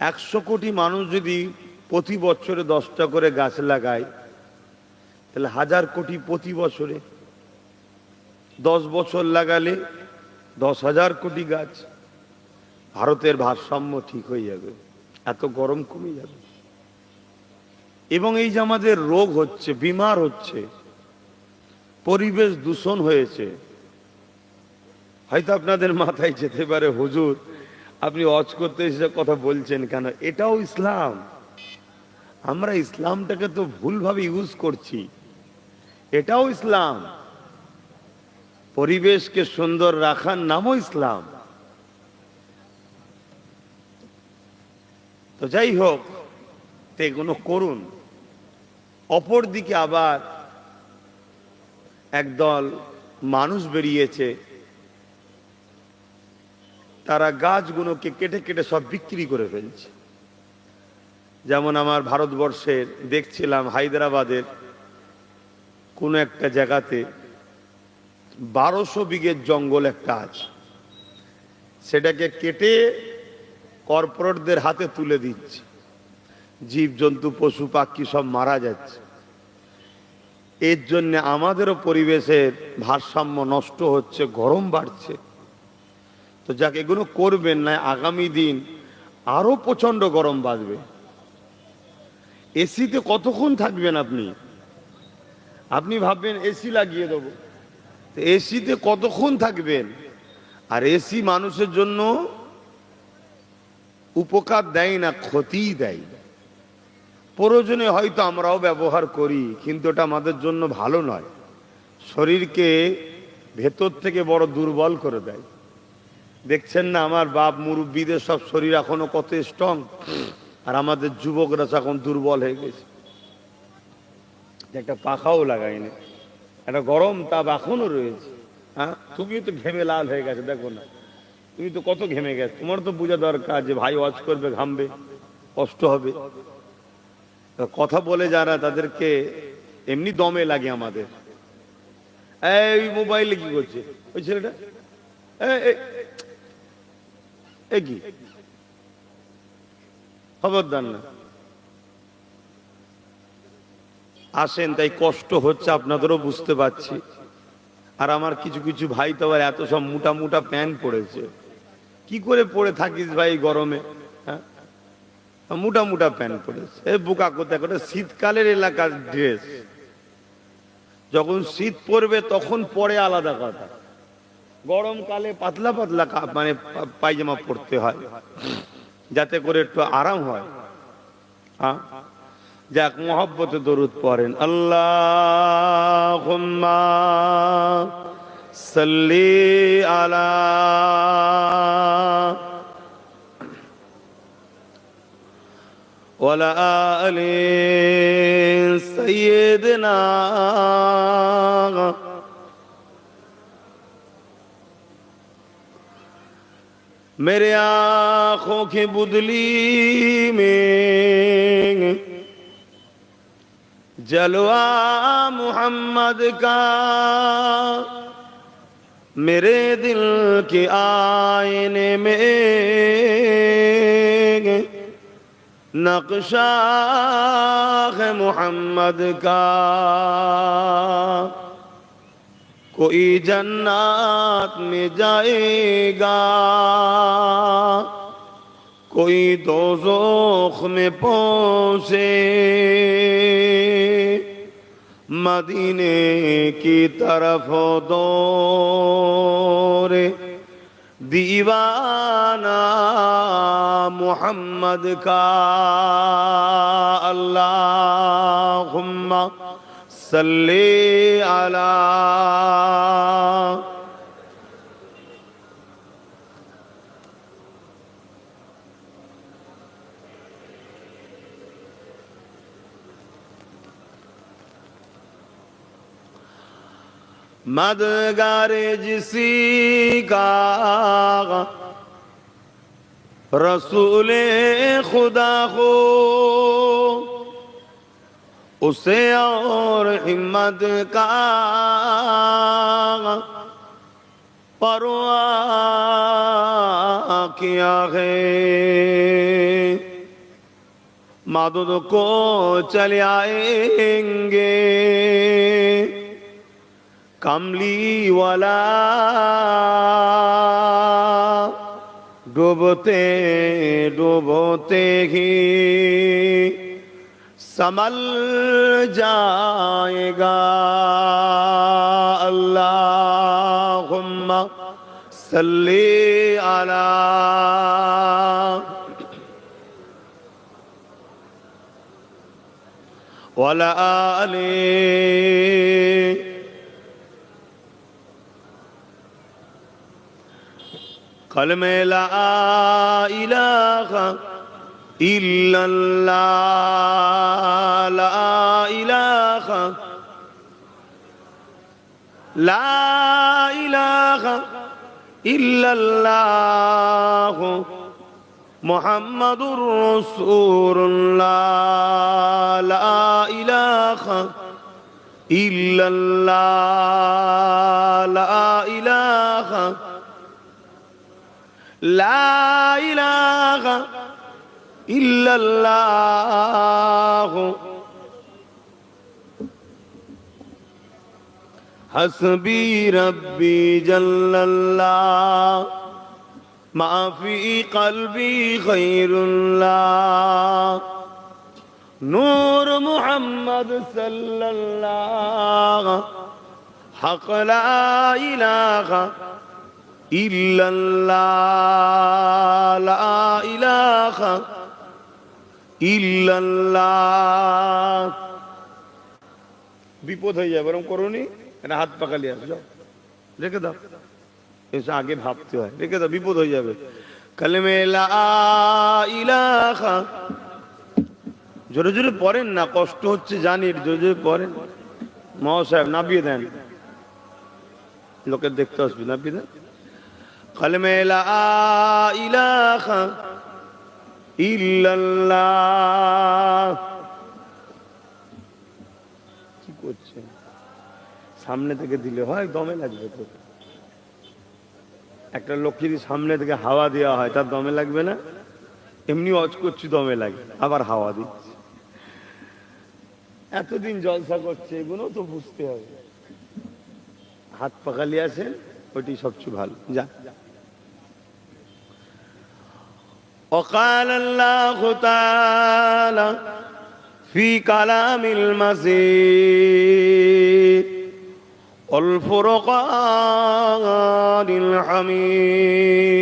100 কোটি মানুষ যদি প্রতি বছরে 10টা করে গাছ লাগায়, তাহলে 1000 কোটি প্রতি বছরে 10 বছর লাগালে 10,000 কোটি গাছ। ভারতের ভারসাম্য ঠিক হয়ে যাবে, এত গরম কমে যাবে। এবং এই যে আমাদের রোগ হচ্ছে, বিমার হচ্ছে, পরিবেশ দূষণ হয়েছে, হয়তো আপনাদের মাথায় যেতে পারে, হুজুর আপনি ওয়াজ করতে এসে কথা বলছেন কেন? এটাও ইসলাম। আমরা ইসলামটাকে তো ভুলভাবে ইউজ করছি। এটাও ইসলাম। পরিবেশকে সুন্দর রাখার নামও ইসলাম। তো যাই হোক, এগুলো করুন। অপর দিকে আবার একদল মানুষ বেরিয়েছে, তারা গাছগুলোকে কেটে কেটে সব বিক্রি করে ফেলছে। যেমন আমার ভারতবর্ষের দেখছিলাম, হায়দ্রাবাদের কোন একটা জায়গাতে 1200 বিঘের জঙ্গল একটা আছে, সেটাকে কেটে কর্পোরেটদের হাতে তুলে দিচ্ছে। জীবজন্তু পশু পাখি সব মারা যাচ্ছে। এর জন্য আমাদেরও পরিবেশের ভারসাম্য নষ্ট হচ্ছে, গরম বাড়ছে। তো যাকে এগুলো করবেন না, আগামী দিন আরো প্রচন্ড গরম বাড়বে। এসিতে কতক্ষণ থাকবেন আপনি? আপনি ভাববেন এসি লাগিয়ে দেবো, এসিতে কতক্ষণ থাকবেন? আর এসি মানুষের জন্য উপকার দেয় না, ক্ষতিই দেয়। প্রয়োজনে হয়তো আমরাও ব্যবহার করি, কিন্তু এটা আমাদের জন্য ভালো নয়। শরীরকে ভেতর থেকে বড় দুর্বল করে দেয়। দেখছেন না আমার বাপ মুরব্বীদের সব শরীর এখনো কত স্ট্রং, আর আমাদের যুবকরা এখন দুর্বল হয়ে গেছে। একটা পাখাও লাগাইনি, একটা গরম তাপ এখনো রয়েছে। হ্যাঁ, তুমিও তো ঘেমে লাল হয়ে গেছে, দেখো না তুমি তো কত ঘেমে গেছে। তোমার তো বোঝা দরকার যে ভাই ওয়াজ করবে, ঘামবে, কষ্ট হবে। কথা বলে যারা, তাদেরকে এমনি দমে লাগে আমাদের। এই মোবাইলে কি করছে ওই ছেলেটা? কি খবরদার না, আসেন। তাই কষ্ট হচ্ছে, আপনাদেরও বুঝতে পারছি। আর আমার কিছু কিছু ভাই তো আবার এত সব মোটা মোটা প্যান্ট পরেছে। কি করে পরে থাকিস ভাই গরমে? হ্যাঁ, মোটা মোটা প্যান্ট পরেছে। এই বোকা কোথায় করে, শীতকালের এলাকার ড্রেস। যখন শীত পড়বে তখন পরে আলাদা কথা, গরমকালে পাতলা পাতলা মানে পায়জামা পরতে হয়, যাতে করে একটু আরাম হয়। হ্যাঁ, যাক, মোহব্বতে দরুদ পড়েন। আল্লাহুম্মা সাল্লি আলা ওয়া আলা আলি সাইয়্যিদিনা। मेरे आँखों की बुदली में जलवा मोहम्मद का, मेरे दिल के आईने में नक्शा है मोहम्मद का। कोई जन्नत में जाएगा, कोई दोज़ख में पहुंचे, मदीने की तरफ दौड़े दीवाना मोहम्मद का। अल्लाहुम्मा सल्ली अला। मददगार जिसी का रसूले खुदा हो, उसे और हिम्मत का परवाह किया है। मदद को चले आएंगे कमली वाला डूबते डूबते ही संभल जाएगा अल्लाहुम्मा सल्ली अला वला आले कलमे ला इलाहा इल्लल्लाह ला इलाहा इल्लल्लाह मुहम्मदुर रसूलुल्लाह ला इलाहा इल्लल्लाह ला इलाहा इल्लल्लाह हस्बी रब्बी जल्लल्लाह माफी कल्बी खैरुल्लाह नूर मुहम्मद सल्लल्लाह हक ला इलाहा इल्लल्लाह ला इलाहा इल्लल्लाह विपद हो जाए बरम करो नहीं हाथ पकड़ लिया जाओ रेखे दाओ ऐसा आगे भागते हो रेखे दाओ विपद हो जाए कलमे ला इलाहा जोरे जोरे पढ़ेन ना कष्ट होच्छे जानी जोरे जोरे पढ़ेन महा साहेब नामिয়ে দেন लोकेर देखते আসবে নামিয়ে দেন कलमे ला इलाहा इल्लल्लाह কি করছে সামনে থেকে দিলে হয় দমে লাগবে তো একটা লোক যদি সামনে থেকে হাওয়া দেওয়া হয় তার দমে লাগবে না এমনি অজ করছি দমে লাগে আবার হাওয়া দিচ্ছে এতদিন জলসা করছে এগুলো তো বুঝতে হবে হাত পাকালি আছেন ওইটি সবচেয়ে ভালো যা وقال الله تعالى في كلام المزيد والفرقان الحميد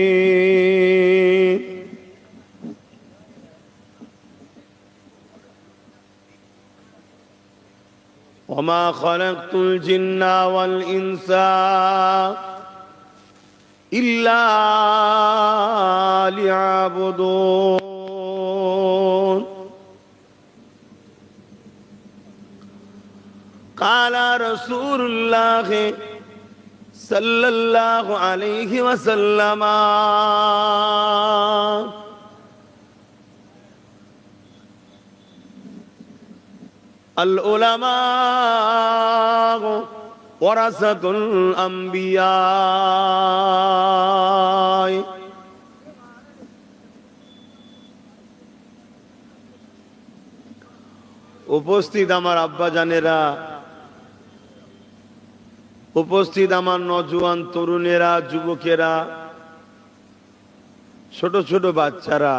وما خلقت الجن والإنس إلا ليعبدون قال رسول الله صلى الله عليه وسلم العلماء ورثة الأنبياء উপস্থিত আমার আব্বা জানেরা উপস্থিত আমার নওজোয়ান তরুণেরা যুবকেরা ছোট ছোট বাচ্চারা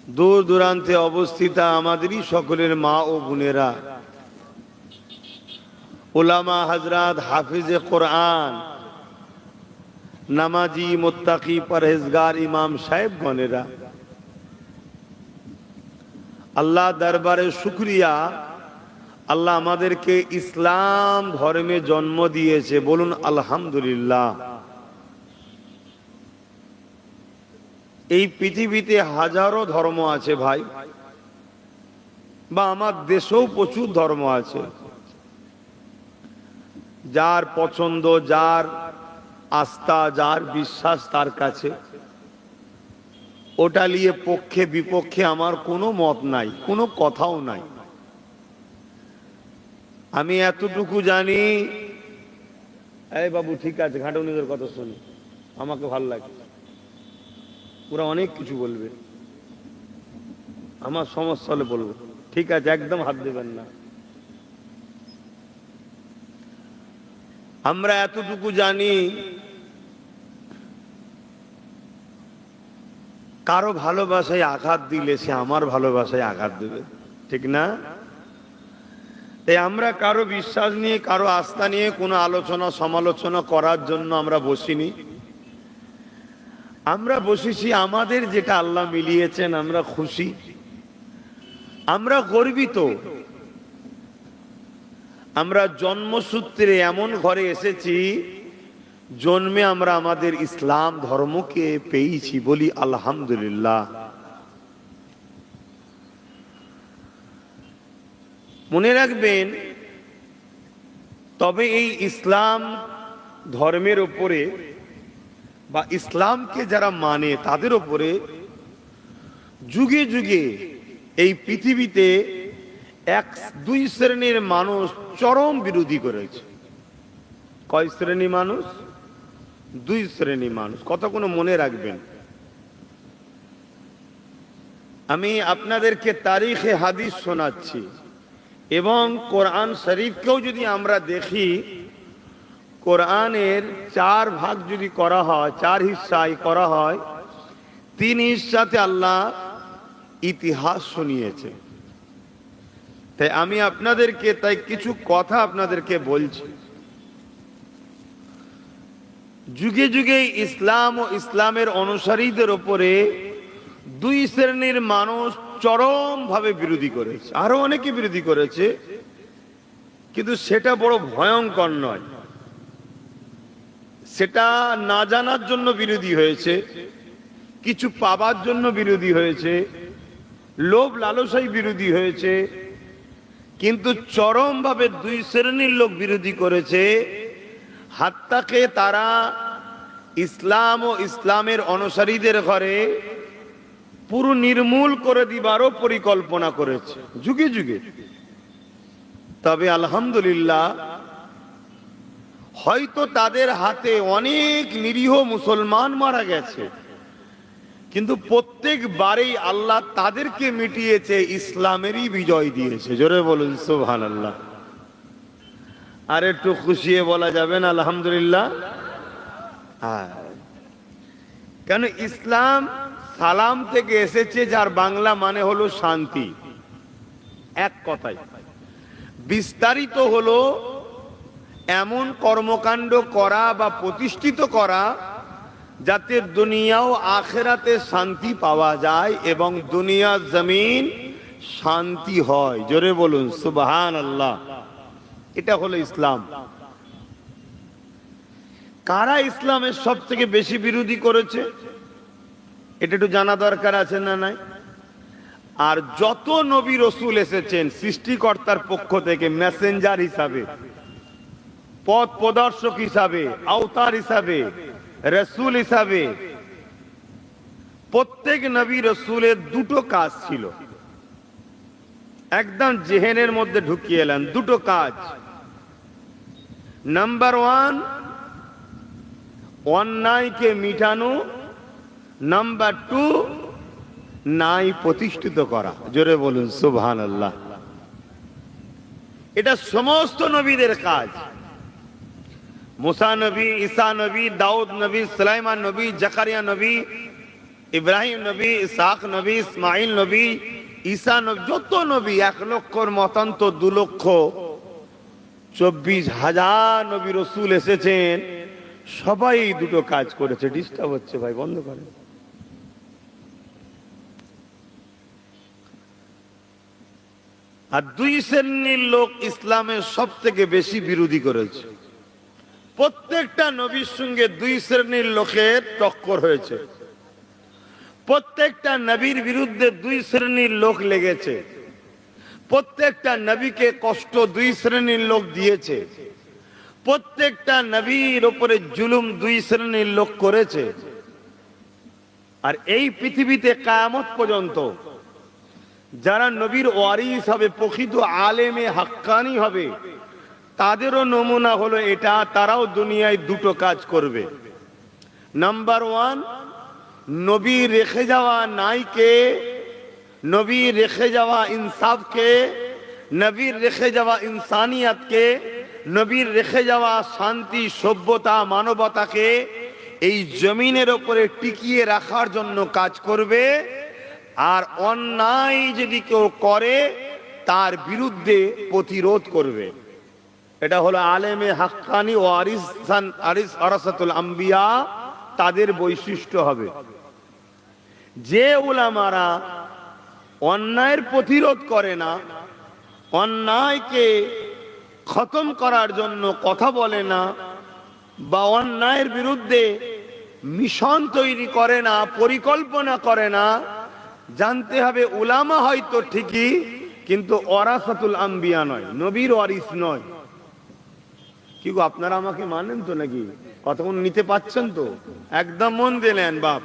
দূর দূরান্তে অবস্থিত আমাদেরই সকলের মা ও বোনেরা উলামা হযরত হাফিজে কোরআন নামাজি মুত্তাকি পরহেজগার ইমাম সাহেবগণেরা আল্লাহ দরবারে শুকরিয়া আল্লাহ আমাদেরকে ইসলাম ধর্মে জন্ম দিয়েছে বলুন আলহামদুলিল্লাহ এই পৃথিবীতে হাজারো ধর্ম আছে ভাই বা আমার দেশেও প্রচুর ধর্ম আছে যার পছন্দ যার আস্থা যার বিশ্বাস তার কাছে ওটা নিয়ে পক্ষে বিপক্ষে আমার কোনো মত নাই কোনো কথাও নাই আমি এতটুকু জানি এই বাবু ঠিক আছে ঘাটুনিদের কথা শুনি আমাকে ভালো লাগে ওরা অনেক কিছু বলবে আমার সমস্যা হলে বলবো, ঠিক আছে, একদম হাত দেবেন না। আমরা এতটুকু জানি, কারো ভালোবাসায় আঘাত দিলে সে আমার ভালোবাসায় আঘাত দেবে, ঠিক না? তাই আমরা কারো বিশ্বাস নিয়ে, কারো আস্থা নিয়ে কোনো আলোচনা সমালোচনা করার জন্য আমরা বসিনি। আমরা বসেছি আমাদের যেটা আল্লাহ মিলিয়েছেন, আমরা খুশি, আমরা গর্বিত। আমরা জন্মসূত্রে এমন ঘরে এসেছি, জন্মে আমরা আমাদের ইসলাম ধর্মকে পেয়েছি, বলি আলহামদুলিল্লাহ। মনে রাখবেন, তবে এই ইসলাম ধর্মের উপরে বা ইসলামকে যারা মানে তাদের উপরে যুগে যুগে এই পৃথিবীতে দুই শ্রেণীর মানুষ চরম বিরোধী করেছে। কয় শ্রেণী মানুষ? দুই শ্রেণী মানুষ। কতক্ষণ মনে রাখবেন। আমি আপনাদেরকে তারিখে হাদিস শোনাচ্ছি, এবং কোরআন শরীফকেও যদি আমরা দেখি, কোরআনের 4 ভাগ যদি করা হয়, 4 হিস্সায় করা হয়, 3 হিস্সাতে আল্লাহ ইতিহাস শুনিয়েছে। তাই আমি আপনাদেরকে কিছু কথা আপনাদেরকে বলছি। যুগে যুগে ইসলাম ও ইসলামের অনুসারীদের উপরে দুই শ্রেণীর মানুষ চরম ভাবে বিরোধী করেছে। আরো অনেকে বিরোধী করেছে, কিন্তু সেটা বড় ভয়ঙ্কর নয়। সেটা না জানার জন্য বিরোধী হয়েছে, কিছু পাবার জন্য বিরোধী হয়েছে, লোভ লালসায় বিরোধী হয়েছে, কিন্তু চরম ভাবে দুই শ্রেণীর লোক বিরোধী করেছে। হাত্তাকে তারা ইসলাম ও ইসলামের অনুসারীদের ঘরে পুরো নির্মূল করে দিবারও পরিকল্পনা করেছে যুগে যুগে। তবে আলহামদুলিল্লাহ, হয়তো তাদের হাতে অনেক নিরীহ মুসলমান মারা গেছে, কিন্তু প্রত্যেকবারেই আল্লাহ তাদেরকে মিটিয়েছে, ইসলামেরই বিজয় দিয়েছে। জোরে বলুন সুবহানাল্লাহ। আর একটু খুশিয়ে বলা যাবে না আলহামদুলিল্লাহ? কেন? ইসলাম সালাম থেকে এসেছে, যার বাংলা মানে হলো শান্তি। এক কথায় বিস্তারিত হলো এমন কর্মকাণ্ড করা বা প্রতিষ্ঠিত করা যাতে দুনিয়া ও আখিরাতে শান্তি পাওয়া যায় এবং দুনিয়া জমিন শান্তি হয়। জোরে বলুন সুবহানাল্লাহ। এটা হলো ইসলাম। কারা ইসলামের সব থেকে বেশি বিরোধী করেছে এটা একটু জানা দরকার আছে না নাই? আর যত নবী রসুল এসেছেন সৃষ্টিকর্তার পক্ষ থেকে মেসেঞ্জার হিসাবে, পথ প্রদর্শক হিসাবে, আওতার হিসাবে, রসুল হিসাবে, প্রত্যেক নবী রসুলের দুটো কাজ ছিল। একদম জেহেনের মধ্যে ঢুকিয়ে এলেন দুটো কাজ। নাম্বার 1, অন্যায়কে মিটানো। নাম্বার 2, ন্যায় প্রতিষ্ঠিত করা। জোরে বলুন সুবহানাল্লাহ। এটা সমস্ত নবীদের কাজ। মুসা নবী, ঈসা নবী, দাউদ নবী, সুলাইমান নবী, জাকারিয়া নবী, ইব্রাহিম নবী, ইসহাক নবী, ইসমাইল নবী, ঈসা নবী, যত নবী 1 লক্ষর মতান্ত 2,24,000 নবী রসুল এসেছেন, সবাই দুটো কাজ করেছে। ডিস্টার্ব হচ্ছে ভাই, বন্ধ করেন। আর দুই শ্রেণীর লোক ইসলামের সব থেকে বেশি বিরোধী করেছে। প্রত্যেকটা নবীর সঙ্গে দুই শ্রেণীর লোকের টক্কর হয়েছে। প্রত্যেকটা নবীর বিরুদ্ধে দুই শ্রেণীর লোক লেগেছে। প্রত্যেকটা নবীকে কষ্ট দুই শ্রেণীর লোক দিয়েছে। প্রত্যেকটা নবীর উপরে জুলুম দুই শ্রেণীর লোক করেছে। আর এই পৃথিবীতে কিয়ামত পর্যন্ত যারা নবীর ওয়ারিস হবে, প্রকৃত আলেমে হাক্কানি হবে, তাদেরও নমুনা হলো এটা। তারাও দুনিয়ায় দুটো কাজ করবে। নাম্বার 1, নবী রেখে যাওয়া নাইকে নবীর রেখে যাওয়া ইনসাফকে, নবীর রেখে যাওয়া ইনসানিয়াতকে, নবীর রেখে যাওয়া শান্তি, সভ্যতা, মানবতাকে এই জমিনের উপরে টিকিয়ে রাখার জন্য কাজ করবে। আর অন্যায় যদি কেউ করে তার বিরুদ্ধে প্রতিরোধ করবে। এটা হলো আলেমে হাক্কানি ও ওয়ারাসাতুল আম্বিয়া, তাদের বৈশিষ্ট্য হবে। যে উলামারা অন্যায়ের প্রতিরোধ করে না, অন্যায়কে খতম করার জন্য কথা বলে না, বা অন্যায়ের বিরুদ্ধে মিশন তৈরি করে না, পরিকল্পনা করে না, জানতে হবে উলামা হয়তো ঠিকই, কিন্তু ওয়ারাসাতুল আম্বিয়া নয়, নবীর ওয়ারিস নয়। কি গো, আপনারা আমাকে মানেন তো নাকি? কতক্ষণ নিতে পাচ্ছেন তো? একদম মন দিলেন বাপ।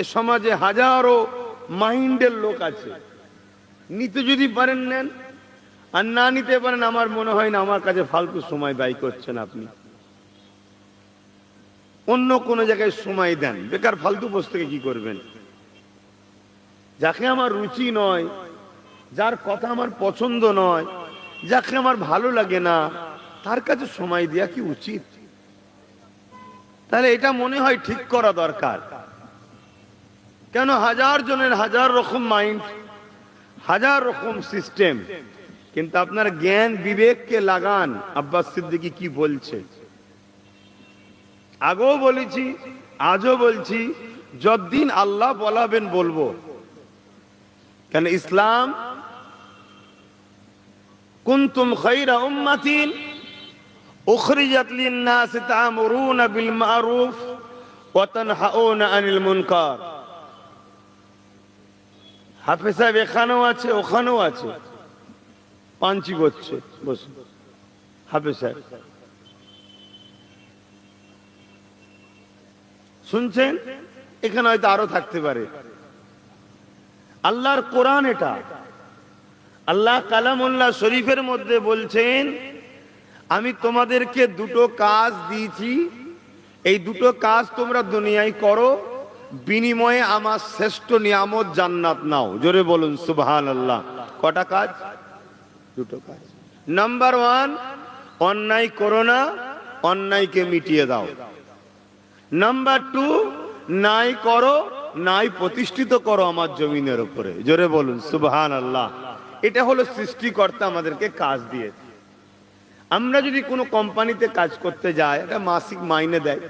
এ সমাজে হাজারো মাইন্ডের লোক আছে, নিতে যদি পারেন নেন, আর না নিতে পারেন আমার মনে হয় না আমার কাছে ফালতু সময় ব্যয় করছেন আপনি। অন্য কোন জায়গায় সময় দেন, বেকার ফালতু বসে থেকে কি করবেন? যাকে আমার রুচি নয়, যার কথা আমার পছন্দ নয়, যাকে আমার ভালো লাগে না, তার কাছে সময় দেওয়া কি উচিত? তাহলে এটা মনে হয় ঠিক করা দরকার। কেন? হাজার জনের হাজার রকম মাইন্ড, হাজার রকম সিস্টেম, কিন্তু আপনার জ্ঞান বিবেককে লাগান। আব্বাস সিদ্দিকী কি বলছে, আগেও বলেছি, আজও বলছি, যতদিন আল্লাহ বলাবেন বলবো। কেন? ইসলাম কুনতুম খায়রা উম্মাতিন উখরিজাত লিন-নাস তা'মুরুনা বিল মা'রুফ ওয়া তানহাউনা আনিল মুনকার। হাফেজ সাহেব এখানেও আছে, ওখানেও আছে, পাঞ্চি করছে বসে। হাফেজ সাহেব শুনছেন? এখানে হয়তো আরো থাকতে পারে। আল্লাহর কোরআন এটা। আল্লাহ কালামুল্লাহ শরীফের মধ্যে বলছেন, আমি তোমাদেরকে দুটো কাজ দিয়েছি, এই দুটো কাজ তোমরা দুনিয়ায় করো, বিনিময়ে আমার শ্রেষ্ঠ নিয়ামত জান্নাত নাও। জোরে বলুন সুবহানাল্লাহ। কটা কাজ? দুটো কাজ। নাম্বার 1, অন্যায় করো না, অন্যায়কে মিটিয়ে দাও। নাম্বার 2, নাই করো, নাই প্রতিষ্ঠিত করো আমার জমিনের উপরে। জোরে বলুন সুবহানাল্লাহ। এটা হলো সৃষ্টিকর্তা আমাদেরকে কাজ দিয়েছে। আমরা যদি কোনো কোম্পানিতে কাজ করতে যাই, একটা মাসিক মাইনে দেয়।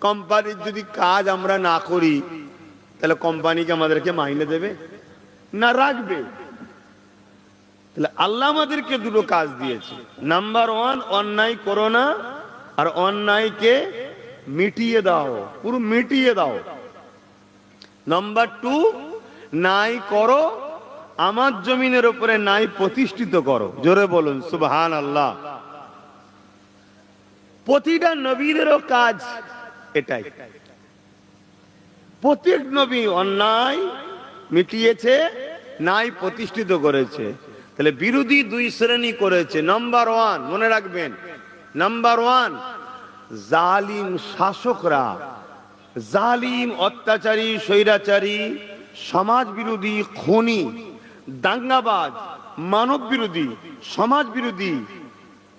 কোম্পানির যদি কাজ আমরা না করি, তাহলে কোম্পানিকে আমাদেরকে মাইনে দেবে না, রাখবে? তাহলে আল্লাহ আমাদেরকে দুটো কাজ দিয়েছে। নাম্বার 1, অন্যায় করো না, আর অন্যায়কে মিটিয়ে দাও, পুরো মিটিয়ে দাও। নাম্বার 2, নাই করো, আমার জমিনের উপরে নাই প্রতিষ্ঠিত করো। জোরে বলুন সুবহানাল্লাহ। প্রতিটা নবীদেরও কাজ এটাই। প্রত্যেক নবী অন্যায় মিটিয়েছে, নাই প্রতিষ্ঠিত করেছে। তাহলে বিরোধী দুই শ্রেণী করেছে। নাম্বার 1, মনে রাখবেন, নাম্বার 1, জালিম শাসকরা, জালিম, অত্যাচারী, স্বৈরাচারী, সমাজ বিরোধী, খুনি, দাঙ্গাবাজ, মানব বিরোধী, সমাজ বিরোধী,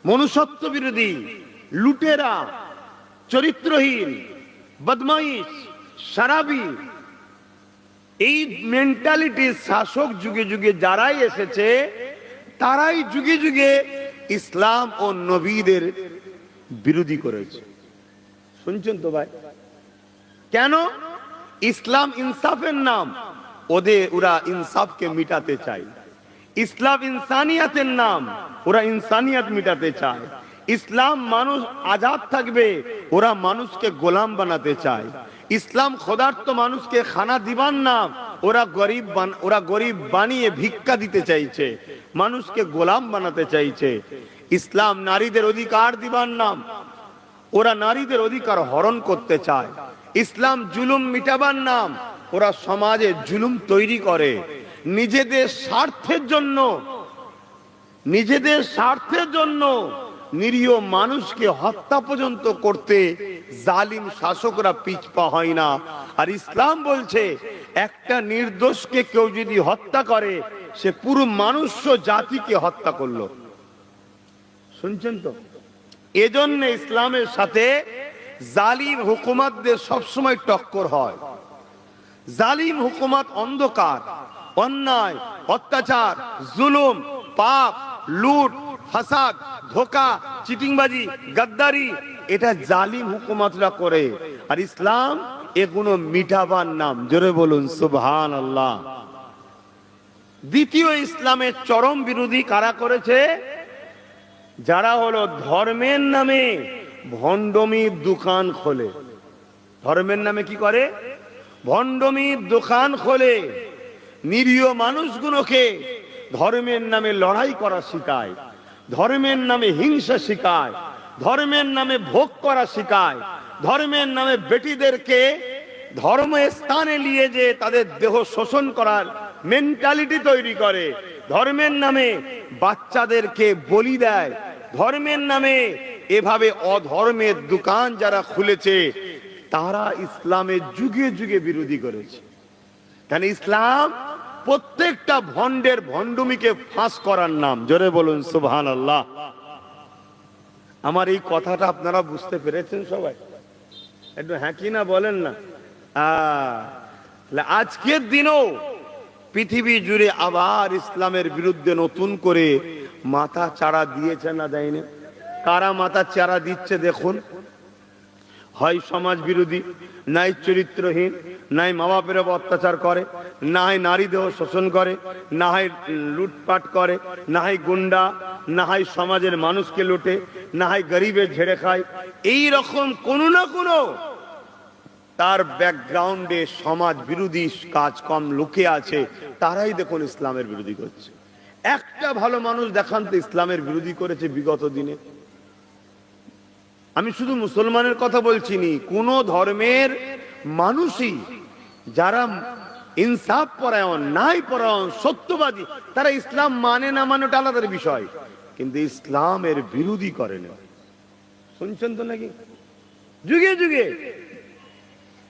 মনুষ্যত্ব বিরোধী, লুটেরা, চরিত্রহীন, বদমাইশ, শারাবি, এই মেন্টালিটির শাসক যুগে যুগে যারাই এসেছে, তারাই যুগে যুগে ইসলাম ও নবীদের বিরোধী করেছে। শুনছেন তো ভাই? কেন? ইসলাম ইনসাফের নাম, ওরা ইনসাফকে মিটাতে চায়। ইসলাম ইনসানিয়াতের নাম, ওরা ইনসানিয়াত মিটাতে চায়। ইসলাম মানুষ আজাদ থাকবে, ওরা মানুষকে গোলাম বানাতে চায়। ইসলাম খোদার্থ মানুষকে খানা দিবার নাম, ওরা গরিব বানিয়ে ভিক্ষা দিতে চাইছে, মানুষকে গোলাম বানাতে চাইছে। ইসলাম নারীদের অধিকার দিবার নাম, ওরা নারীদের অধিকার হরণ করতে চায়। ইসলাম জুলুম মিটাবার নাম, ওরা সমাজে জুলুম তৈরি করে। নিজেদের স্বার্থের জন্য নিরীহ মানুষকে হত্যা পর্যন্ত করতে জালিম শাসকরা পিছপা হয় না। আর ইসলাম বলছে একটা নির্দোষকে কেউ যদি হত্যা করে সে পুরো মানুষ্য জাতিকে হত্যা করলো। শুনছেন তো? এজন্য ইসলামের সাথে জালিম হুকুমতদের সবসময় টক্কর হয়। জালিম হুকুমত অন্ধকার, অন্যায়, অত্যাচার, জুলুম, পাপ, লুট, ফাসাদ, ধোঁকা, চিটিংবাজি, গাদ্দারি, এটা জালিম হুকুমতরা করে। আর ইসলাম এগুলো মিটাবার নাম। জোরে বলুন সুবহানাল্লাহ। দ্বিতীয় ইসলামের চরম বিরোধী কারা করেছে? যারা হলো ধর্মের নামে ভণ্ডমির দোকান খোলে। ধর্মের নামে কি করে? ভণ্ডমির দোকান খোলে। নিরীহ মানুষগুলোকে ধর্মের নামে লড়াই করা শেখায়, ধর্মের নামে হিংসা শেখায়, ধর্মের নামে ভোগ করা শেখায়, ধর্মের নামে বেটিদেরকে ধর্ম স্থানে নিয়ে যে তাদের দেহ শোষণ করার মেন্টালিটি তৈরি করে, ধর্মের নামে বাচ্চাদেরকে বলি দেয়, ধর্মের নামে এভাবে অধর্মের দোকান যারা খুলেছে তারা ইসলামের যুগে যুগে বিরোধী করেছে। কারণ ইসলাম প্রত্যেকটা ভণ্ডের ভণ্ডুমিকে ফাঁস করার নাম। জোরে বলুন সুবহানাল্লাহ। আমার এই কথাটা আপনারা বুঝতে পেরেছেন সবাই? একটু হ্যাঁ কি না বলেন না। আজকের দিনও পৃথিবী জুড়ে আবার ইসলামের বিরুদ্ধে নতুন করে মাথা চারা দিয়েছে না দেয়নি? কারা মাথা চারা দিচ্ছে দেখুন। হয় সমাজ বিরোধী, নাই চরিত্রহীন, নাই মা বাপের উপর অত্যাচার করে, না হয় নারী দেহ শোষণ করে, না হয় লুটপাট করে, না হয় গুন্ডা, না হয় সমাজের মানুষকে লুটে, না হয় গরিবের ঝেড়ে খায়। এই রকম কোনো না কোনো তার ব্যাকগ্রাউন্ডে সমাজ বিরোধী কাজ কম লুকে আছে। তারাই দেখুন ইসলামের বিরোধী করছে। একটা ভালো মানুষ দেখান তো ইসলামের বিরোধী করেছে বিগত দিনে? আমি শুধু মুসলমানের কথা বলছি নি, কোন ধর্মের মানুষই যারা ইনসাফ পরায়ণ, ন্যায় পরায়ণ, সত্যবাদী, তারা ইসলাম মানে না মানে ওটা আলাদা বিষয়, কিন্তু ইসলামের বিরোধী করে না। শুনছেন তো নাকি? যুগে যুগে।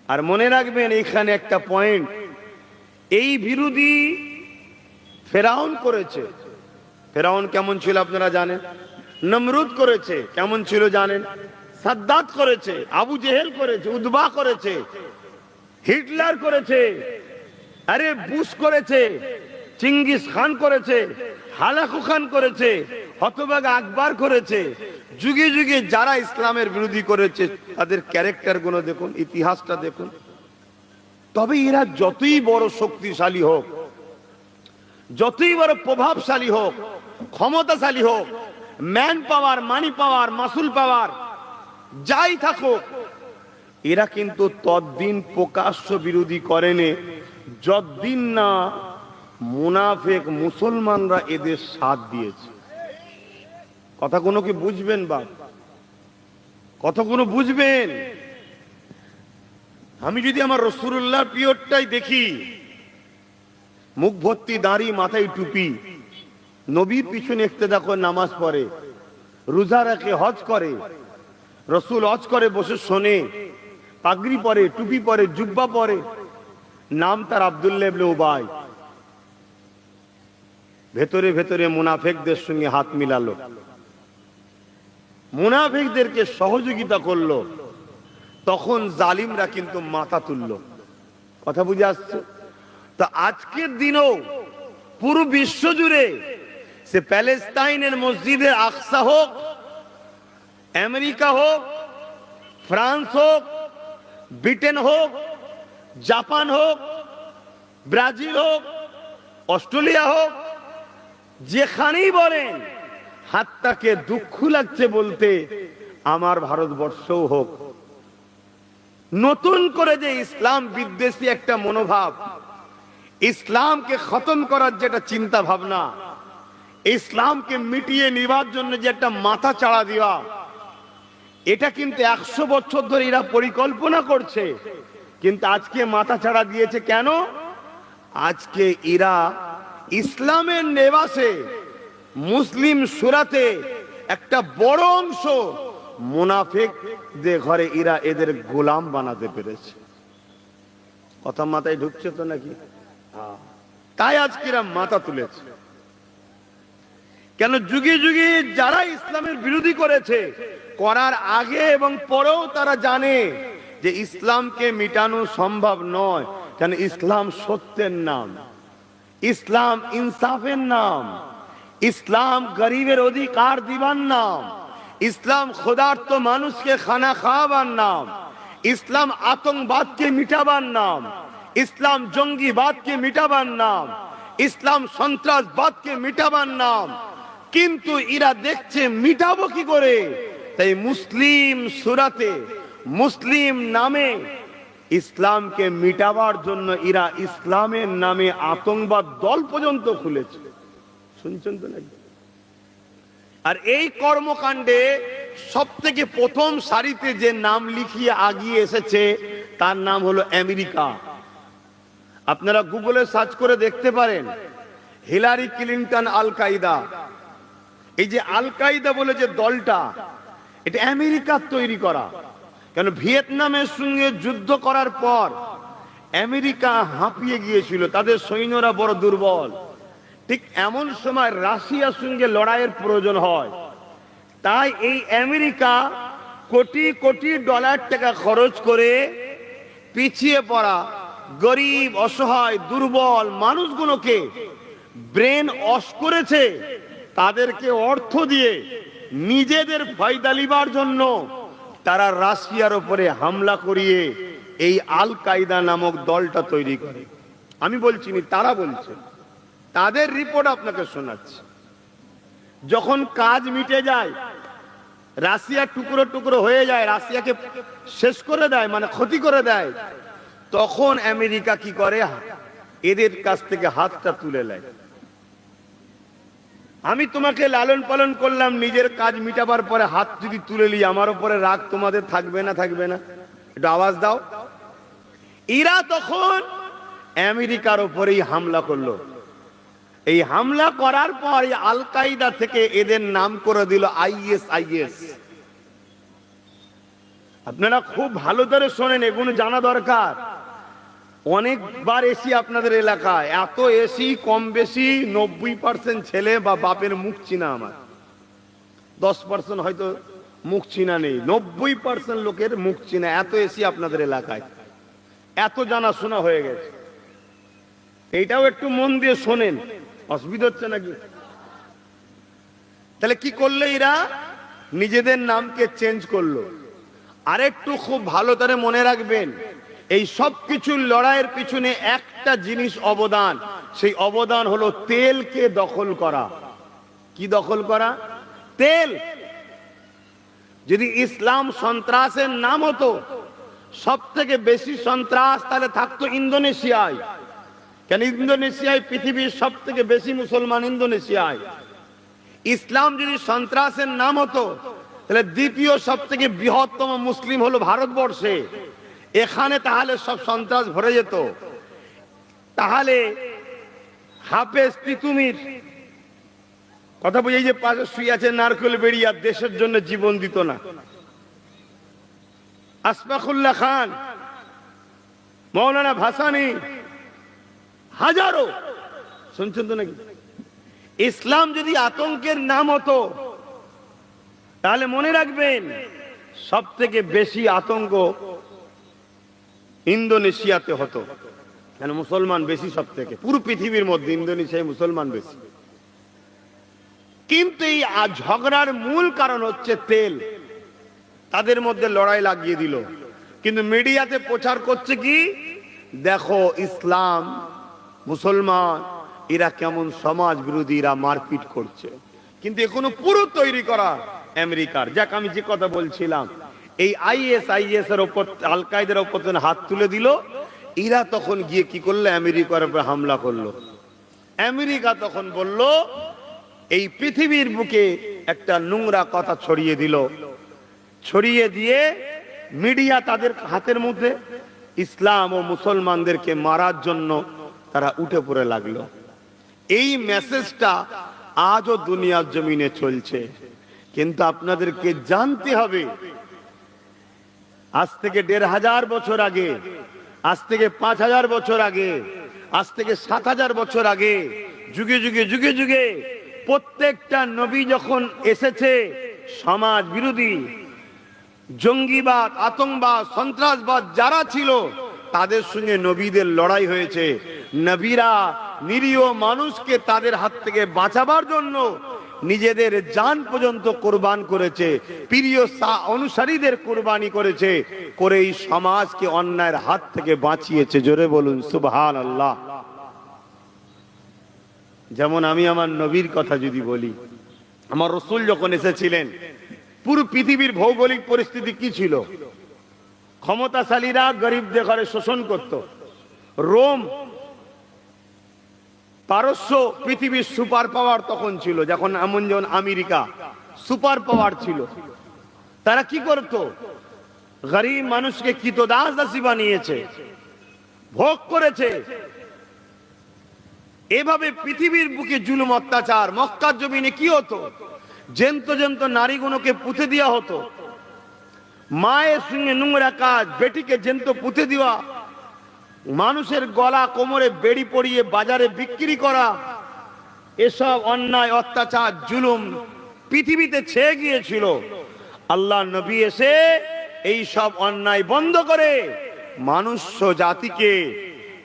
আর মনে রাখবেন এখানে একটা পয়েন্ট, এই বিরোধী ফেরাউন করেছে। ফেরাউন কেমন ছিল আপনারা জানেন? নমরুদ করেছে, কেমন ছিল জানেন? সাদ্দাত করেছে, আবু জেহেল করেছে, উদবা করেছে, হিটলার করেছে, আরে বুশ করেছে, চিঙ্গিস খান করেছে, হালাকু খান করেছে, হতভাগা আকবর করেছে। যুগে যুগে যারা ইসলামের বিরোধী করেছে তাদের ক্যারেক্টার গুলো দেখুন, ইতিহাসটা দেখুন। তবে এরা যতই বড় শক্তিশালী হোক, যতই বড় প্রভাবশালী হোক, ক্ষমতাশালী হোক, ম্যান পাওয়ার, মানি পাওয়ার, মাসুল পাওয়ার যাই থাকুক, এরা কিন্তু ততদিন প্রকাশ্য বিরোধী করেনি যতদিন না মুনাফেক মুসলমানরা এদের সাথ দিয়েছে। কথা কোনো কি বুঝবেন? বা কথা কোনো বুঝবেন? আমি যদি আমার রাসূলুল্লাহ পিরিয়ডটাই দেখি, মুখ ভর্তি দাড়ি, মাথায় টুপি, নবীর পিছনে ইক্তেদা করে নামাজ পড়ে, রোজা রাখে, হজ করে, রসুল হজ করে বসে শোনে, পাগড়ি পরে, টুপি পরে, জুব্বা পরে, নাম তার আব্দুল্লাহ ইবনে উবাই। ভেতরে ভেতরে মুনাফিকদের সঙ্গে হাত মিলালো, মুনাফিকদেরকে সহযোগিতা করলো। তখন জালিমরা কিন্তু মাথা তুললো। কথা বুঝে আসছে তো? আজকের দিনও পুরো বিশ্ব জুড়ে, সে প্যালেস্টাইনের মসজিদে আকসা হোক, আমেরিকা হোক, ফ্রান্স হোক, ব্রিটেন হোক, জাপান হোক, ব্রাজিল হোক, অস্ট্রেলিয়া হোক, যেখানেই বলেন, হাতটাকে দুঃখ লাগছে বলতে আমার ভারতবর্ষও হোক, নতুন করে যে ইসলাম বিদ্বেষী একটা মনোভাব, ইসলামকে খতম করার যেটা চিন্তা ভাবনা, ইসলামকে মিটিয়ে নেবার জন্য যে একটা মাথা চাড়া দেওয়া, এটা কিন্তু 100 বছর ধরে এরা পরিকল্পনা করছে। কিন্তু আজকে মাথা চাড়া দিয়েছে কেন? আজকে এরা ইসলামের নেবাসে, মুসলিম সুরাতে একটা বড় অংশ মুনাফিকদের ঘরে এরা এদের গোলাম বানাতে পেরেছে। কথা মাথায় ঢুকছে তো নাকি? তাই আজকে এরা মাথা তুলেছে। কেন যুগে যুগে যারা ইসলামের বিরোধী করেছে, করার আগে এবং পরেও তারা জানে যে ইসলামকে মিটানো সম্ভব নয়। কেন ইসলাম সত্যের নাম, ইসলাম ইনসাফের নাম, ইসলাম গরিবের অধিকার দিবার নাম, ইসলাম ক্ষুধার্ত মানুষকে খানা খাওয়াবার নাম, ইসলাম আতঙ্কবাদকে মিটাবার নাম, ইসলাম জঙ্গিবাদকে মিটাবার নাম, ইসলাম সন্ত্রাসবাদকে মিটাবার নাম। কিন্তু এরা দেখছে মিটাবো কি করে, তাই মুসলিম সুরাতে মুসলিম নামে ইসলামকে মিটাবার জন্য এরা ইসলামের নামে আতঙ্কবাদ দল পর্যন্ত খুলেছে। শুনছেন তো নাকি? আর এই কর্মকাণ্ডে সব থেকে প্রথম সারিতে যে নাম লিখিয়ে আগিয়ে এসেছে তার নাম হলো আমেরিকা। আপনারা গুগলে সার্চ করে দেখতে পারেন, হিলারি ক্লিনটন আল কায়দা। এই যে আল কায়দা বলে যে দলটা, এটা আমেরিকার তৈরি করা। কেন ভিয়েতনামের সঙ্গে যুদ্ধ করার পর আমেরিকা হাঁপিয়ে গিয়েছিল, তাদের সৈন্যরা বড় দুর্বল। ঠিক এমন সময় রাশিয়ার সঙ্গে লড়াইয়ের প্রয়োজন হয়, তাই এই আমেরিকা কোটি কোটি ডলার টাকা খরচ করে পিছিয়ে পড়া গরিব অসহায় দুর্বল মানুষগুলোকে ব্রেন ওয়াশ করেছে। তাদেরকে অর্থ দিয়ে নিজেদের ফায়দা লিবার জন্য তারা রাশিয়ার উপরে হামলা করিয়ে এই আল কায়দা নামক দলটা তৈরি করে। আমি বলছি না, তারা বলছে, তাদের রিপোর্ট আপনাকে শোনাচ্ছি। যখন কাজ মিটে যায়, রাশিয়া টুকরো টুকরো হয়ে যায়, রাশিয়াকে শেষ করে দেয়, মানে ক্ষতি করে দেয়, তখন আমেরিকা কি করে, এদের কাছ থেকে হাতটা তুলে নেয়। আমি তোমাকে লালন পালন করলাম, নিজের কাজ মিটাবার পরে হাত যদি তুলে নি, আমার উপরে রাগ তোমাদের থাকবে না? থাকবে না? একটু আওয়াজ দাও। এরা তখন আমেরিকার উপরেই হামলা করলো। এই হামলা করার পর আল কায়দা থেকে এদের নাম করে দিল ISIS। আপনারা খুব ভালো করে শোনেন, এগুলো জানা দরকার। অনেকবার এসি আপনাদের এলাকায়, এত এসি কম বেশি 90% ছেলে বা বাপের মুখ চিনা আমার, 10% হয়তো মুখ চিনা নেই, 90% লোকের মুখ চিনা। এত এসি আপনাদের এলাকায়, এত জানাশোনা হয়ে গেছে। এইটাও একটু মন দিয়ে শোনেন, অসুবিধা হচ্ছে নাকি? তাহলে কি করলো এরা? নিজেদের নামকে চেঞ্জ করলো। আরেকটু খুব ভালো করে মনে রাখবেন, এই সব কিছুর লড়াইয়ের পিছনে একটা জিনিস অবদান, সেই অবদান হলো তেলকে দখল করা। কি দখল করা? তেল। যদি ইসলাম সন্ত্রাসের নাম হতো, সব থেকে বেশি সন্ত্রাস তাহলে থাকতো ইন্দোনেশিয়ায়। কেন ইন্দোনেশিয়ায় পৃথিবীর সব থেকে বেশি মুসলমান ইন্দোনেশিয়ায়। ইসলাম যদি সন্ত্রাসের নাম হতো, তাহলে দ্বিতীয় সব থেকে বৃহত্তম মুসলিম হলো ভারতবর্ষে। এখানে তাহলে সব সন্ত্রাস ভরে যেত। তাহলে হাফেজ তিতুমির কথা বুঝে, যে পাশে শুয়ে আছে নারকেল বেরিয়া, দেশের জন্য জীবন দিত না। আশফাকুল্লাহ খান, মৌলানা ভাসানী, হাজারো, শুনছেন তো নাকি? ইসলাম যদি আতঙ্কের নাম হতো, তাহলে মনে রাখবেন সব থেকে বেশি আতঙ্ক ইন্দোনেশিয়াতে হতো। কেন? মুসলমান বেশি সব থেকে, পুরো পৃথিবীর মধ্যে ইন্দোনেশিয়ায় মুসলমান বেশি। কিন্তু এই ঝগড়ার মূল কারণ হচ্ছে তেল। তাদের মধ্যে লড়াই লাগিয়ে দিল। কিন্তু মিডিয়াতে প্রচার করছে কি, দেখো ইসলাম মুসলমান এরা কেমন সমাজ বিরোধী, এরা মারপিট করছে। কিন্তু এখনো পুরো তৈরি করা আমেরিকার। যাক, আমি যে কথা বলছিলাম, এই ISIS এর উপর, আল কায়দার উপর হাত তুলে দিল। এরা তখন গিয়ে কি করলো, আমেরিকার উপর হামলা করলো। আমেরিকা তখন বলল, এই পৃথিবীর বুকে একটা নোংরা কথা ছড়িয়ে দিল। ছড়িয়ে দিয়ে মিডিয়া তাদের হাতের মধ্যে ইসলাম ও মুসলমানদেরকে মারার জন্য তারা উঠে পড়ে লাগলো। এই মেসেজটা আজও দুনিয়ার জমিনে চলছে। কিন্তু আপনাদেরকে জানতে হবে, আজ থেকে 1500 বছর আগে, আজ থেকে 5000 বছর আগে, আজ থেকে 7000 বছর আগে, যুগে যুগে যুগে যুগে প্রত্যেকটা নবী যখন এসেছে, সমাজ বিরোধী, জঙ্গিবাদ, আতঙ্কবাদ, সন্ত্রাসবাদ যারা ছিল, তাদের সঙ্গে নবীদের লড়াই হয়েছে। নবীরা নিরীহ মানুষকে তাদের হাত থেকে বাঁচাবার জন্য নিজেদের জান পর্যন্ত কোরবান করেছে, প্রিয় অনুসারীদের কোরবানি করেছে, করে এই সমাজকে অন্যায়ের হাত থেকে বাঁচিয়েছে। জোরে বলুন সুবহানাল্লাহ। যেমন আমি আমার নবীর কথা যদি বলি, আমার রাসূল যখন এসেছিলেন, পুরো পৃথিবীর ভৌগোলিক পরিস্থিতি কি ছিল? ক্ষমতাশালীরা গরিবদের ঘরে শোষণ করত। রোম, পারস্য পৃথিবীর সুপার পাওয়ার তখন ছিল, যখন এমন যেমন আমেরিকা সুপার পাওয়ার ছিল। তারা কি করত? গরিব মানুষকে কৃতদাস দাসী বানিয়েছে, ভোগ করেছে। এভাবে পৃথিবীর বুকে জুলুম অত্যাচার। মক্কার জমিনে কি হতো? জেন্ত জেন্ত নারীগুলোকে পুঁতে দেওয়া হতো। মায়ের সঙ্গে নোংরা কাজ, বেটিকে জেন্ত পুঁতে দেওয়া, মানুষের গলা কোমরে বেড়ি পরিয়ে বাজারে বিক্রি করা, এসব অন্যায় অত্যাচার জুলুম পৃথিবীতে ছেয়ে গিয়েছিল। আল্লাহ নবী এসে এই সব অন্যায় বন্ধ করে মানুষ জাতিকে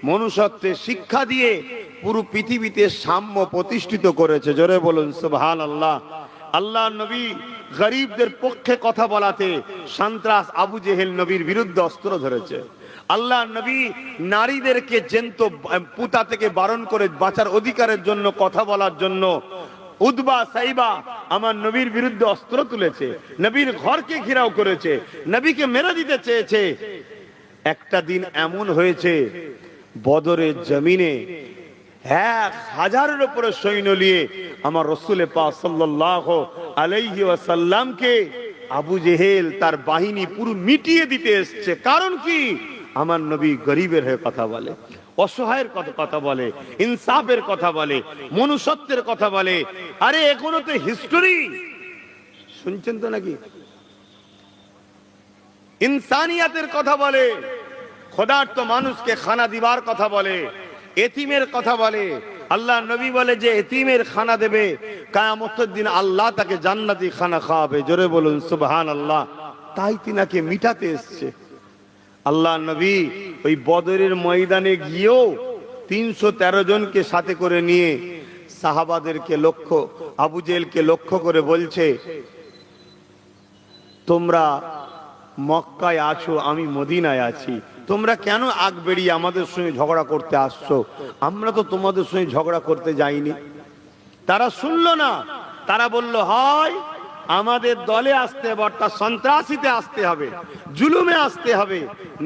মনুষ্যত্বের শিক্ষা দিয়ে পুরো পৃথিবীতে সাম্য প্রতিষ্ঠিত করেছে। জোরে বলুন সুবহানাল্লাহ। আল্লাহ নবী গরিবদের পক্ষে কথা বলাতে সন্ত্রাস আবু জেহেল নবীর বিরুদ্ধে অস্ত্র ধরেছে। আল্লাহ নবী নারীদেরকে জেন্ত পুতা থেকে বারণ করে বাঁচার অধিকারের জন্য কথা বলার জন্য উদবা সাইবা আমার নবীর বিরুদ্ধে অস্ত্র তুলেছে, নবীর ঘরকে ঘেরাও করেছে, নবীকে মেরে দিতে চেয়েছে। একটা দিন এমন হয়েছে, বদরের জমিনে 1000-এর উপরে সৈন্য নিয়ে আমার রাসূল পাক সাল্লাল্লাহু আলাইহি ওয়াসাল্লামকে আবু জেহেল তার বাহিনী পুরো মিটিয়ে দিতে এসেছে। কারণ কি? আমার নবী গরিবের হয়ে কথা বলে, অসহায়ের কথা বলে, ইনসাফের কথা বলে, মনুষ্যত্বের কথা বলে। আরে এখনো তো হিস্টোরি শুনছেন তো নাকি? ইনসানিয়াতের কথা বলে, খোদার্ত মানুষকে খানা দিবার কথা বলে, এতিমের কথা বলে। আল্লাহ নবী বলে যে এতিমের খানা দেবে, কিয়ামতের দিন আল্লাহ তাকে জান্নাতি খানা খাওয়াবে। জোরে বলুন সুবহানাল্লাহ। তাই তিনাকে মিটাতে এসছে। আল্লাহ নবী ওই বদরের ময়দানে গিয়েও 313 জনকে সাথে করে নিয়ে সাহাবাদেরকে লক্ষ্য, আবু জেহেলকে লক্ষ্য করে বলছে, তোমরা মক্কায় আছো, আমি মদিনায় আছি, তোমরা কেন আগ বেরিয়ে আমাদের সঙ্গে ঝগড়া করতে আসছো? আমরা তো তোমাদের সঙ্গে ঝগড়া করতে যাইনি। তারা শুনলো না। তারা বলল, হয় আমাদের দলে আসতে হবে, অর্থাৎ সন্ত্রাসীতে আসতে হবে, জুলুমে আসতে হবে,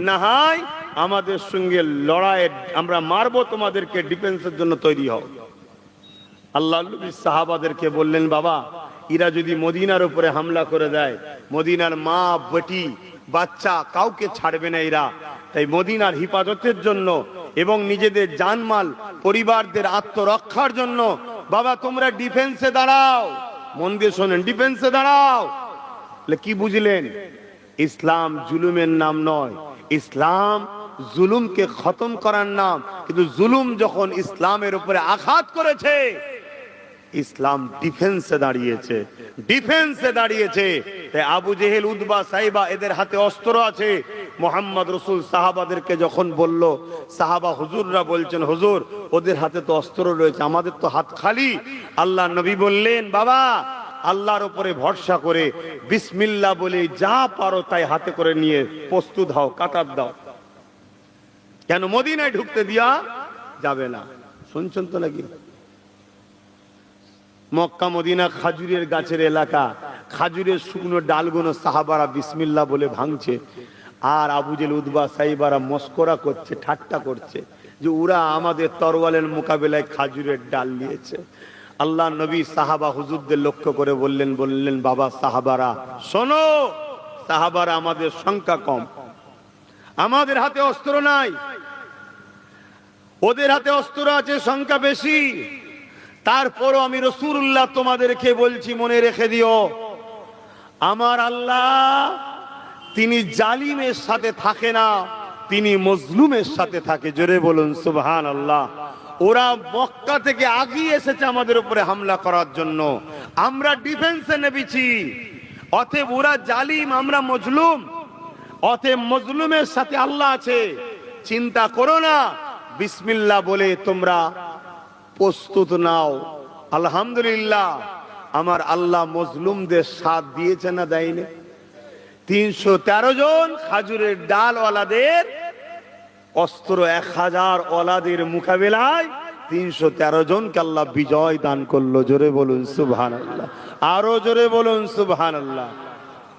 না হয় আমাদের সঙ্গে লড়াইয়ে আমরা মারবো, তোমাদেরকে ডিফেন্সের জন্য তৈরি হও। আল্লাহ নবী সাহাবাদেরকে বললেন, বাবা এরা যদি মদিনার উপরে হামলা করে দেয়, মদিনার মা বেটি বাচ্চা কাউকে ছাড়বে না এরা। তাই মদিনার হিফাজতের জন্য এবং নিজেদের জানমাল পরিবারদের আত্মরক্ষার জন্য বাবা তোমরা ডিফেন্সে দাঁড়াও। মন দিয়ে শোনেন, ডিফেন্সে দাঁড়াও। কি বুঝলেন? ইসলাম জুলুমের নাম নয়, ইসলাম জুলুমকে খতম করার নাম। কিন্তু জুলুম যখন ইসলামের উপরে আঘাত করেছে, ইসলাম ডিফেন্সে দাঁড়িয়েছে, ডিফেন্সে দাঁড়িয়েছে। তাই আবু জেহেল, উদবা সাইবা এদের হাতে অস্ত্র আছে। মোহাম্মদ রসুল সাহাবাদেরকে যখন বলল, সাহাবা হুজুররা বলছেন, হুজুর ওদের হাতে তো অস্ত্র রয়েছে, আমাদের তো হাত খালি। আল্লাহ নবী বললেন, বাবা আল্লাহর উপরে ভরসা করে বিসমিল্লাহ বলে যা পারো তাই হাতে করে নিয়ে প্রস্তুত হও, কাতার দাও। কেন? মদিনায় ঢুকতে দেয়া যাবে না। শুনছেন তো নাকি? মক্কা মদিনা খাজুরের গাছের এলাকা, খাজুরের শুকনো ডালগুলো সাহাবারা বিসমিল্লাহ বলে ভাঙছে, আর আবু জেহেল, উদবা সাইবারা মস্করা করছে, ঠাট্টা করছে যে ওরা আমাদের তরওয়ালের মোকাবেলায় খাজুরের ডাল নিয়েছে। আল্লাহ নবী সাহাবা হুজুরদের লক্ষ্য করে বললেন, বাবা সাহাবারা শোনো, সাহাবারা আমাদের সংখ্যা কম, আমাদের হাতে অস্ত্র নাই, ওদের হাতে অস্ত্র আছে, সংখ্যা বেশি। তারপরও আমি রাসূলুল্লাহ তোমাদেরকে বলছি, মনে রেখে দিও, আমার আল্লাহ তিনি জালিমের সাথে থাকে না, তিনি মজলুমের সাথে থাকে। জোরে বলুন সুবহানাল্লাহ। ওরা মক্কা থেকে আগিয়ে এসেছে আমাদের উপরে হামলা করার জন্য, আমরা ডিফেন্সে নেমেছি। অতএব ওরা জালিম, আমরা মজলুম। অতএব মজলুমের সাথে আল্লাহ আছে, চিন্তা করো না। বিসমিল্লাহ বলে তোমরা প্রস্তুত নাও। আলহামদুলিল্লাহ, আমার আল্লাহ মজলুমদের সাথ দিয়েছে না দেয়নি? 313 জন খাজুরের ডালওয়ালাদের অস্ত্র 1000 ওলাদের মোকাবেলায় 313 জনকে আল্লাহ বিজয় দান করলো। জোরে বলুন সুবহানাল্লাহ, আরো জোরে বলুন সুবহানাল্লাহ।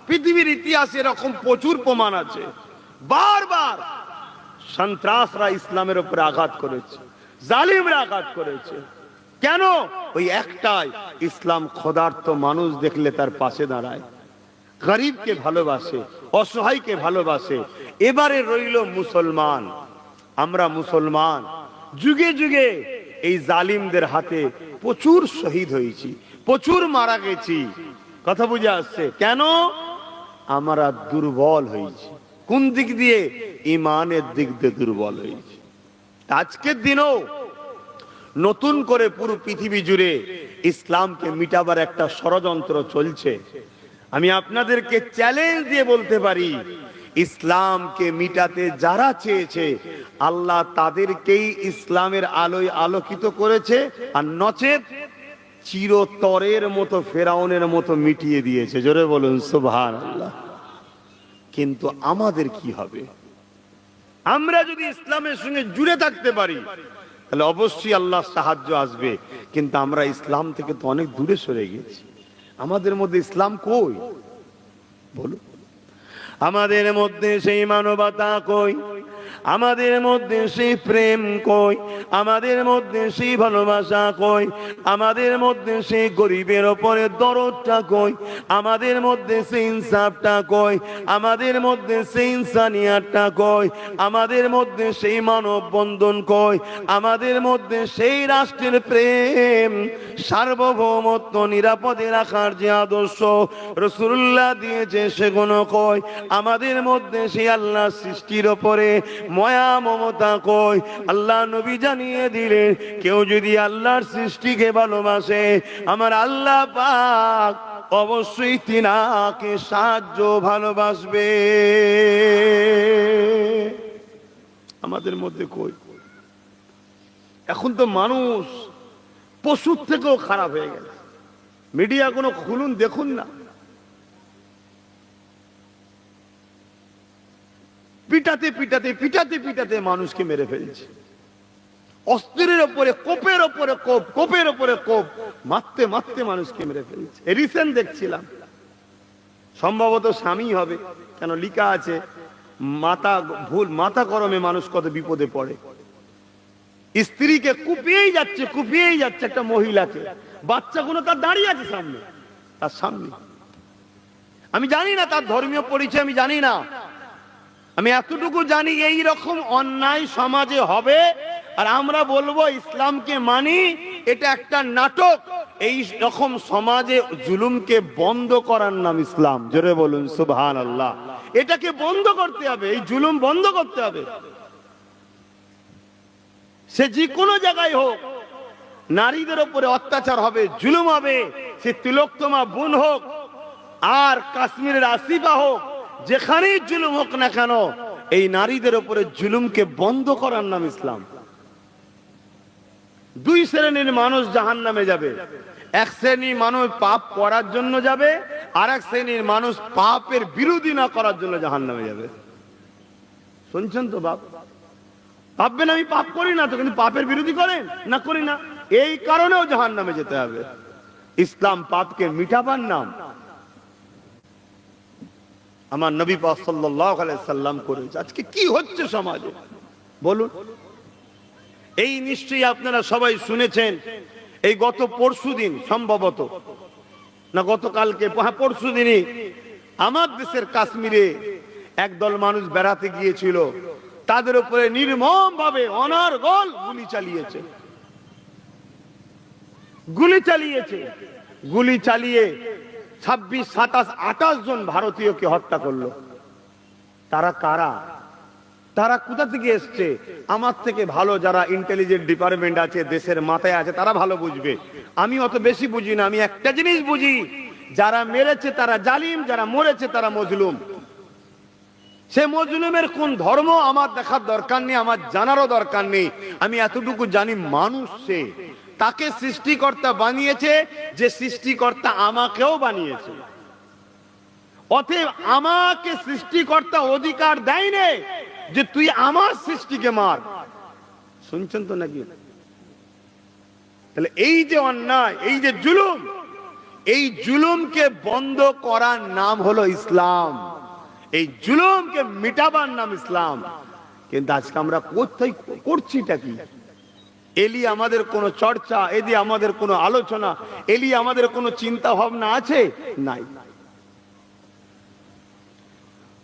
পৃথিবীর ইতিহাসে এরকম প্রচুর প্রমাণ আছে। বারবার সন্ত্রাসরা ইসলামের উপরে আঘাত করেছে, জালিমরা আঘাত করেছে। কেন? ওই একটাই, ইসলাম ক্ষুধার্ত মানুষ দেখলে তার পাশে দাঁড়ায়, গরিবকে ভালোবাসে, অসহায়কে ভালোবাসে। এবারে রইল মুসলমান, আমরা মুসলমান যুগে যুগে এই জালিমদের হাতে প্রচুর শহীদ হয়েছি, প্রচুর মারা গেছি। কথা বুঝে আসছে? কেন? আমরা দুর্বল হয়েছি। কোন দিক দিয়ে? ইমানের দিক দিয়ে দুর্বল হয়েছি। আজকের দিনও নতুন করে পুরো পৃথিবী জুড়ে ইসলামকে মিটাবার একটা ষড়যন্ত্র চলছে। আমি আপনাদেরকে চ্যালেঞ্জ দিয়ে বলতে পারি, ইসলামকে মিটাতে যারা চেয়েছে আল্লাহ তাদেরকেই ইসলামের আলোয় আলোকিত করেছে, আর নচেত চিরতরের মতো ফেরাউনের মতো মিটিয়ে দিয়েছে। জোরে বলুন সুবহানাল্লাহ। কিন্তু আমাদের কি হবে? আমরা যদি ইসলামের সঙ্গে জুড়ে থাকতে পারি তাহলে অবশ্যই আল্লাহ সাহায্য আসবে। কিন্তু আমরা ইসলাম থেকে তো অনেক দূরে সরে গেছি। আমাদের মধ্যে ইসলাম কই? বলুন, আমাদের মধ্যে সেই মানবতা কই? আমাদের মধ্যে সেই প্রেম কই? আমাদের মধ্যে সেই ভালোবাসা কই? আমাদের মধ্যে সেই গরিবের ওপরে দরদটা কই? আমাদের মধ্যে সেই ইনসাফটা কই? আমাদের মধ্যে সেই ইনসানিয়াতটা কই? আমাদের মধ্যে সেই মানব বন্ধন কই? আমাদের মধ্যে সেই রাষ্ট্রের প্রেম, সার্বভৌমত্ব নিরাপদে রাখার যে আদর্শ রাসূলুল্লাহ দিয়েছে সেগুলো কই? আমাদের মধ্যে সেই আল্লাহ সৃষ্টির ওপরে মায়া মমতা কই? আল্লাহ নবী জানিয়ে দিলেন, কেউ যদি আল্লাহর সৃষ্টিকে ভালোবাসে আমার আল্লাহ পাক অবশ্যই তিনাকে সাহায্য ভালোবাসবে। আমাদের মধ্যে কই? এখন তো মানুষ পশুর থেকেও খারাপ হয়ে গেছে। মিডিয়া কোনো খুলুন, দেখুন না, পিটাতে পিটাতে পিটাতে পিটাতে মানুষকে মেরে ফেলছে। অস্ত্রের ওপরে কোপের ওপরে কোপ, কোপের ওপরে কোপ, মারতে মারতে মানুষকে মেরে ফেলছে। রিসেন্ট দেখছিলাম, সম্ভবত স্বামী হবে, কেন লিখা আছে মাথা ভুল, মাথা গরমে মানুষ কত বিপদে পড়ে। স্ত্রীকে কুপিয়েই যাচ্ছে, কুপিয়েই যাচ্ছে একটা মহিলাকে, বাচ্চাগুলো তার দাঁড়িয়ে আছে সামনে, তার সামনে। আমি জানি না তার ধর্মীয় পরিচয়, আমি জানি না। আমি এতটুকু জানি এই রকম অন্যায় সমাজে হবে আর আমরা বলবো ইসলামকে মানি, এটা একটা নাটক। এই রকম সমাজে জুলুমকে বন্ধ করার নাম ইসলাম। জোরে বলুন সুবহানাল্লাহ। এটাকে বন্ধ করতে হবে, এই জুলুম বন্ধ করতে হবে। সে যে কোনো জায়গায় হোক, নারীদের উপরে অত্যাচার হবে, জুলুম হবে, সে তিলোত্তমা বোন হোক আর কাশ্মীরের আসিফা হোক, যেখানেই জুলুম হোক না কেন, এই নারীদের উপরে জুলুমকে বন্ধ করার নাম ইসলাম। দুই শ্রেণীর মানুষ জাহান্নামে যাবে। এক শ্রেণীর মানুষ পাপ করার জন্য যাবে, আর এক শ্রেণীর মানুষ পাপের বিরোধী না করার জন্য জাহান্নামে যাবে। শুনছেন তো বাপ? ভাববেন আমি পাপ করি না তো, কিন্তু পাপের বিরোধী করেন না? করি না, এই কারণেও জাহান্নামে যেতে হবে। ইসলাম পাপকে মিটাবার নাম। আমার নবী পাক সাল্লাল্লাহু আলাইহি সাল্লাম করেছে। আজকে কি হচ্ছে সমাজে বলুন? এই নিশ্চয়ই আপনারা সবাই শুনেছেন, এই গত পরশুদিন, সম্ভবত না গতকালকে, পরশুদিনই আমার দেশের কাশ্মীরে একদল মানুষ বেড়াতে গিয়েছিল, তাদের উপরে নির্মম ভাবে অনর্গল গুলি চালিয়েছে। গুলি চালিয়ে 26, 27, 28 জন ভারতীয়কে হত্যা করলো। তারা কারা? তারা কোথা থেকে এসছে? আমার থেকে ভালো যারা ইন্টেলিজেন্ট ডিপার্টমেন্ট আছে, দেশের মাথায় আছে, তারা ভালো বুঝবে। আমি অত বেশি বুঝি না। আমি একটা জিনিস বুঝি, যারা মেরেছে তারা জালিম, যারা মরেছে তারা মজলুম। সে মজলুমের কোন ধর্ম আমার দেখার দরকার নেই, আমার জানারও দরকার নেই। আমি এতটুকু জানি, মানুষ সে, তাকে সৃষ্টিকর্তা বানিয়েছে, যে সৃষ্টিকর্তা আমাকেও বানিয়েছে। অতএব আমাকে সৃষ্টিকর্তা অধিকার দেয়নি যে তুই আমার সৃষ্টিকে মার। শুনছেন তো নাকি? তাহলে এই যে অন্যায়, এই যে জুলুম, এই জুলুমকে বন্ধ করার নাম হলো ইসলাম। এই জুলুমকে মিটাবার নাম ইসলাম। কিন্তু আজকে আমরা কোথায় করছিটা কি? এলি আমাদের কোনো চর্চা, এদি আমাদের কোনো আলোচনা, এলি আমাদের কোনো চিন্তা ভাবনা আছে? নাই।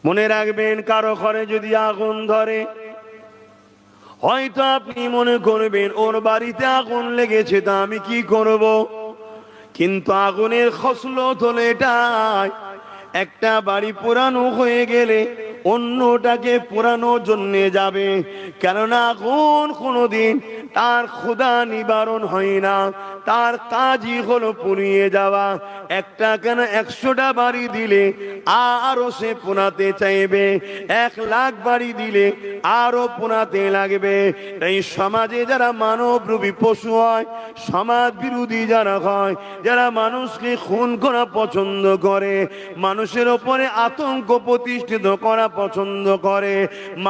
মনে রাখবেন, কারো ঘরে যদি আগুন ধরে, হয়তো আপনি মনে করবেন ওর বাড়িতে আগুন লেগেছে, তা আমি কি করব? কিন্তু আগুনের খসলত হলো এটাই, একটা বাড়ি পুরানো হয়ে গেলে অন্যটাকে পুরানো জন্য যাবে। কেননা আগুন কোনোদিন তার ক্ষুধা নিবারণ হয় না, তার কাজই হলো পুড়িয়ে যাওয়া। একটা কেন 100টা বাড়ি দিলে আরো সে পোড়াতে চাইবে, 1 লাখ বাড়ি দিলে আরো পোড়াতে লাগবে। এই সমাজে যারা মানবরূপী পশু হয়, সমাজ বিরোধী যারা হয়, যারা মানুষকে খুন করা পছন্দ করে, মানুষের ওপরে আতঙ্ক প্রতিষ্ঠিত করা পছন্দ করে,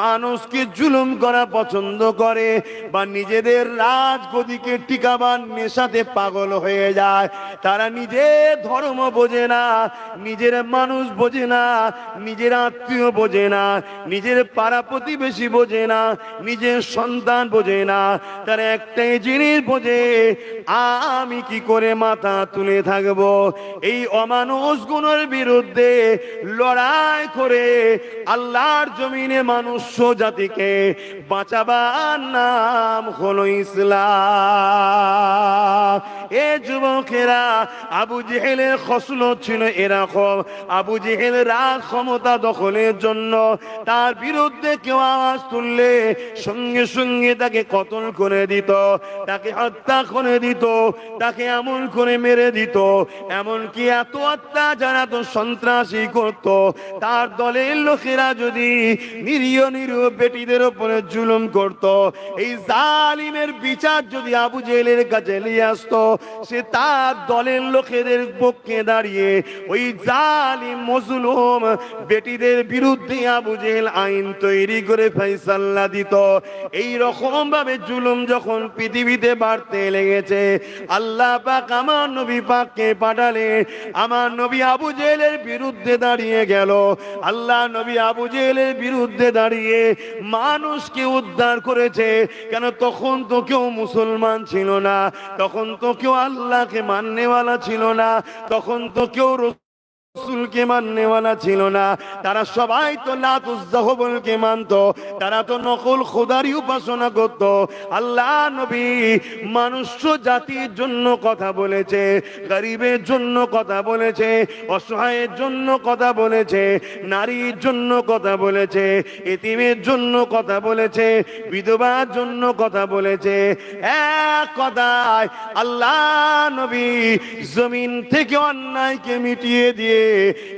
মানুষকে জুলুম করা পছন্দ করে, বা নিজেদের রাজগদিকে টিকাবার নেশাতে পাগল হয়ে যায়, তারা নিজের ধর্ম বোঝে না, নিজের মানুষ বোঝে না, নিজের আত্মীয় বোঝে না, নিজের পাড়া প্রতিবেশী বোঝে না, নিজের সন্তান বোঝে না। তারা একটাই জিনিস বোঝে, আমি কি করে মাথা তুলে থাকবো। এই অমানুষ গুণের বিরুদ্ধে লড়াই করে আল্লাহর জমিনে মানুষ জাতিকে বাঁচাবার নাম হলো ইসলাম। এ যুবকেরা, আবু জেহেলের খসলত ছিল এরকম। আবু জেহেল রাজ ক্ষমতা দখলের জন্য তার বিরুদ্ধে কেউ আওয়াজ তুললে সঙ্গে সঙ্গে তাকে কতল করে দিত, তাকে হত্যা করে দিত, তাকে এমন করে মেরে দিত। এমনকি এত অত্যাচার, এত সন্ত্রাসী করত, তার দলের লোকেরা যদি নিরীহ নিরীহ বেটিদের উপরে জুলুম করত, এই জালিমের বিচার যদি আবু জেহেলের কাছে নিয়ে আসতো, সে তার দলের লোকেদের পক্ষে দাঁড়িয়ে ওই জালিম মজলুম বেটিদের বিরুদ্ধে আবু জেহেল আইন তৈরি করে ফয়সালা দিত। এই রকম ভাবে জুলুম যখন পৃথিবীতে বাড়তে লেগেছে, আল্লাহ পাক আমার নবী পাককে পাঠালে। আমার নবী আবু জেহেলের বিরুদ্ধে দাঁড়িয়ে গেল। আল্লাহ নবী আবু জেহেলের বিরুদ্ধে দাঁড়িয়ে মানুষকে উদ্ধার করেছে। কেন? তখন তো কেউ মুসলমান ছিল না, তখন তো কেউ আল্লাহকে মাননেওয়ালা ছিল না, তখন তো কেউ রাসূলকে মাননেওয়ালা ছিল না। তারা সবাই তো লাত উজ্জা হুবলকে মানতো, তারা তো নকল খোদারই উপাসনা করত। আল্লাহ নবী মানুষ জাতির জন্য কথা বলেছে, গরিবের জন্য কথা বলেছে, অসহায়ের জন্য কথা বলেছে, নারীর জন্য কথা বলেছে, এতিমের জন্য কথা বলেছে, বিধবার জন্য কথা বলেছে। এক কথায় আল্লাহ নবী জমিন থেকে অন্যায়কে মিটিয়ে দিয়ে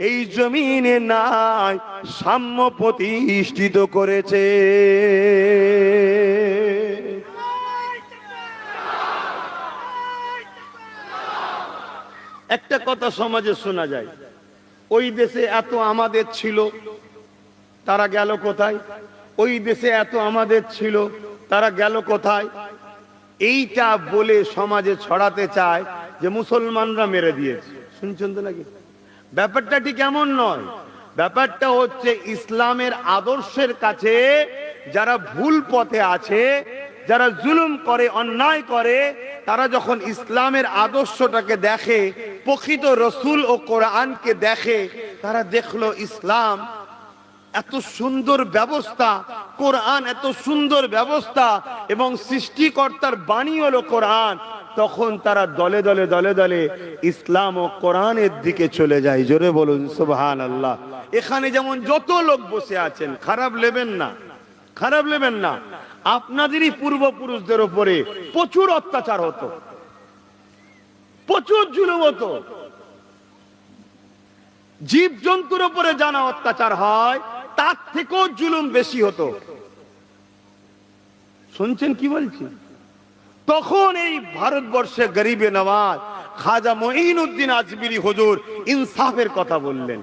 এই জমিনে নাই সাম্য প্রতিষ্ঠিত করেছে। একটা কথা সমাজে শোনা যায়, ওই দেশে এত আমাদের ছিল, তারা গেল কোথায়? ওই দেশে এত আমাদের ছিল, তারা গেল কোথায়? এইটা বলে সমাজে ছড়াতে চায় যে মুসলমানরা মেরে দিয়েছে। শুনছেন তো নাকি? ব্যাপারটা ঠিক এমন নয়। ব্যাপারটা হচ্ছে, ইসলামের আদর্শের কাছে যারা ভুল পথে আছে, যারা জুলুম করে, অন্যায় করে, তারা যখন ইসলামের আদর্শটাকে দেখে, প্রকৃত রসুল ও কোরআনকে দেখে, তারা দেখলো ইসলাম এত সুন্দর ব্যবস্থা, কোরআন এত সুন্দর ব্যবস্থা, এবং সৃষ্টিকর্তার বাণী হলো কোরআন। তখন তারা দলে দলে দলে দলে ইসলাম ও কোরআনের দিকে চলে যায়। জোরে বলুন সুবহানাল্লাহ। এখানে যেমন যত লোক বসে আছেন, খারাপ নেবেন না, খারাপ নেবেন না। আপনাদেরই পূর্বপুরুষদের উপরে প্রচুর অত্যাচার হতো, প্রচুর জুলুম হতো। জীব জন্তুর উপরে জানা অত্যাচার হয়, তার থেকেও জুলুম বেশি হতো। শুনছেন কি বলছি? তখন এই ভারতবর্ষে গরিবে নওয়াজ খাজা মঈনুদ্দিন আজমিরি হুজুর ইনসাফের কথা বললেন,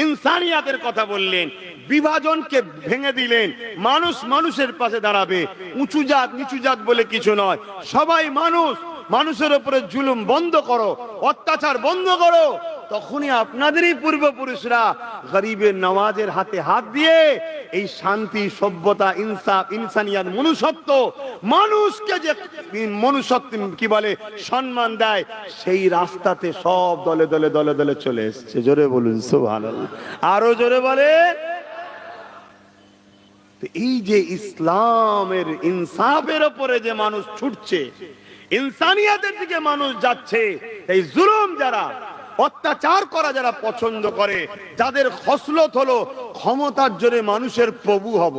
ইনসানিয়াতের কথা বললেন, বিভাজনকে ভেঙে দিলেন। মানুষ মানুষের পাশে দাঁড়াবে, উঁচু জাত নিচু জাত বলে কিছু নয়, সবাই মানুষ। মানুষের উপরে জুলুম বন্ধ করো, অত্যাচার বন্ধ করো। তখনই আপনাদেরই পূর্বপুরুষরা গরিবের নওয়াজের হাতে হাত দিয়ে এই শান্তি, সভ্যতা, ইনসাফ, ইনসানিয়াত, মনুষ্যত্ব, মানুষকে যে মনুষ্যত্ব কি বলে সম্মান দেয়, সেই রাস্তাতে সব দলে দলে দলে দলে চলে এসছে। জোরে বলুন সুবহানাল্লাহ, আরো জোরে বলে। এই যে ইসলামের ইনসাফের উপরে যে মানুষ ছুটছে, ইনসানিয়াতের দিকে মানুষ যাচ্ছে, এই জুলুম যারা, অত্যাচার করা যারা পছন্দ করে, যাদের খসলত হলো ক্ষমতার জোরে মানুষের প্রভু হব,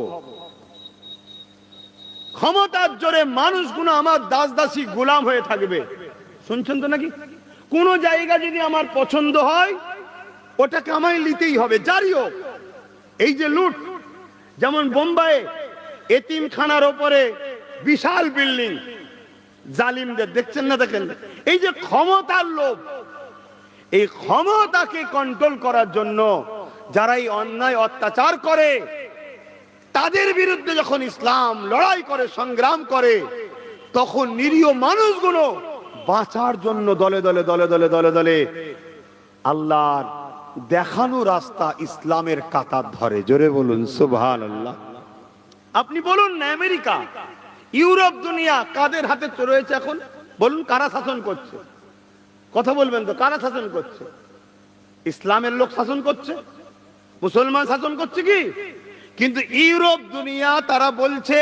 ক্ষমতার জোরে মানুষগুলো আমার দাস দাসী গোলাম হয়ে থাকবে। শুনছেন তো নাকি? কোন জায়গা যদি আমার পছন্দ হয়, ওটাকে আমায় নিতেই হবে, জারি হোক। এই যে লুট, যেমন বোম্বাই এতিমখানার ওপরে বিশাল বিল্ডিং, জালিমদের দেখছেন না? দেখেন, এই যে ক্ষমতার লোভ, এই ক্ষমতাকে কন্ট্রোল করার জন্য যারা এই অন্যায় অত্যাচার করে, তাদের বিরুদ্ধে যখন ইসলাম লড়াই করে, সংগ্রাম করে, তখন নিরীহ মানুষগুলো বাঁচার জন্য দলে দলে দলে দলে দলে দলে আল্লাহর দেখানো রাস্তা ইসলামের কাতার ধরে। জোরে বলুন সুবহানাল্লাহ। আপনি বলুন না, আমেরিকা, ইউরোপ, দুনিয়া কাদের হাতে রয়েছে এখন? বলুন, কারা শাসন করছে? কথা বলবেন তো, কারা শাসন করছে? ইসলামের লোক শাসন করছে, মুসলমান শাসন করছে কি? কিন্তু ইউরোপ, দুনিয়া তারা বলছে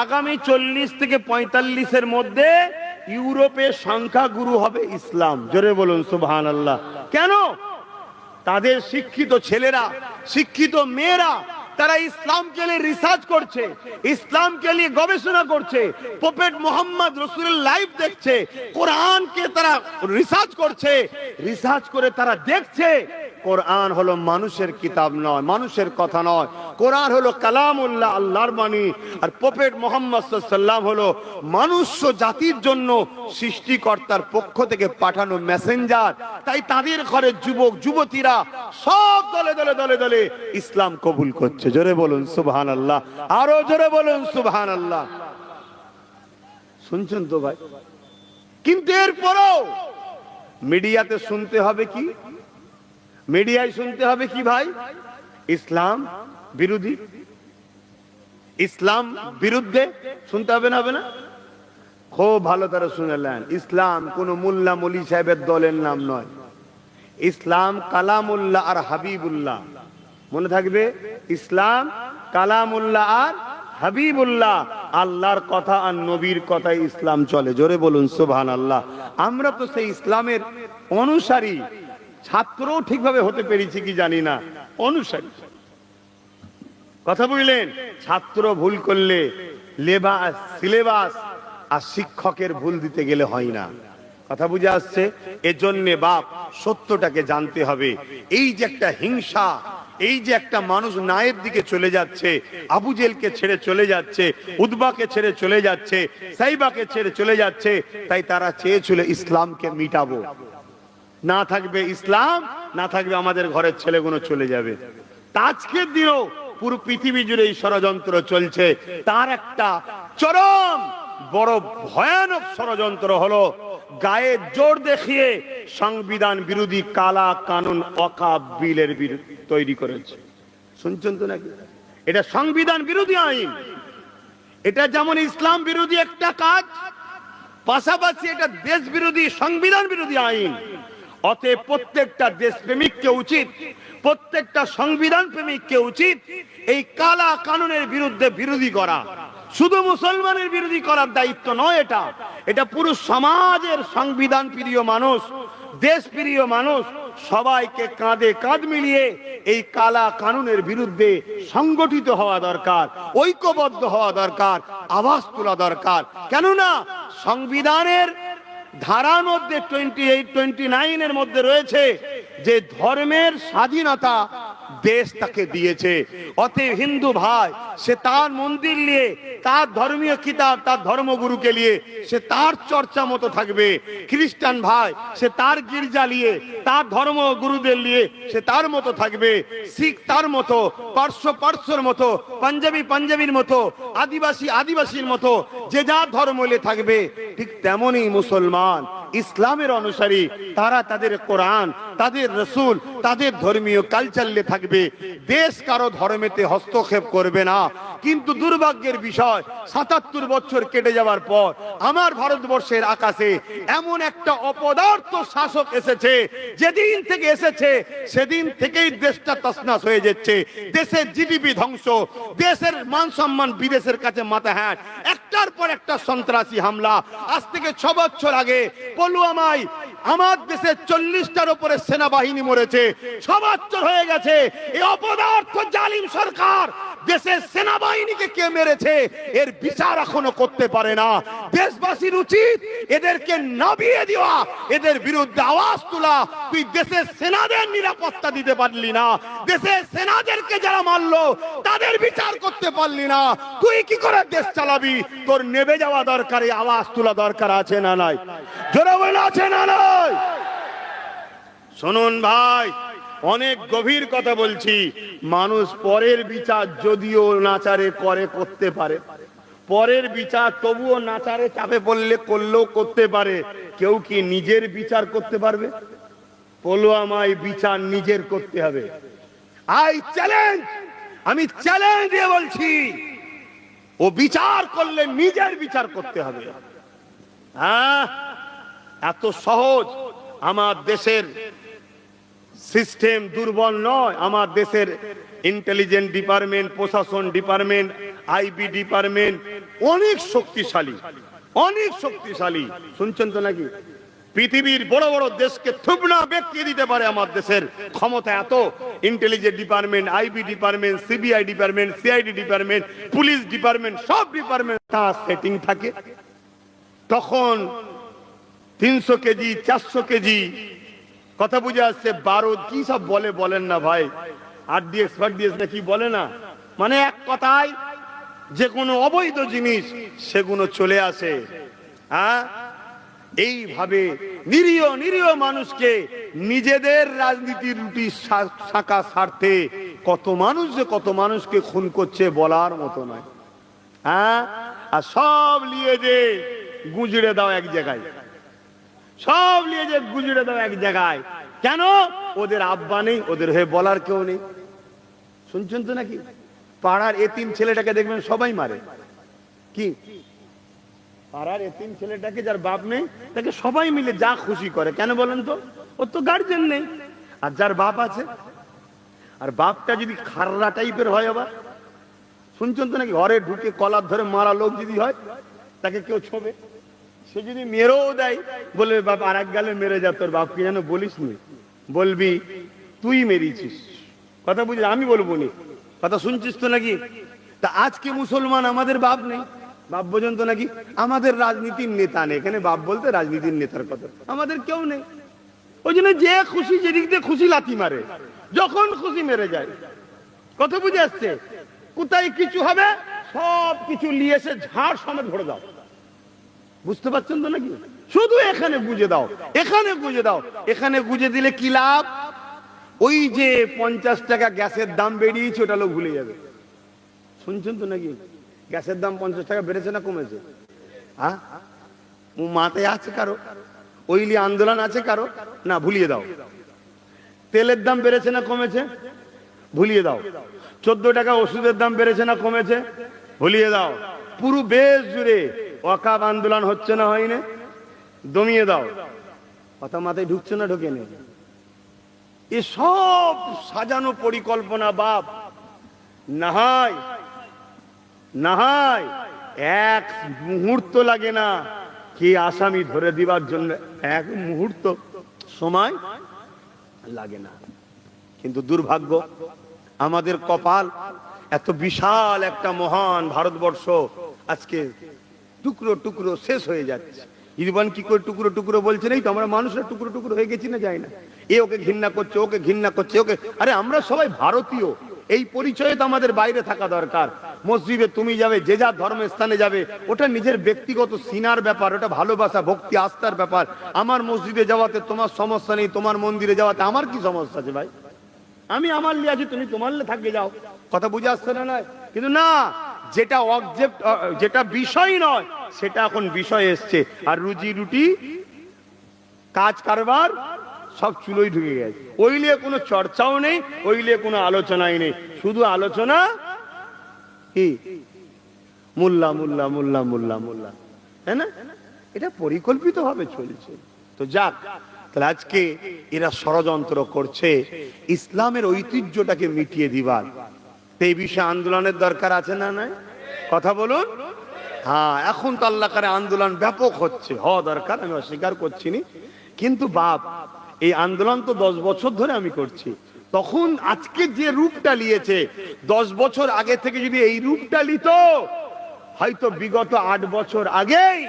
আগামী 40 থেকে 45-এর মধ্যে ইউরোপের সংখ্যাগুরু হবে ইসলাম। জোরে বলুন সুবহানাল্লাহ। কেন? তাদের শিক্ষিত ছেলেরা, শিক্ষিত মেয়েরা, তারা ইসলামকে নিয়ে রিসার্চ করছে, ইসলামকে নিয়ে গবেষণা করছে, প্রফেট মুহাম্মদ রাসূলের লাইফ দেখছে, কোরআনকে তারা রিসার্চ করছে, রিসার্চ করে তারা দেখছে কোরআন হলো মানুষের কিতাব নয়, মানুষের কথা নয়। কোরআন হলো কালামুল্লাহ, আল্লাহর বাণী। আর প্রফেট মুহাম্মদ সাল্লাল্লাহু আলাইহি ওয়াসাল্লাম হলো মনুষ্য জাতির জন্য সৃষ্টিকর্তার পক্ষ থেকে পাঠানো মেসেঞ্জার। তাই তাদের ঘরে যুবক যুবতীরা সব দলে দলে দলে দলে ইসলাম কবুল করছে। জোরে বলুন সুবহানাল্লাহ, আরো জোরে বলুন সুবহানাল্লাহ। শুনছেন তো ভাই? কিন্তু এরপরও মিডিয়াতে শুনতে হবে কি? মিডিয়ায় শুনতে হবে কি ভাই? ইসলাম বিরোধী, ইসলাম বিরুদ্ধে শুনতে হবে না? হবে না? খুব ভালো তারা শুনেলেন, ইসলাম কোন মোল্লা মলি সাহেবের দলের নাম নয়। ইসলাম কালামুল্লাহ আর হাবিবুল্লাহ, মনে থাকবে। ইসলাম কালামুল্লাহ আর হাবিবুল্লাহ, আল্লাহর কথা আর নবীর কথাই ইসলাম চলে। জোরে বলুন সুবহানাল্লাহ। আমরা তো সেই ইসলামের অনুসারী, ছাত্রও ঠিকভাবে হতে পেরেছি কি জানি না, অনুসারী। কথা বুঝলেন? ছাত্র ভুল করলে লেবাস, সিলেবাস আর শিক্ষকের ভুল দিতে গেলে হয় না। কথা বুঝে আসছে? এজন্য বাপ সত্যটাকে জানতে হবে। এই যে একটা হিংসা, এই যে একটা মানুষ ন্যায়ের দিকে চলে যাচ্ছে, আবু জেলকে ছেড়ে চলে যাচ্ছে, উতবাকে ছেড়ে চলে যাচ্ছে, সাইবাকে ছেড়ে চলে যাচ্ছে, তাই তারা চেয়েছিল ইসলামকে মিটাবো। না থাকবে ইসলাম, না থাকবে আমাদের ঘরের ছেলেগুলো চলে যাবে। আজকের দিনেও পুরো পৃথিবী জুড়ে এই ষড়যন্ত্র চলছে। তার একটা চরম বড় ভয়ানক ষড়যন্ত্র হলো গায়ে জোর দেখিয়ে সংবিধান বিরোধী কালা কানুন ওয়াকফ বিলের তৈরি করেছে। শুনছেন তো নাকি? এটা সংবিধান বিরোধী আইন। এটা যেমন ইসলাম বিরোধী একটা কাজ, পাশাপাশি এটা দেশ বিরোধী, সংবিধান বিরোধী আইন। অতএব প্রত্যেকটা দেশপ্রেমিককে উচিত, প্রত্যেকটা সংবিধান প্রেমিককে উচিত এই কালা কানুনের বিরুদ্ধে বিরোধী করা। শুধু মুসলমানের বিরোধী করার দায়িত্ব নয়, এটা এটা পুরো সমাজের সংবিধান প্রিয় মানুষ, দেশ প্রিয় মানুষ সবাইকে কাঁধে কাঁধ মিলিয়ে এই কালা কানুনের বিরুদ্ধে সংগঠিত হওয়া দরকার, ঐক্যবদ্ধ হওয়া দরকার, আওয়াজ তোলা দরকার। কেননা সংবিধানের ধারার মধ্যে 28, 29 এর মধ্যে রয়েছে যে ধর্মের স্বাধীনতা দেশ তাকে দিয়েছে। অতএব হিন্দু ভাই সে তার মন্দির নিয়ে, তার ধর্মীয় কিতাব, তার ধর্মগুরুকে নিয়ে সে তার চর্চা মতো থাকবে। খ্রিস্টান ভাই সে তার গির্জা নিয়ে, তার ধর্মগুরুদের নিয়ে সে তার মতো থাকবে। শিখ তার মতো, পার্শ্ব পার্শ্বর মতো, পাঞ্জাবি পাঞ্জাবির মতো, আদিবাসী আদিবাসীর মতো যে যার ধর্ম নিয়ে থাকবে। ঠিক তেমনই মুসলমান ইসলামের অনুসারী তারা তাদের কোরআন, তাদের রসুল, তাদের ধর্মীয় কালচার নিয়ে থাকবে। দেশ কারো ধর্মেতে হস্তক্ষেপ করবে না। কিন্তু দুর্ভাগ্যের বিষয় ৭৭ বছর কেটে যাওয়ার পর আমার ভারতবর্ষের আকাশে এমন একটা অপদার্থ শাসক এসেছে, যেদিন থেকে এসেছে সেদিন থেকেই দেশটা তছনছ হয়ে যাচ্ছে। দেশের জিডিপি ধ্বংস, দেশের মান সম্মান বিদেশের কাছে মাথা হ্যাট, একটার পর একটা সন্ত্রাসী হামলা। আজ থেকে ৬ বছর আগে পুলওয়ামায় আমার দেশে 40টার উপরে সেনাবাহিনী মরেছে। ৬ বছর হয়ে গেছে এই অপদার্থ জালিম সরকার দেশের সেনাবাহিনীকে কে মেরেছে এর বিচার এখনো করতে পারে না। দেশবাসীর উচিত এদেরকে নামিয়ে দেওয়া, এদের বিরুদ্ধে আওয়াজ তোলা। তুই দেশের সেনাদের নিরাপত্তা দিতে পারলি না, দেশের সেনাদেরকে যারা মারলো তাদের বিচার করতে পারলি না, তুই কি করে দেশ চালাবি? তোর নেবে যাওয়া দরকার, আওয়াজ তোলা দরকার আছে না নাই? জোরে বলে আছে না নাই? শুনুন ভাই, অনেক গভীর কথা বলছি। মানুষ পরের বিচার যদিও নাচারে করে করতে পারে, পরের বিচার তবুও নাচারে চাপে পড়লে করলেও করতে পারে। কেউ কি নিজের বিচার করতে পারবে? পুলওয়ামায় বিচার নিজের করতে হবে। আমি চ্যালেঞ্জ দিয়ে বলছি, ও বিচার করলে নিজের বিচার করতে হবে। হ্যাঁ, এত সহজ আমার দেশের সিস্টেম দুর্বল নয়। আমার দেশের ইন্টেলিজেন্স ডিপার্টমেন্ট, প্রশাসন ডিপার্টমেন্ট, আইবি ডিপার্টমেন্ট অনেক শক্তিশালী, অনেক শক্তিশালী। শুনছেন তো নাকি? পৃথিবীর বড় বড় দেশকে থুবনা ব্যক্তি দিতে পারে আমার দেশের ক্ষমতা এত। Intelligence department, IB department, CBI department, CID department, police department, সব ডিপার্টমেন্ট তার সেটিং থাকে। তখন 300 কেজি 400 কেজি কথা বুঝে আসছে, বারুদ কি সব বলে বলেন না ভাই, আরডিএক্স ফারডিএক্স না কি বলে না, মানে এক কথায় যে কোনো অবৈধ জিনিস সেগুলো চলে আসে। হ্যাঁ, এইভাবে নিরীহ নিরীহ মানুষকে নিজেদের রাজনীতির রুটি শাখা স্বার্থে কত মানুষ যে কত মানুষকে খুন করছে বলার মতো নয়। হ্যাঁ, আর সব নিয়ে যে গুজরে দাও এক জায়গায়, সব নিয়ে যে গুজরে দাও এক জায়গায়। কেন? ওদের আব্বা নেই, ওদের হয়ে বলার কেউ নেই। শুনছেন তো নাকি? পাড়ার এতিম ছেলেটাকে দেখবেন সবাই মারে। কি পাড়ার এতিম ছেলেটাকে যার বাপ নেই তাকে সবাই মিলে যা খুশি করে। কেন বলেন তো? ওর তো গার্জেন নেই। আর যার বাপ আছে, আর বাপটা যদি খাররা টাইপের হয়, আবার শুনছেন তো নাকি, ঘরে ঢুকে কলার ধরে মারা লোক যদি হয় তাকে কেউ ছোবে। সে যদি মেরেও দেয় বলবে বাপ আর এক গালে মেরে যা, তোর বাপকে যেন বলিস নি, বলবি তুই মেরেছিস। কথা বুঝলি? আমি বলবো নি। কথা শুনছিস তো নাকি? তা আজকে মুসলমান আমাদের বাপ নেই, বাপ পর্যন্ত নাকি আমাদের রাজনীতির নেতা নেই। এখানে বাপ বলতে রাজনীতির নেতার কথা, আমাদের কেউ নেই। ওই জন্য যে খুশি যেদিক দিয়ে খুশি লাথি মারে, যখন খুশি মেরে যায়। কথা বুঝে আসছে? কোথায় কিছু হবে সব কিছু নিয়ে এসে ঝাড় সমেত ভরে দাও। বুঝতে পারছেন তো নাকি? শুধু এখানে গুজে দাও, এখানে গুজে দাও। এখানে গুজে দিলে কি লাভ? ওই যে 50 টাকা গ্যাসের দাম বেরিয়েছে ওটা লোক ভুলে যাবে। শুনছেন তো নাকি? গ্যাসের দাম 50 টাকা বেড়েছে না কমেছে? হ্যাঁ, মাথায় আছে কারো? ওইলি আন্দোলন আছে কারো? না, ভুলিয়ে দাও। তেলের দাম বেড়েছে না কমেছে? ভুলিয়ে দাও। 14 টাকা ওষুধের দাম বেড়েছে না কমেছে? ভুলিয়ে দাও। পুরো বেশ জুড়ে ওয়াকাব আন্দোলন হচ্ছে না হয়নি? দমিয়ে দাও। কথা মাথায় ঢুকছে না ঢোকে নেই? এসব সাজানো পরিকল্পনা বাপ নাহাই নাহাই এক মুহূর্ত লাগে না কি আসামি ধরে দিবার জন্য, এক মুহূর্ত সময় লাগে না। কিন্তু দুর্ভাগ্য, আমাদের কপাল, এত বিশাল একটা মহান ভারতবর্ষ আজকে টুকরো টুকরো শেষ হয়ে যাচ্ছে। ইরফান কি করে টুকরো টুকরো বলছে, নেই তো আমরা মানুষরা টুকরো টুকরো হয়ে গেছি না, যাই না, এ ওকে ঘৃণা করছে, ওকে ঘৃণা করছে, ওকে, আরে আমরা সবাই ভারতীয়, এই পরিচয়ে তো আমাদের বাইরে থাকা দরকার। মসজিদে তুমি যাবে, যে যার ধর্মের স্থানে যাবে, ওটা নিজের ব্যক্তিগত সিনার ব্যাপার, ওটা ভালোবাসা ভক্তি আস্থার ব্যাপার। আমার মসজিদে যাওয়াতে তোমার সমস্যা নেই, তোমার মন্দিরে যাওয়াতে আমার কি সমস্যা আছে ভাই? আমি আমার লিয়ে আছি, তুমি তোমার লিয়ে থাকবে যাও। কথা বুঝে আসছে না? নয় কিন্তু না, যেটা অবজেক্ট, যেটা বিষয় নয় সেটা এখন বিষয় এসছে। আর রুজি রুটি কাজ কারবার সব চুলোই ঢুকে গেছে। ওই নিয়ে কোনো চর্চাও নেই, ওই নিয়ে কোনো আলোচনাই নেই, শুধু আলোচনা কি মোল্লা মোল্লা মোল্লা মোল্লা মোল্লা, তাই না? এটা পরিকল্পিত ভাবে চলছে। তো যাক, তাহলে আজকে এরা ষড়যন্ত্র করছে ইসলামের ঐতিহ্যটাকে মিটিয়ে দিবার। এই বিষয়ে আন্দোলনের দরকার আছে না নাই? কথা বলুন। হ্যাঁ, এখন তো আল্লাহ করে আন্দোলন ব্যাপক হচ্ছে, হওয়া দরকার, আমি অস্বীকার করছি না। কিন্তু বাপ, এই আন্দোলন তো 10 বছর ধরে আমি করছি। তখন আজকে যে রূপটা নিয়েছে, 10 বছর আগে থেকে যদি এই রূপটা নিত, হয়তো বিগত 8 বছর আগেই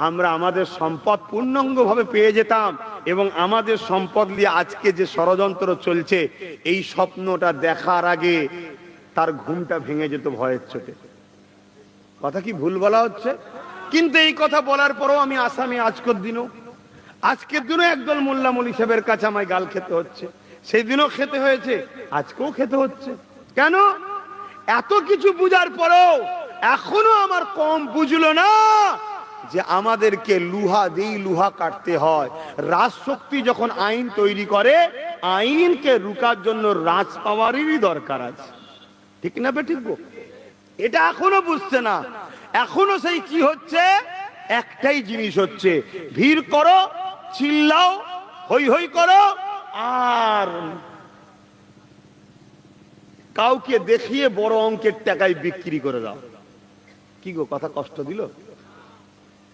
আমরা আমাদের সম্পদ পূর্ণাঙ্গ ভাবে পেয়ে যেতাম, এবং আমাদের সম্পদ নিয়ে আজকে যে ষড়যন্ত্র চলছে, এই স্বপ্নটা দেখার আগে তার ঘুমটা ভেঙে যেত ভয়ের চোটে। কথা কি ভুল বলা হচ্ছে? কিন্তু এই কথা বলার পরও আমি আসামি। আজকের দিনও একদল মোল্লা মৌলী সাহেবের কাছে আমায় গাল খেতে হচ্ছে। সেই দিনও খেতে হয়েছে, আজকেও খেতে হচ্ছে। কেন? এত কিছু বুঝার পরেও এখনো আমার কম বুঝলো না যে আমাদেরকে লুহা দিয়ে লুহা কাটতে হয়। রাজশক্তি যখন আইন তৈরি করে, আইনকে রুকার জন্য রাজ পাওয়ারেরই দরকার আছে। ঠিক না বেঠিক? এটা এখনো বুঝছে না। এখনো সেই কি হচ্ছে, একটাই জিনিস হচ্ছে, ভিড় করো, চিল্লাও, হই হই করো, আর কাউকে দেখিয়ে বড় অঙ্কের টাকায় বিক্রি করে দাও। কি গো, কথা কষ্ট দিল?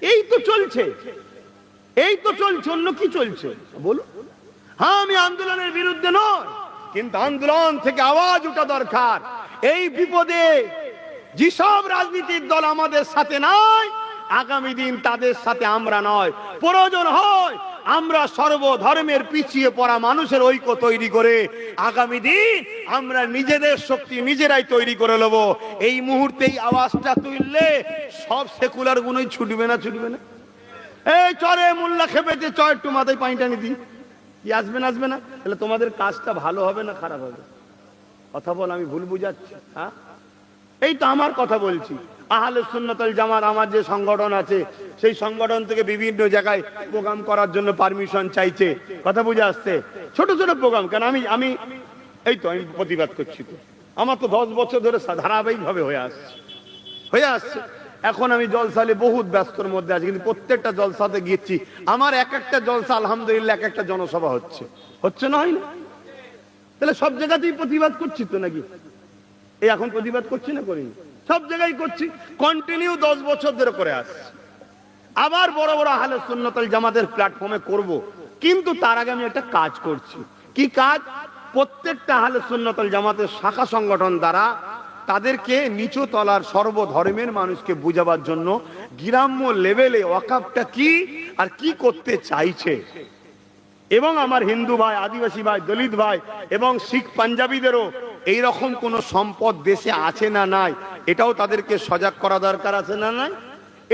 এই তো চলছে, এই তো চলছে, অন্য কি চলছে বলো? হ্যাঁ, আমি আন্দোলনের বিরুদ্ধে নয়, কিন্তু আন্দোলন থেকে আওয়াজ ওঠা দরকার। এই বিপদে যেসব রাজনীতির দল আমাদের সাথে নাই, আগামী দিন তাদের সাথে আমরা নয়, প্রয়োজন হয় আমরা সর্বধর্মের পিছিয়ে পড়া মানুষের ঐক্য তৈরি করে আগামী দিন আমরা নিজেদের শক্তি নিজেরাই তৈরি করে নেব। এই মুহূর্তে এই আওয়াজটা তুললে সব সেকুলার গুণই ছুটবে না? ছুটবে না? এই চরে মোল্লা খেপেছে, চর একটু মাথায় পানিটা নি দি, কি আসবে না? আসবে না? তাহলে তোমাদের কাজটা ভালো হবে না খারাপ হবে? কথা বল, আমি ভুল বুঝাচ্ছি? হ্যাঁ, এই তো আমার কথা বলছি। আহলে সুন্নাত ওয়াল জামাত আমার যে সংগঠন আছে, সেই সংগঠন থেকে বিভিন্ন জায়গায় প্রোগ্রাম করার জন্য পারমিশন চাইছে। কথা বুঝে আসছে? ছোট ছোট প্রোগ্রাম। কেন আমি এই তো আমি প্রতিবাদ করছি। তো আমার তো 10 বছর ধরে ধারাবাহিক ভাবে হয়ে আসছে। এখন আমি জলসালে বহুত ব্যস্তর মধ্যে আছি, কিন্তু প্রত্যেকটা জলসাতে গিয়েছি। আমার এক একটা জলসা আলহামদুলিল্লাহ এক একটা জনসভা হচ্ছে না, হয় না? তাহলে সব জায়গাতেই প্রতিবাদ করছি তো নাকি? এই এখন প্রতিবাদ করছি না, করিনি? সব জায়গায় করছি, কন্টিনিউ 10 বছর ধরে করে আসছি। আবার বড় বড় আহলে সুন্নাত ওয়াল জামাতের প্ল্যাটফর্মে করব, কিন্তু তার আগে আমি একটা কাজ করছি। কি কাজ? প্রত্যেকটা আহলে সুন্নাত ওয়াল জামাতের শাখা সংগঠন দ্বারা তাদেরকে নিচু তলার সর্বধর্মের মানুষকে বুঝাবার জন্য গ্রাম্য লেভেলে ওয়াকাফটা কি আর কি করতে চাইছে, এবং আমার হিন্দু ভাই, আদিবাসী ভাই, দলিত ভাই এবং শিখ পাঞ্জাবিদেরও এইরকম কোন সম্পদ দেশে আছে না নাই, এটাও তাদেরকে সজাগ করা দরকার আছে না নাই,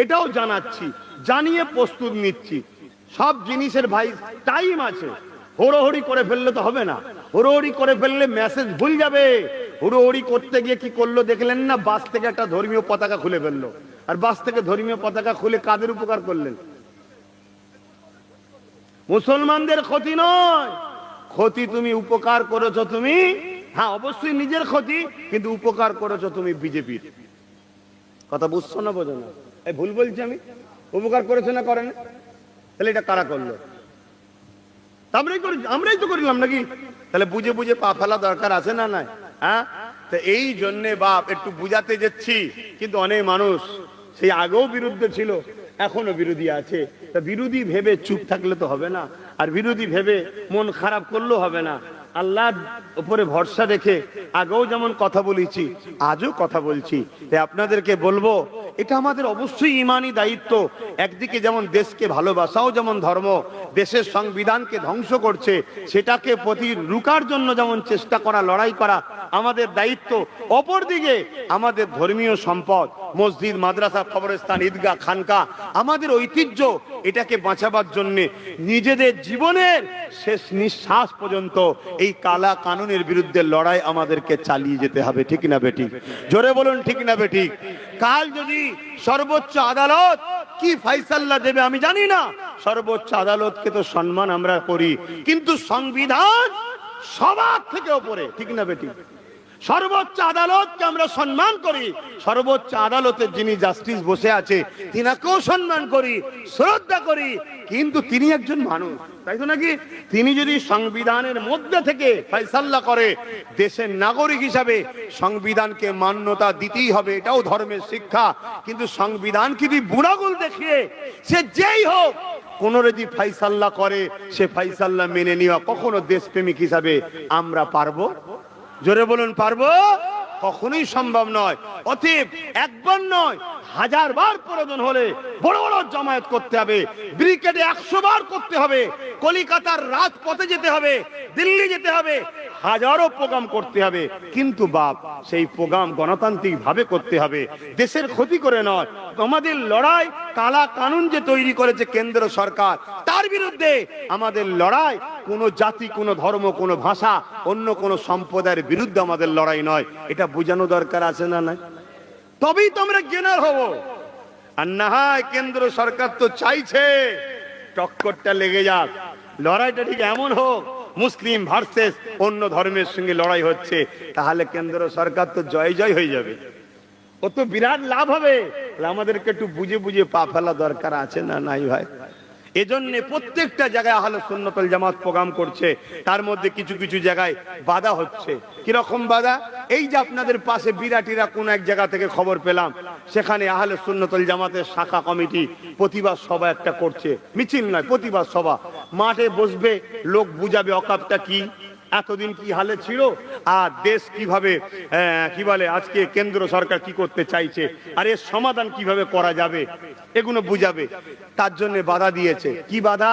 এটাও জানাচ্ছি, জানিয়ে প্রস্তুত নিচ্ছি। সব জিনিসের ভাই টাইম আছে, হুড়োহুড়ি করে ফেললে তো হবে না। হুড়োহুড়ি করে ফেললে মেসেজ ভুল যাবে। হুড়োহুড়ি করতে গিয়ে কি করলো দেখলেন না? বাস থেকে একটা ধর্মীয় পতাকা খুলে ফেললো, আর বাস থেকে ধর্মীয় পতাকা খুলে কাদের উপকার করলেন? মুসলমানদের ক্ষতি নয়, ক্ষতি তুমি উপকার করেছো তুমি, হ্যাঁ অবশ্যই নিজের ক্ষতি, কিন্তু উপকার করেছো তুমি বিজেপির। কথা বুঝছো না? বোঝো না? এই ভুল বলছি আমি? উপকার করেছে না করেন? তাহলে এটা কারা করলো? আমরাই তো করিলাম নাকি? তাহলে বুঝে বুঝে পা ফেলা দরকার আছে না নাই? হ্যাঁ, তো এই জন্যে বাপ একটু বুঝাতে যাচ্ছি, কিন্তু অনেক মানুষ সেই আগেও বিরুদ্ধে ছিল, এখনো বিরোধী আছে। তা বিরোধী ভেবে চুপ থাকলে তো হবে না, আর বিরোধী ভেবে মন খারাপ করলেও হবে না। আল্লাহর উপরে ভরসা রেখে আগেও যেমন কথা বলেছি, আজও কথা বলছি। তাই আপনাদেরকে বলবো, এটা আমাদের অবশ্যই ইমানি দায়িত্ব। একদিকে যেমন দেশকে ভালোবাসাও যেমন ধর্ম, দেশের সংবিধানকে ধ্বংস করছে সেটাকে রুকার জন্য যেমন চেষ্টা করা, লড়াই করা আমাদের দায়িত্ব। অপরদিকে আমাদের ধর্মীয় সম্পদ, মসজিদ, মাদ্রাসা, কবরস্থান, ঈদগাহ, খানকা, আমাদের ঐতিহ্য, এটাকে বাঁচাবার জন্য নিজেদের জীবনের শেষ নিঃশ্বাস পর্যন্ত এই কালা কানুনের বিরুদ্ধে লড়াই আমাদেরকে চালিয়ে যেতে হবে। ঠিক না বেঠিক? জোরে বলুন ঠিক না বেঠিক? কাল যদি সর্বোচ্চ আদালত কি ফাইসাল্লা দেবে আমি জানি না, সর্বোচ্চ আদালতকে তো সম্মান আমরা করি, কিন্তু সংবিধান সবার থেকে উপরে। ঠিক না বেঠিক? সর্বোচ্চ আদালতকে আমরা সম্মান করি, সর্বোচ্চ আদালতের যিনি জাস্টিস বসে আছে তিনাকেও সম্মান করি, শ্রদ্ধা করি, কিন্তু তিনি একজন মানুষ, তাই তো নাকি? তিনি যদি সংবিধানের মধ্যে থেকে ফয়সালা করে, দেশের নাগরিক হিসাবে সংবিধানকে মান্যতা দিতেই হবে, এটাও ধর্মের শিক্ষা। কিন্তু সংবিধানকে যদি বুড়াগুল দেখিয়ে সে যেই হোক কোন যদি ফয়সালা করে, সে ফয়সালা মেনে নেওয়া কখনো দেশপ্রেমিক হিসাবে আমরা পারবো? জোরে বলুন পারবো? কখনোই সম্ভব নয়। অতএব একবার নয়, 1000 বার প্রয়োজন হলে বড় বড় জামায়াত করতে হবে, ব্রিগেডে 100 বার করতে হবে, কলিকাতার রাজপথে যেতে হবে, দিল্লি যেতে হবে, হাজারো প্রোগ্রাম করতে হবে, কিন্তু বাপ সেই প্রোগ্রাম গণতান্ত্রিক ভাবে করতে হবে, দেশের ক্ষতি করে নয়। আমাদের লড়াই কালা কানুন যে তৈরি করেছে কেন্দ্র সরকার, তার বিরুদ্ধে আমাদের লড়াই কোন জাতি, কোন ধর্ম, কোন ভাষা, অন্য কোন সম্প্রদায়ের বিরুদ্ধে আমাদের লড়াই নয়। এটা বোঝানো দরকার আছে না নাই? তবেই তো আমরা জ্ঞানের হব। আর না হয় কেন্দ্র সরকার তো চাইছে টক্করটা লেগে যাক, লড়াইটা ঠিক এমন হোক মুসলিম ভার্সেস অন্য ধর্মের সঙ্গে লড়াই হচ্ছে, তাহলে কেন্দ্র সরকার তো জয় জয় হয়ে যাবে, ও তো বিরাট লাভ হবে। আমাদেরকে একটু বুঝে বুঝে পা ফেলা দরকার আছে না নাই ভাই? এজন্য প্রত্যেকটা জায়গায় আহলে সুন্নাত ওয়াল জামাত প্রোগ্রাম করছে, তার মধ্যে কিছু কিছু জায়গায় বাধা হচ্ছে। কিরকম বাধা? এই যে আপনাদের পাশে বিরাটিরা কোন এক জায়গা থেকে খবর পেলাম, সেখানে আহলে সুন্নাত ওয়াল জামাতের শাখা কমিটি প্রতিবাদ সভা একটা করছে, মিছিল নয় প্রতিবাদ সভা, মাঠে বসবে, লোক বুঝাবে অকাপটা কি, এতদিন কি হালে ছিল, আর দেশ কিভাবে কি বলে আজকে কেন্দ্র সরকার কি করতে চাইছে, আর এর সমাধান কিভাবে করা যাবে, এগুলো বুঝাবে। তার জন্য বাধা দিয়েছে। কি বাধা?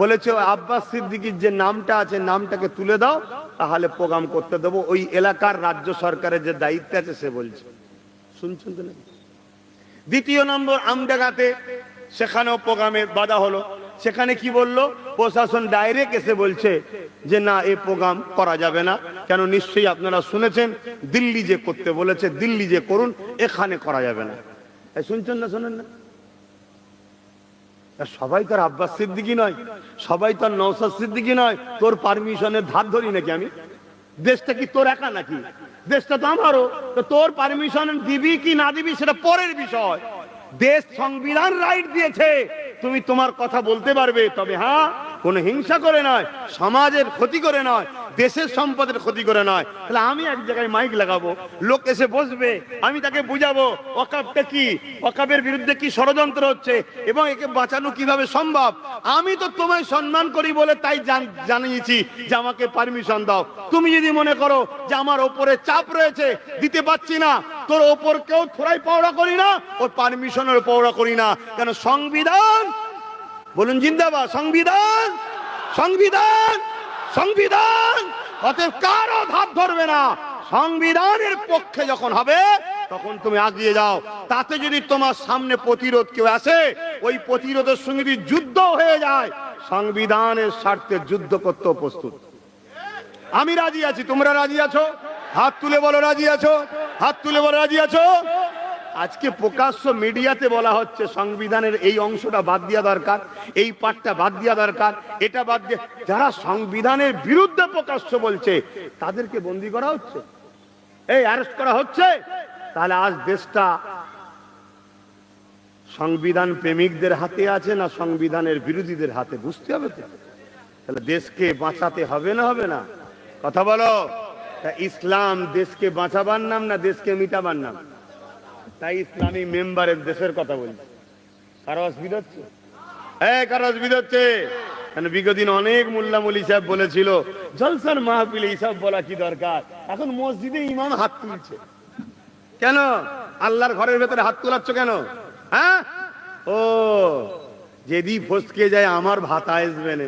বলেছে আব্বাস সিদ্দিকীর যে নামটা আছে নামটাকে তুলে দাও, তাহলে প্রোগ্রাম করতে দেবো। ওই এলাকার রাজ্য সরকারের যে দায়িত্ব আছে সে বলছে, শুনছেন তো না? দ্বিতীয় নম্বর আমডাঙ্গাতে, সেখানেও প্রোগ্রামের বাধা হলো। সেখানে কি বললো প্রশাসন? ডাইরেক্ট এসে বলছে যে না, এই প্রোগ্রাম করা যাবে না। কেন? নিশ্চয়ই আপনারা শুনেছেন দিল্লি যে করতে বলেছে, দিল্লি যে করুন, এখানে করা যাবে না। শুনছেন না? শোনেন না? সবাই তো আর আব্বাস সিদ্দিকী নয়, সবাই তো আর নওশাদ সিদ্দিকী নয়। তোর পারমিশনের ধার ধরি নাকি আমি? দেশটা কি তোর একা নাকি? দেশটা তো আমারও। তো তোর পারমিশন দিবি কি না দিবি সেটা পরের বিষয়। দেশ সংবিধান রাইট দিয়েছে, তুমি তোমার কথা বলতে পারবে, তবে হ্যাঁ কোনো হিংসা করে নয়, সমাজের ক্ষতি করে নয়, দেশের সম্পদের ক্ষতি করে নয়। তাহলে আমি এক জায়গায় মাইক লাগাবো, লোক এসে বসবে, আমি তাকে বুঝাবো ওয়াকাফটা কি, ওয়াকাফের বিরুদ্ধে কি ষড়যন্ত্র হচ্ছে এবং একে বাঁচানো কিভাবে সম্ভব। আমি তো তোমায় সম্মান করি বলে তাই জানিয়েছি যে আমাকে পারমিশন দাও। তুমি যদি মনে করো যে আমার ওপরে চাপ রয়েছে, দিতে পারছি না, তোর ওপর কেউ থোড়াই পাওড়া করি না, ওর পারমিশনের পাওড়া করি না। কেন? সংবিধান, বলুন জিন্দাবাদ, সংবিধান, সংবিধান, সংবিধান। অতএব কারো ধার ধরবে না। সংবিধানের পক্ষে যখন হবে তখন তুমি এগিয়ে যাও। তাতে যদি তোমার সামনে প্রতিরোধ কেউ আসে, ওই প্রতিরোধের সঙ্গে যদি যুদ্ধ হয়ে যায়, সংবিধানের স্বার্থে যুদ্ধ করতে প্রস্তুত। আমি রাজি আছি, তোমরা রাজি আছো? হাত তুলে বলো রাজি আছো, হাত তুলে বলো রাজি আছো। আজকে প্রকাশ্য মিডিয়াতে বলা হচ্ছে সংবিধানের এই অংশটা বাদ দেওয়া দরকার, এই পার্টটা বাদ দেওয়া দরকার, এটা বাদ দিয়ে। যারা সংবিধানের বিরুদ্ধে প্রকাশ্য বলছে তাদেরকে বন্দী করা হচ্ছে, এই অ্যারেস্ট করা হচ্ছে। তাহলে আজ দেশটা সংবিধান প্রেমিকদের হাতে আছে না সংবিধানের বিরোধীদের হাতে? বুঝতে হবে তো। তাহলে দেশকে বাঁচাতে হবে না, হবে না? কথা বলো। তা ইসলাম দেশকে বাঁচাবার নাম না দেশকে মিটাবার নাম? তাই ইসলামী মেম্বারের দেশের কথা বলছে। কারো অসুবিধা হচ্ছে? কারো অসুবিধা হচ্ছে? কারণ বিগত দিন অনেক মোল্লা মৌলী সাহেব বলেছিল জলসার মাহফিলে এইসব বলা কি দরকার। এখন মসজিদে ইমাম হাত তুলছে কেন? আল্লাহর ঘরের ভেতরে হাত তোলাচ্ছ কেন? হ্যাঁ, ও যদি ফসকে যায় আমার ভাতা আসবে না।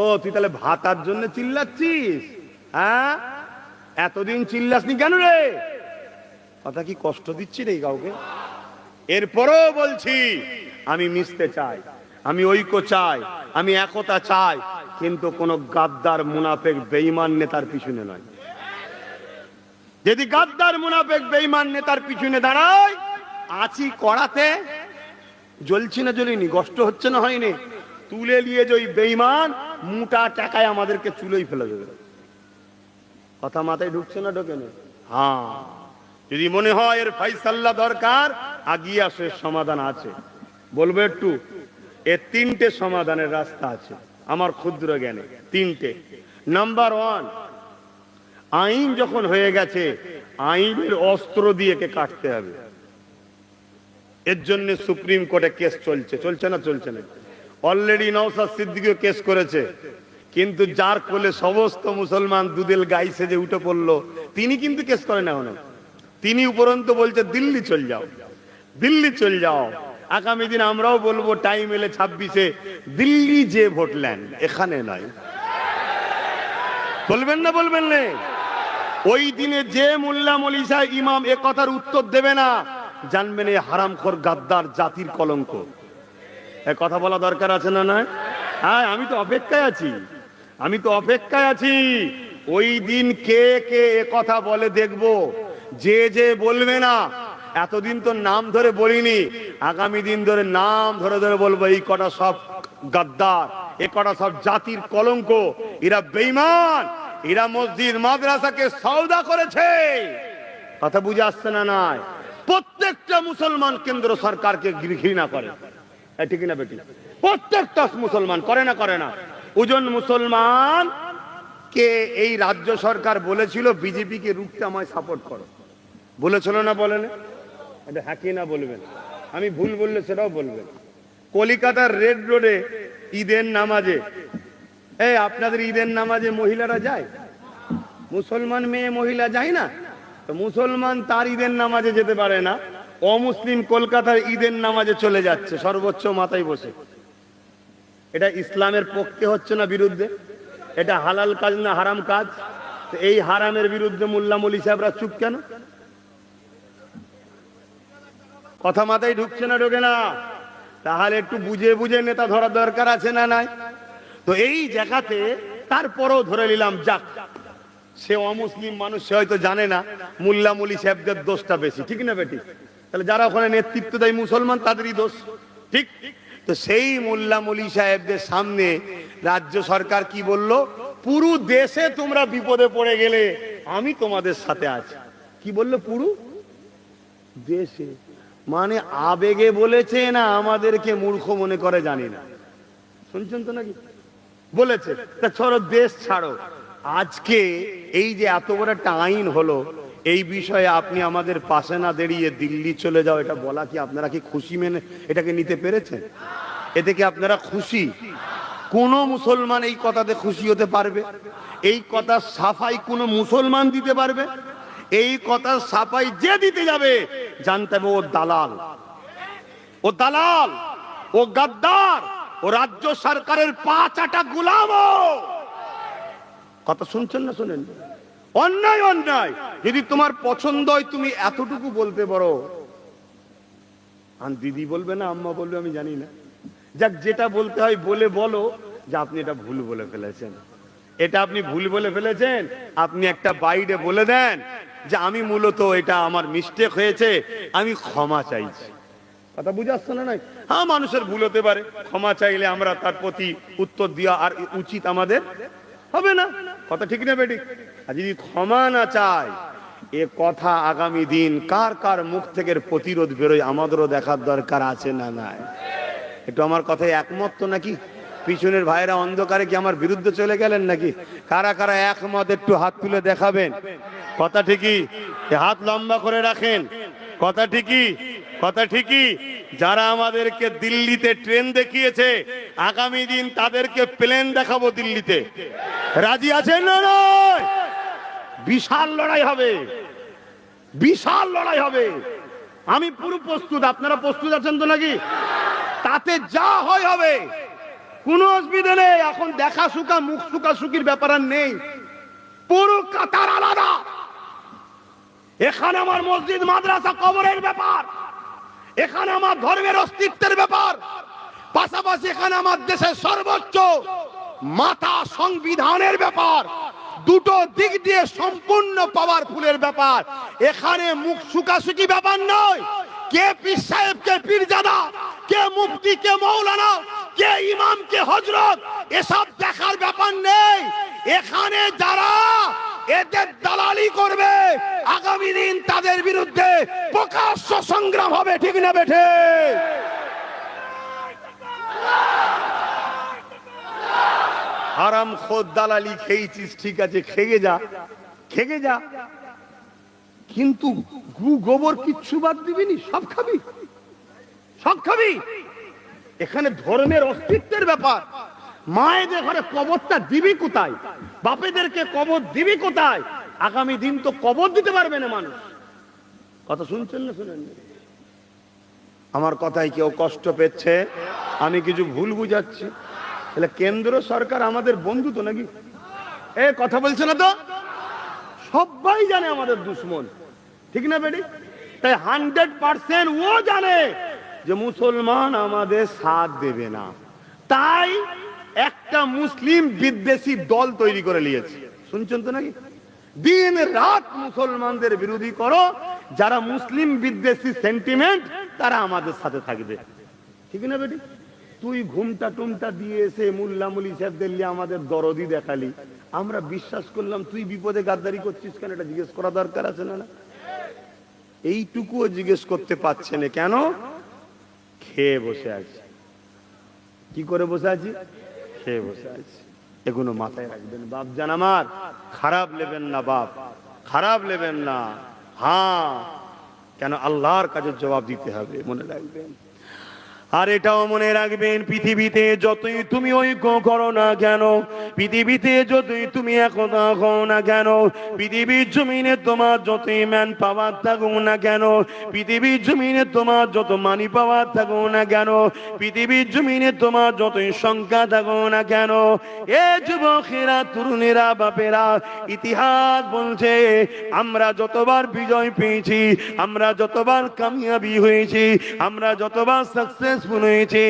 ও তুই তাহলে ভাতার জন্য চিল্লাচ্ছিস? হ্যাঁ, এতদিন চিল্লাসনি কেন রে? কথা কি কষ্ট দিচ্ছি রে কাউকে? এরপরও বলছি আমি মিশতে চাই, আমি ঐক্য চাই, আমি একতা চাই, কিন্তু কোন গাদ্দার মুনাফেক বেঈমান নেতার পিছনে নয়। যদি গাদ্দার মুনাফেক বেঈমান নেতার পিছনে দাঁড়ায়, আছি কড়াতে, জ্বলছি না জ্বলিনি, কষ্ট হচ্ছে না হয়নি, তুলে নিয়ে যে ওই বেঈমান মোটা টাকায় আমাদেরকে চুলোই ফেলে দেবে। কথা মাথায় ঢুকছে না ঢোকে না? হ্যাঁ, যদি মনে হয় এর ফাইসাল্লা দরকার, আগিয়ে আসে, সমাধান আছে। বলবো একটু, এর তিনটে সমাধানের রাস্তা আছে আমার ক্ষুদ্র জ্ঞানে, তিনটে। নাম্বার ওয়ান, আইন যখন হয়ে গেছে আইনের অস্ত্র দিয়ে কে কাটতে হবে। এর জন্য সুপ্রিম কোর্টে কেস চলছে, চলছে না? চলছে না? অলরেডি নওশাদ সিদ্দিকীও কেস করেছে, কিন্তু যার কোলে সমস্ত মুসলমান দুদিল গাই সেজে উঠে পড়লো, তিনি কিন্তু কেস করেন না। তিনি উপরন্তু বলছে দিল্লি চল যাও, দিল্লি চল যাও। আগামী দিন আমরাও বলবো টাইম এলে 26-এ দিল্লি যে ভোট নেন, এখানে নয়। বলবেন না? বলবেন না? ওই দিনে যে মোল্লা মৌলী সাহেব ইমাম এ কথার উত্তর দেবে না, জানবেন এই হারামখোর গাদ্দার জাতির কলঙ্ক। এ কথা বলা দরকার আছে না? নয়? হ্যাঁ, আমি তো অপেক্ষায় আছি, আমি তো অপেক্ষায় আছি। ওই দিন কে কে এ কথা বলে দেখবো। যে যে বলবে না, এতদিন তো নাম ধরে বলিনি, আগামী দিন ধরে নাম ধরে ধরে বলবো, এই কটা সব গাদ্দার, এ কটা সব জাতির কলঙ্ক, এরা বেঈমান, এরা মসজিদ মাদ্রাসাকে সওদা করেছে। কথা বুঝে আসছে না? নাই? প্রত্যেকটা মুসলমান কেন্দ্র সরকারকে ঘৃণা করে, ঠিক না বেটি? প্রত্যেকটা মুসলমান করে না? করে না? ওজন মুসলমান কে এই রাজ্য সরকার বলেছিল বিজেপি কে রুখতে আমায় সাপোর্ট করো, বলেছিল না? বলেন? এটা হ্যাঁ কি না বলবেন? আমি ভুল বললে সেটাও বলবেন। কলিকাতার রেড রোডে ঈদের নামাজে, আপনাদের ঈদের নামাজে মহিলারা যায়? মুসলমান মেয়ে মহিলা যায় না? তো মুসলমান তার ঈদের নামাজে যেতে পারে না, অমুসলিম কলকাতার ঈদের নামাজে চলে যাচ্ছে সর্বোচ্চ মাথায় বসে। এটা ইসলামের পক্ষে হচ্ছে না বিরুদ্ধে? এটা হালাল কাজ না হারাম কাজ? এই হারামের বিরুদ্ধে মোল্লা মৌলী সাহেবরা চুপ কেন? কথা মাথায় ঢুকছে না? ঢোকে না? তাহলে একটু বুঝে বুঝে নেতা ধরা দরকার আছে না? নাই? তো এই জায়গাতে তারপরও ধরে নিলাম, যাক সে অমুসলিম মানুষ, সে হয়তো জানে না মোল্লা মৌলী সাহেবদের দোষটা বেশি, ঠিক না বেটি? তাহলে যারা ওখানে নেতৃত্ব দেয় মুসলমান, তাদেরই দোষ, ঠিক? তো সেই মোল্লা মৌলী সাহেবদের সামনে রাজ্য সরকার কি বলল? পুরো দেশে তোমরা বিপদে পড়ে গেলে আমি তোমাদের সাথে আছি। কি বললো? পুরো দেশে, মানে আবেগে বলেছে না আমাদেরকে মূর্খ মনে করে জানি না, শুনছেন তো নাকি? বলেছে। তা ছাড়ো, দেশ ছাড়ো। আজকে এই যে এত বড় একটা আইন হলো, এই বিষয়ে আপনি আমাদের পাশে না দাঁড়িয়ে দিল্লি চলে যাও, এটা বলা কি আপনারা কি খুশি মেনে এটাকে নিতে পেরেছেন? এতে কি আপনারা খুশি? কোন মুসলমান এই কথাতে খুশি হতে পারবে? এই কথা সাফাই কোন মুসলমান দিতে পারবে? এই কথা সাফাই যে দিতে যাবে, জানতে হবে ও দালাল, ও দালাল, ও গাদ্দার, ও রাজ্য সরকারের পা চাটা গোলাম। কথা শুনছেন না? শুনেন? অন্যায় অন্যায়। যদি তোমার পছন্দ হয় তুমি এতটুকু বলতে পারো, আর দিদি বলবে না আম্মা বলবে আমি জানি না, যাক যেটা বলতে হয় বলে বলো যে আপনি এটা ভুল বলে ফেলেছেন, এটা আপনি ভুল বলে ফেলেছেন। আপনি একটা বাইরে বলে দেন যে আমি মূলত এটা আমার মিস্টেক হয়েছে, আমি ক্ষমা চাইছি। কথা বুঝে আসছে না? নাই? হ্যাঁ, মানুষের ভুল হতে পারে, ক্ষমা চাইলে আমরা তার প্রতি উত্তর দেওয়া আর উচিত আমাদের হবে না? কথা ঠিক না বেটি? আর যদি ক্ষমা না চায়, এ কথা আগামী দিন কার কার মুখ থেকে প্রতিরোধ বেরোয় আমাদেরও দেখার দরকার আছে না? নাই? একটু আমার কথায় একমত তো নাকি? পিছনের ভাইরা অন্ধকারে কি আমার বিরুদ্ধে চলে গেলেন নাকি? কারা কারা একমত একটু হাত তুলে দেখাবেন। কথা ঠিকই, হাত লম্বা করে রাখেন। কথা ঠিকই, কথা ঠিকই। যারা আমাদেরকে দিল্লিতে ট্রেন দেখিয়েছে, আগামী দিন তাদেরকে প্লেন দেখাবো দিল্লিতে। রাজি আছেন না? নয়, বিশাল লড়াই হবে, বিশাল লড়াই হবে। আমি পুরো প্রস্তুত, আপনারা প্রস্তুত আছেন তো নাকি? তাতে যা হয় হবে, কোনো অসুবিধা নেই। এখন দেখা সুখা মুখ সুখা সুখির ব্যাপার আর নেই, পুরো কাতার আলাদা। এখানে আমার মসজিদ মাদ্রাসা কবরের ব্যাপার, এখানে আমার ধর্মের অস্তিত্বের ব্যাপার, পাশাপাশি এখানে আমার দেশের সর্বোচ্চ মাতা সংবিধানের ব্যাপার। দুটো দিক দিয়ে সম্পূর্ণ পাওয়ারফুলের ব্যাপার। এখানে মুখ সুখাসুখি ব্যাপার নয়। কে পীর সাহেব, কে পীরজাদা, কে মুফতি, কে মৌলানা, কে ইমাম, কে হযরত, এসব দেখার ব্যাপার নেই। এখানে যারা এদের দালালি করবে, আগামী দিন তাদের বিরুদ্ধে প্রকাশ্য সংগ্রাম হবে। ঠিক না বেঠে? হারাম খোদ দালালি খেয়েছিস, ঠিক আছে, খেয়ে যা, খেয়ে যা, কিন্তু গু গোবর কিচ্ছু বাদ দিবি নি, সব খাবি, সব খাবি। এখানে ধর্মের অস্তিত্বের ব্যাপার। মায়েদের ঘরে কবরটা দিবি কোথায়? বাপেদেরকে কবর দিবি কোথায়? আগামী দিন তো কবর দিতে পারবে না মানুষ। কথা শুনছেন না শুনেন? আমার কথায় কেউ কষ্ট পেচ্ছে? আমি কিছু ভুল বুঝাচ্ছি? তাহলে কেন্দ্র সরকার আমাদের বন্ধু তো নাকি? এ কথা বলছে না তো? সবাই জানে আমাদের দুশ্মন, ঠিক না বেটি? তাই 100% ও জানে যে মুসলমান আমাদের সাথ দেবে না। তাই একটা মুসলিম বিদ্বেষী দল তৈরি করে নিয়েছে। শুনছেন তো নাকি? দিন রাত মুসলমানদের বিরোধী করো, যারা মুসলিম বিদ্বেষী সেন্টিমেন্ট তারা আমাদের সাথে থাকবে, ঠিক না বেটি? তুই ঘুমটা টুমটা দিয়ে এসে মুল্লা মুলি সাহেবদের নিয়ে আমাদের দরদি দেখালি, আমরা বিশ্বাস করলাম তুই বিপদে গাদ্দারি করছিস কেন? এটা জিজ্ঞেস করা দরকার আছে না? এইটুকুও জিজ্ঞেস করতে পারছে না কেন? খেয়ে বসে আছি। কি করে বসে আছি? খেয়ে বসে আছি। এগুলো মাথায় রাখবেন বাপ জান আমার, খারাপ নেবেন না বাপ, খারাপ নেবেন না। হ্যাঁ, কেন আল্লাহর কাছে জবাব দিতে হবে, মনে রাখবেন। আর এটাও মনে রাখবেন, পৃথিবীতে যতই তুমি ঐক্য করো না কেন, পৃথিবীতে যতই তুমি একতা করো না কেন, পৃথিবীর জমিনে তোমার যতই ম্যান পাওয়ার থাকুক না কেন, পৃথিবীর জমিনে তোমার যত মানি পাওয়ার থাকুক না কেন, পৃথিবীর জমিনে তোমার যতই সংখ্যা থাকুক না কেন, এ যুবকেরা, তরুণেরা, বাপেরা, ইতিহাস বলছে আমরা যতবার বিজয় পেয়েছি, আমরা যতবার কামিয়াবি হয়েছি, আমরা যতবার সাকসেস হয়েছে,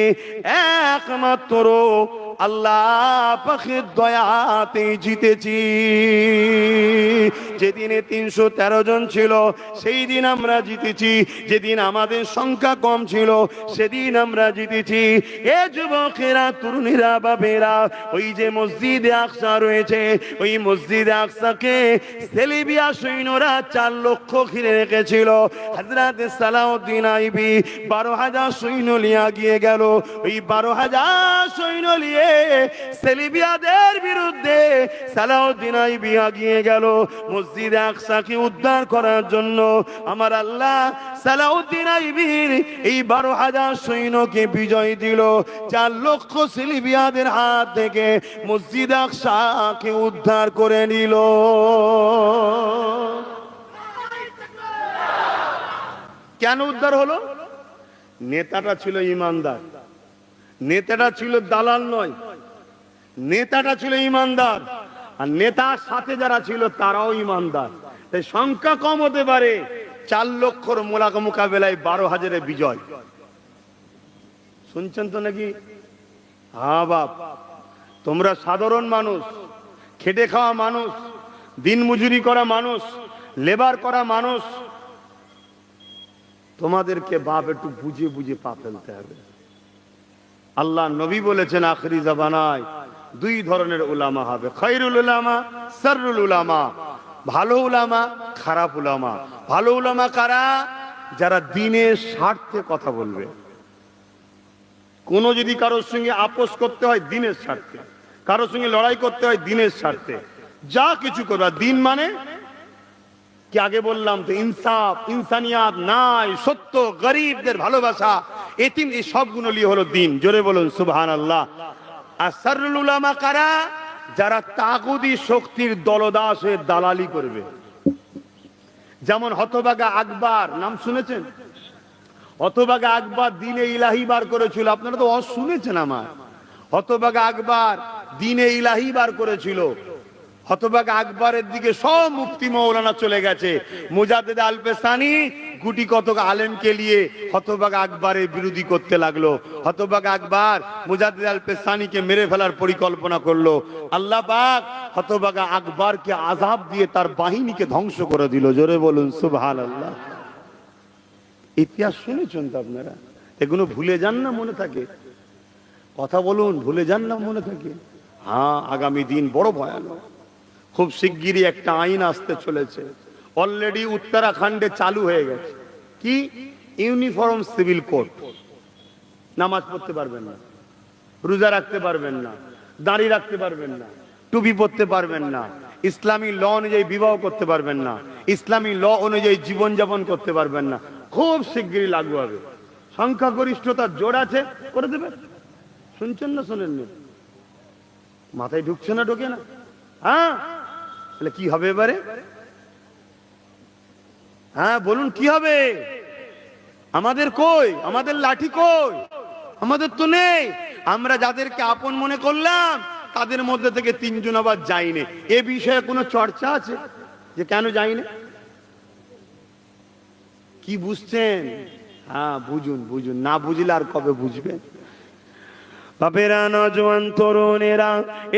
একমাত্র আল্লাহ পাকের দয়াতে জিতেছি। যেদিনে 313 জন ছিল সেই দিন আমরা জিতেছি, যেদিন আমাদের সংখ্যা কম ছিল সেদিন আমরা জিতেছি। এ যুবকেরা, তরুণীরা, বাবেরা, ওই যে মসজিদে আকসা রয়েছে, ওই মসজিদে আকসাকে সেলিবিয়া সৈন্যরা 4 লক্ষ ঘিরে রেখেছিল। হযরত সালাউদ্দিন আইবি 12,000 সৈন্য নিয়ে গিয়ে গেল। ওই 12,000 সৈন্য নিয়ে সেলিবিয়াদের বিরুদ্ধে সালাউদ্দিন আইবি আগিয়ে গেল মসজিদে আকসাকে উদ্ধার করার জন্য। আমার আল্লাহ সালাউদ্দিন আইবির এই 12,000 সৈন্যকে বিজয় দিল, 4 লক্ষ সেলিবিয়াদের হাত থেকে মসজিদ আকসাকে উদ্ধার করে নিল। কেন উদ্ধার হলো? নেতাটা ছিল ইমানদার, নেতাটা ছিল দালাল নয়, নেতাটা ছিল ইমানদার, আর নেতার সাথে যারা ছিল তারাও ইমানদার। তাই সংখ্যা কম হতে পারে, 4 লক্ষর মোকাবেলায় 12,000 বিজয়। শুনছেন তো নাকি? হ্যাঁ বাপ, তোমরা সাধারণ মানুষ, খেটে খাওয়া মানুষ, দিন মজুরি করা মানুষ, লেবার করা মানুষ, তোমাদেরকে বাপ একটু বুঝে বুঝে পা ফেলতে হবে। আল্লাহ নবী বলেছেন আখরি জামানায় 2 ধরনের উলামা হবে, খায়রুল উলামা, শাররুল উলামা। ভালো উলামা, খারাপ উলামা। ভালো উলামা কারা? যারা দ্বীনের স্বার্থে কথা বলবে। কোনো যদি কারোর সঙ্গে আপোষ করতে হয় দিনের স্বার্থে, কারোর সঙ্গে লড়াই করতে হয় দিনের স্বার্থে, যা কিছু করবা দিন মানে কি আগে বললাম তো, ইনসাফ, ইনসানিয়াত, ন্যায়, সত্য, গরিবদের ভালোবাসা, এতিম, এই সবগুলো নিয়ে হলো দিন। জোরে বলুন সুবহানাল্লাহ। আর সাররুল উলামা কারা? যারা তাগুদি শক্তির দলদাস হয়ে দালালি করবে। যেমন হতভাগা আকবর, নাম শুনেছেন? হতভাগা আকবর দ্বীনে ইলাহি বার করেছিল, আপনারা তো শুনেছেন আমার। হতভাগা আকবর দ্বীনে ইলাহি বার করেছিল। হতভাগা আকবরের দিকে সব মুফতি মৌলানা চলে গেছে। মুজাদ্দিদ আল-পেসানি গুটি কতক আলেমকে নিয়ে হতভাগা আকবরের বিরোধী করতে লাগলো। হতভাগা আকবর মুজাদ্দিদ আল-পেসানিকে মেরে ফেলার পরিকল্পনা করলো। আল্লাহ পাক হতভাগা আকবরকে আযাব দিয়ে তার বাহিনীকে ধ্বংস করে দিল। জোরে বলুন সুবহানাল্লাহ। ইতিহাস শুনেছেন তো আপনারা? এগুলো ভুলে যান না, মনে থাকে? কথা বলুন, ভুলে যান না, মনে থাকে? হ্যাঁ, আগামী দিন বড় ভয়ানক। খুব শিগগিরই একটা আইন আসতে চলেছে, অলরেডি উত্তরাখণ্ডে চালু হয়ে গেছে। কি? Uniform civil code. নামাজ পড়তে পারবেন না, রোজা রাখতে পারবেন না, দাড়ি রাখতে পারবেন না, টুপি পরতে পারবেন না, ইসলামী ল অনুযায়ী বিবাহ করতে পারবেন না, ইসলামী ল অনুযায়ী জীবনযাপন করতে পারবেন না। খুব শিগগিরই লাগু হবে। সংখ্যাগরিষ্ঠতার জোর আছে, করে দেবে। শুনছেন না শোনেননি? মাথায় ঢুকছে না, ঢোকে না? হ্যাঁ, তাহলে কি হবে এবারে? হ্যাঁ বলুন, কি হবে? আমাদের কই? আমাদের লাঠি কই? আমাদের তো নেই। আমরা যাদেরকে আপন মনে করলাম তাদের মধ্যে থেকে 3 জন আবার যায়নি। এ বিষয়ে কোনো চর্চা আছে যে কেন যায়নি? কি বুঝছেন? হ্যাঁ বুঝুন, বুঝুন। না বুঝলে আর কবে বুঝবেন? বাপেরা, নওজোয়ান তরুণেরা,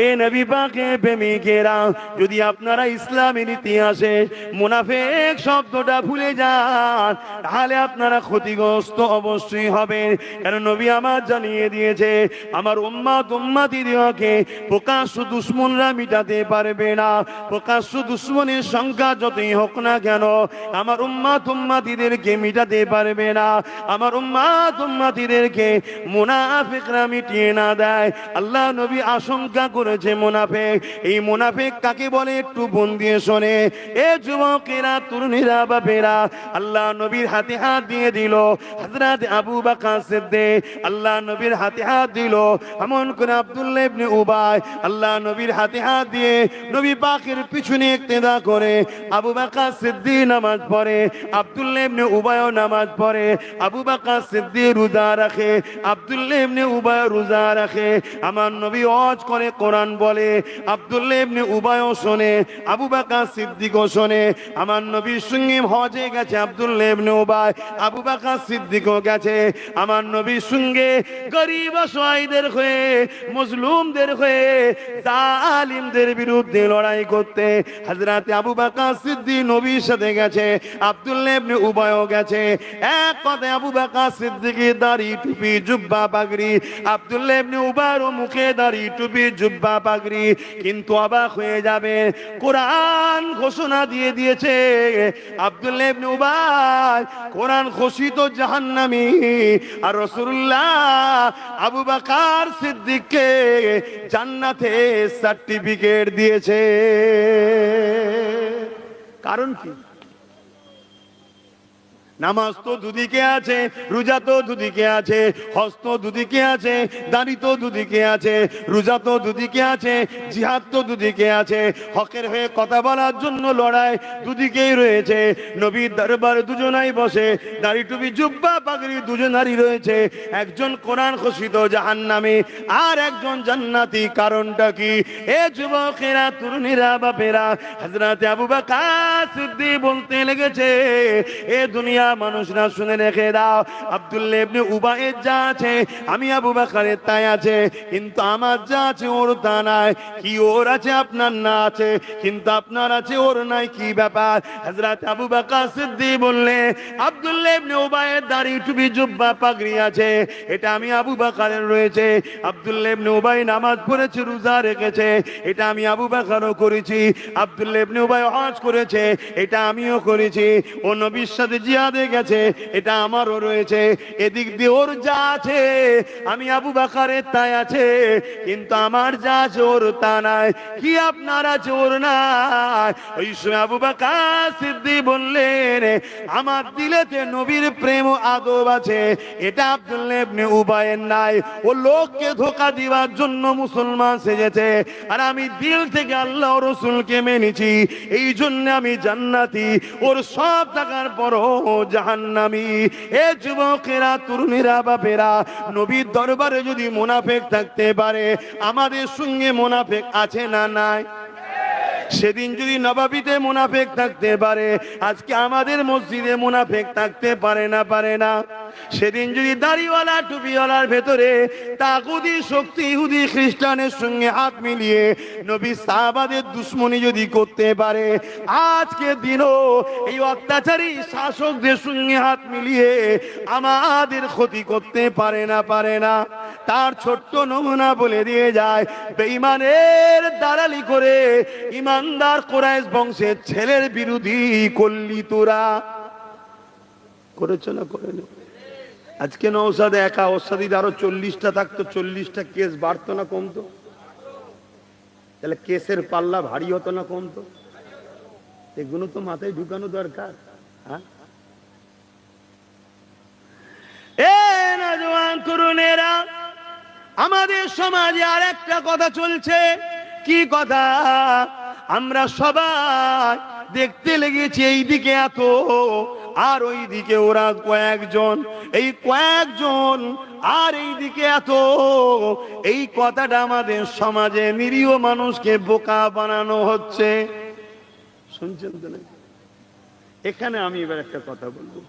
এ নবী পাকের প্রেমিকেরা, যদি আপনারা ইসলামের ইতিহাসে মুনাফিক শব্দটা ভুলে যান তাহলে আপনারা ক্ষতিগ্রস্ত অবশ্যই হবেন। কারণ নবী আমার জানিয়ে দিয়েছে, আমার উম্মত উম্মতিদেরকে প্রকাশ্য দুশমনরা মিটাতে পারবে না। প্রকাশ্য দুশমনের সংখ্যা যতই হোক না কেন, আমার উম্মত উম্মতিদেরকে মিটাতে পারবে না। আমার উম্মত উম্মতিদেরকে মুনাফিকরা মিটিয়ে না দেয়। আল্লাহ নবী আশঙ্কা করেছে মুনাফিক। এই মুনাফিক কাকে বলে একটু মন দিয়ে শোনে। এ যুবকেরা, তরুণীরা, বাপেরা, আল্লাহ নবীর হাতে হাত দিয়ে দিল হযরত আবু বকর সিদ্দিক, আল্লাহ নবীর হাতে হাত দিল এমন করে আব্দুল্লাহ ইবনে উবাই, আল্লাহ নবীর হাতে হাত দিয়ে নবী পাকের পিছনে ইক্তেদা করে আবু বকর সিদ্দিক নামাজ পড়ে, আব্দুল্লাহ ইবনে উবাইও নামাজ পড়ে। আবু বকর সিদ্দিক রোজা রাখে, আব্দুল্লাহ ইবনে উবাই রোজা রাখে। আমার নবী ওয়াজ করে, কোরআন বলে, আব্দুল্লাহ ইবনে উবাইও শোনে, আবু বকর সিদ্দিকও শোনে। আমার নবীর সঙ্গে হজে গেছে আব্দুল্লাহ ইবনে উবাই, আবু বকর সিদ্দিকও গেছে। আমার নবীর সঙ্গে গরিব অসহায়দের হয়ে, মজলুমদের হয়ে, জালিমদের বিরুদ্ধে লড়াই করতে হযরত আবু বকর সিদ্দিক নবীর সাথে গেছে, আব্দুল্লাহ ইবনে উবাইও গেছে। এক কথায় আবু বকর সিদ্দিকের দাড়ি, টুপি, জুব্বা, পাগড়ি, আব্দুল্লাহ ইবনে উবাইর মুখে দাড়ি, টুপি, জুব্বা, পাগড়ি। কিন্তু অবাক হয়ে যাবে, কোরআন ঘোষণা দিয়ে দিয়েছে আব্দুল্লাহ ইবনে উবাই কোরআন ঘোষিত জাহান্নামী, আর রাসূলুল্লাহ আবু বকর সিদ্দিককে জান্নাতে সার্টিফিকেট দিয়েছে। কারণ কি? নামাজ তো দুদিকে আছে, রোজা তো দুদিকে আছে, হজ তো দুদিকে আছে, দাড়ি তো দুদিকে আছে, রোজা তো দুদিকে আছে, জিহাদ তো দুদিকে আছে। হকের হয়ে কথা বলার জন্য লড়াই দুদিকেই রয়েছে। নবীর দরবার দুজনাই বসে, দাড়ি, টুপি, জুব্বা, পাগড়ি দুজনারই রয়েছে। একজন কোরআন ঘোষিত জাহান্নামী আর একজন জান্নাতি। কারণটা কি? এ যুবকেরা, তরুণীরা, বাপেরা, হযরত আবু বকর সিদ্দিক বলতে লেগেছে, এ দুনিয়া মানুষরা শুনে রেখে দাও, আব্দুল্লাহ ইবনে উবাইয়ের যা আছে আমি আবু বকরের তাই আছে, কিন্তু আমার যা আছে ওর তা নাই। কি ওর আছে আপনার না আছে, কিন্তু আপনার আছে ওর নাই, কি ব্যাপার? হযরত আবু বকর সিদ্দিক বললে, আব্দুল্লাহ ইবনে উবাইয়ের দাড়ি, টুপি, জুব্বা, পাগড়ি আছে, এটা আমি আবু বকরের রয়েছে। আব্দুল্লাহ ইবনে উবাই নামাজ পড়েছে, রোজা রেখেছে, এটা আমি আবু বকরও করেছি। আব্দুল্লাহ ইবনে উবাই হজ করেছে, এটা আমিও করেছি। ও নবীর সাথে জিহাদ মেয়াদে গেছে, এটা আমারও রয়েছে, এদিক দিয়ে ওর যা আছে আমি আবু বকরের তাই আছে, কিন্তু আমার যা আছে ওর তা নাই। কি আপনার আছে ওর নাই? ওই সময় আবু বকর সিদ্দিক বললেন, আমার দিলেতে নবীর প্রেম ও আদব আছে, এটা আব্দুল্লাহ ইবনে উবাইয়ের নাই। ও লোককে ধোঁকা দিবার জন্য মুসলমান সেজেছে, আর আমি দিল থেকে আল্লাহ ও রাসূলকে মেনেছি, এই জন্য আমি জান্নাতি, ওর সব টাকার পরও জাহান্নামী। এ যুবকেরা, তরুণীরা, বাপেরা, নবীর দরবারে যদি মুনাফিক থাকতে পারে, আমাদের সঙ্গে মুনাফিক আছে না নাই? সেদিন যদি নবাবিতে মুনাফিক থাকতে পারে, আজকে আমাদের মসজিদে মুনাফিক থাকতে পারে না? পারে না? সেদিন যদি দাড়িওয়ালা টুপিওয়ালার ভেতরে তাগুতি শক্তি ইহুদি খ্রিস্টানের সঙ্গে হাত মিলিয়ে নবী সাহাবাদের দুশমনি যদি করতে পারে, আজকে দিনও এই অত্যাচারী শাসকদের সঙ্গে হাত মিলিয়ে আমাদের ক্ষতি করতে পারে না? পারে না? তার ছোট্ট নমুনা বলে দিয়ে যায়, বেঈমানের দালালি করে ইমানদার কুরাইশ বংশের ছেলের বিরোধী করলি তোরা। করেছ না? করে না? আজকে নওশাদ একা, ওর সাথে আরো 40টা থাকতো, 40টা কেস বাড়তো না কমতো? তাহলে কেসের পাল্লা ভারী হতো না কমতো? এগুলো তো মাথায় ঢুকানো দরকার। হ্যাঁ, এ নওজোয়ান তরুণেরা, আমাদের সমাজে আর একটা কথা চলছে। কি কথা? আমরা সবাই দেখতে লেগেছি এইদিকে এত, আর ওই দিকে ওরা কয়েকজন, এই কয়েকজন আর এইদিকে এত। এই কথাটা আমাদের সমাজে নিরীহ মানুষকে বোকা বানানো হচ্ছে। শুনছেন তো না? এখানে আমি এবার একটা কথা বলবো,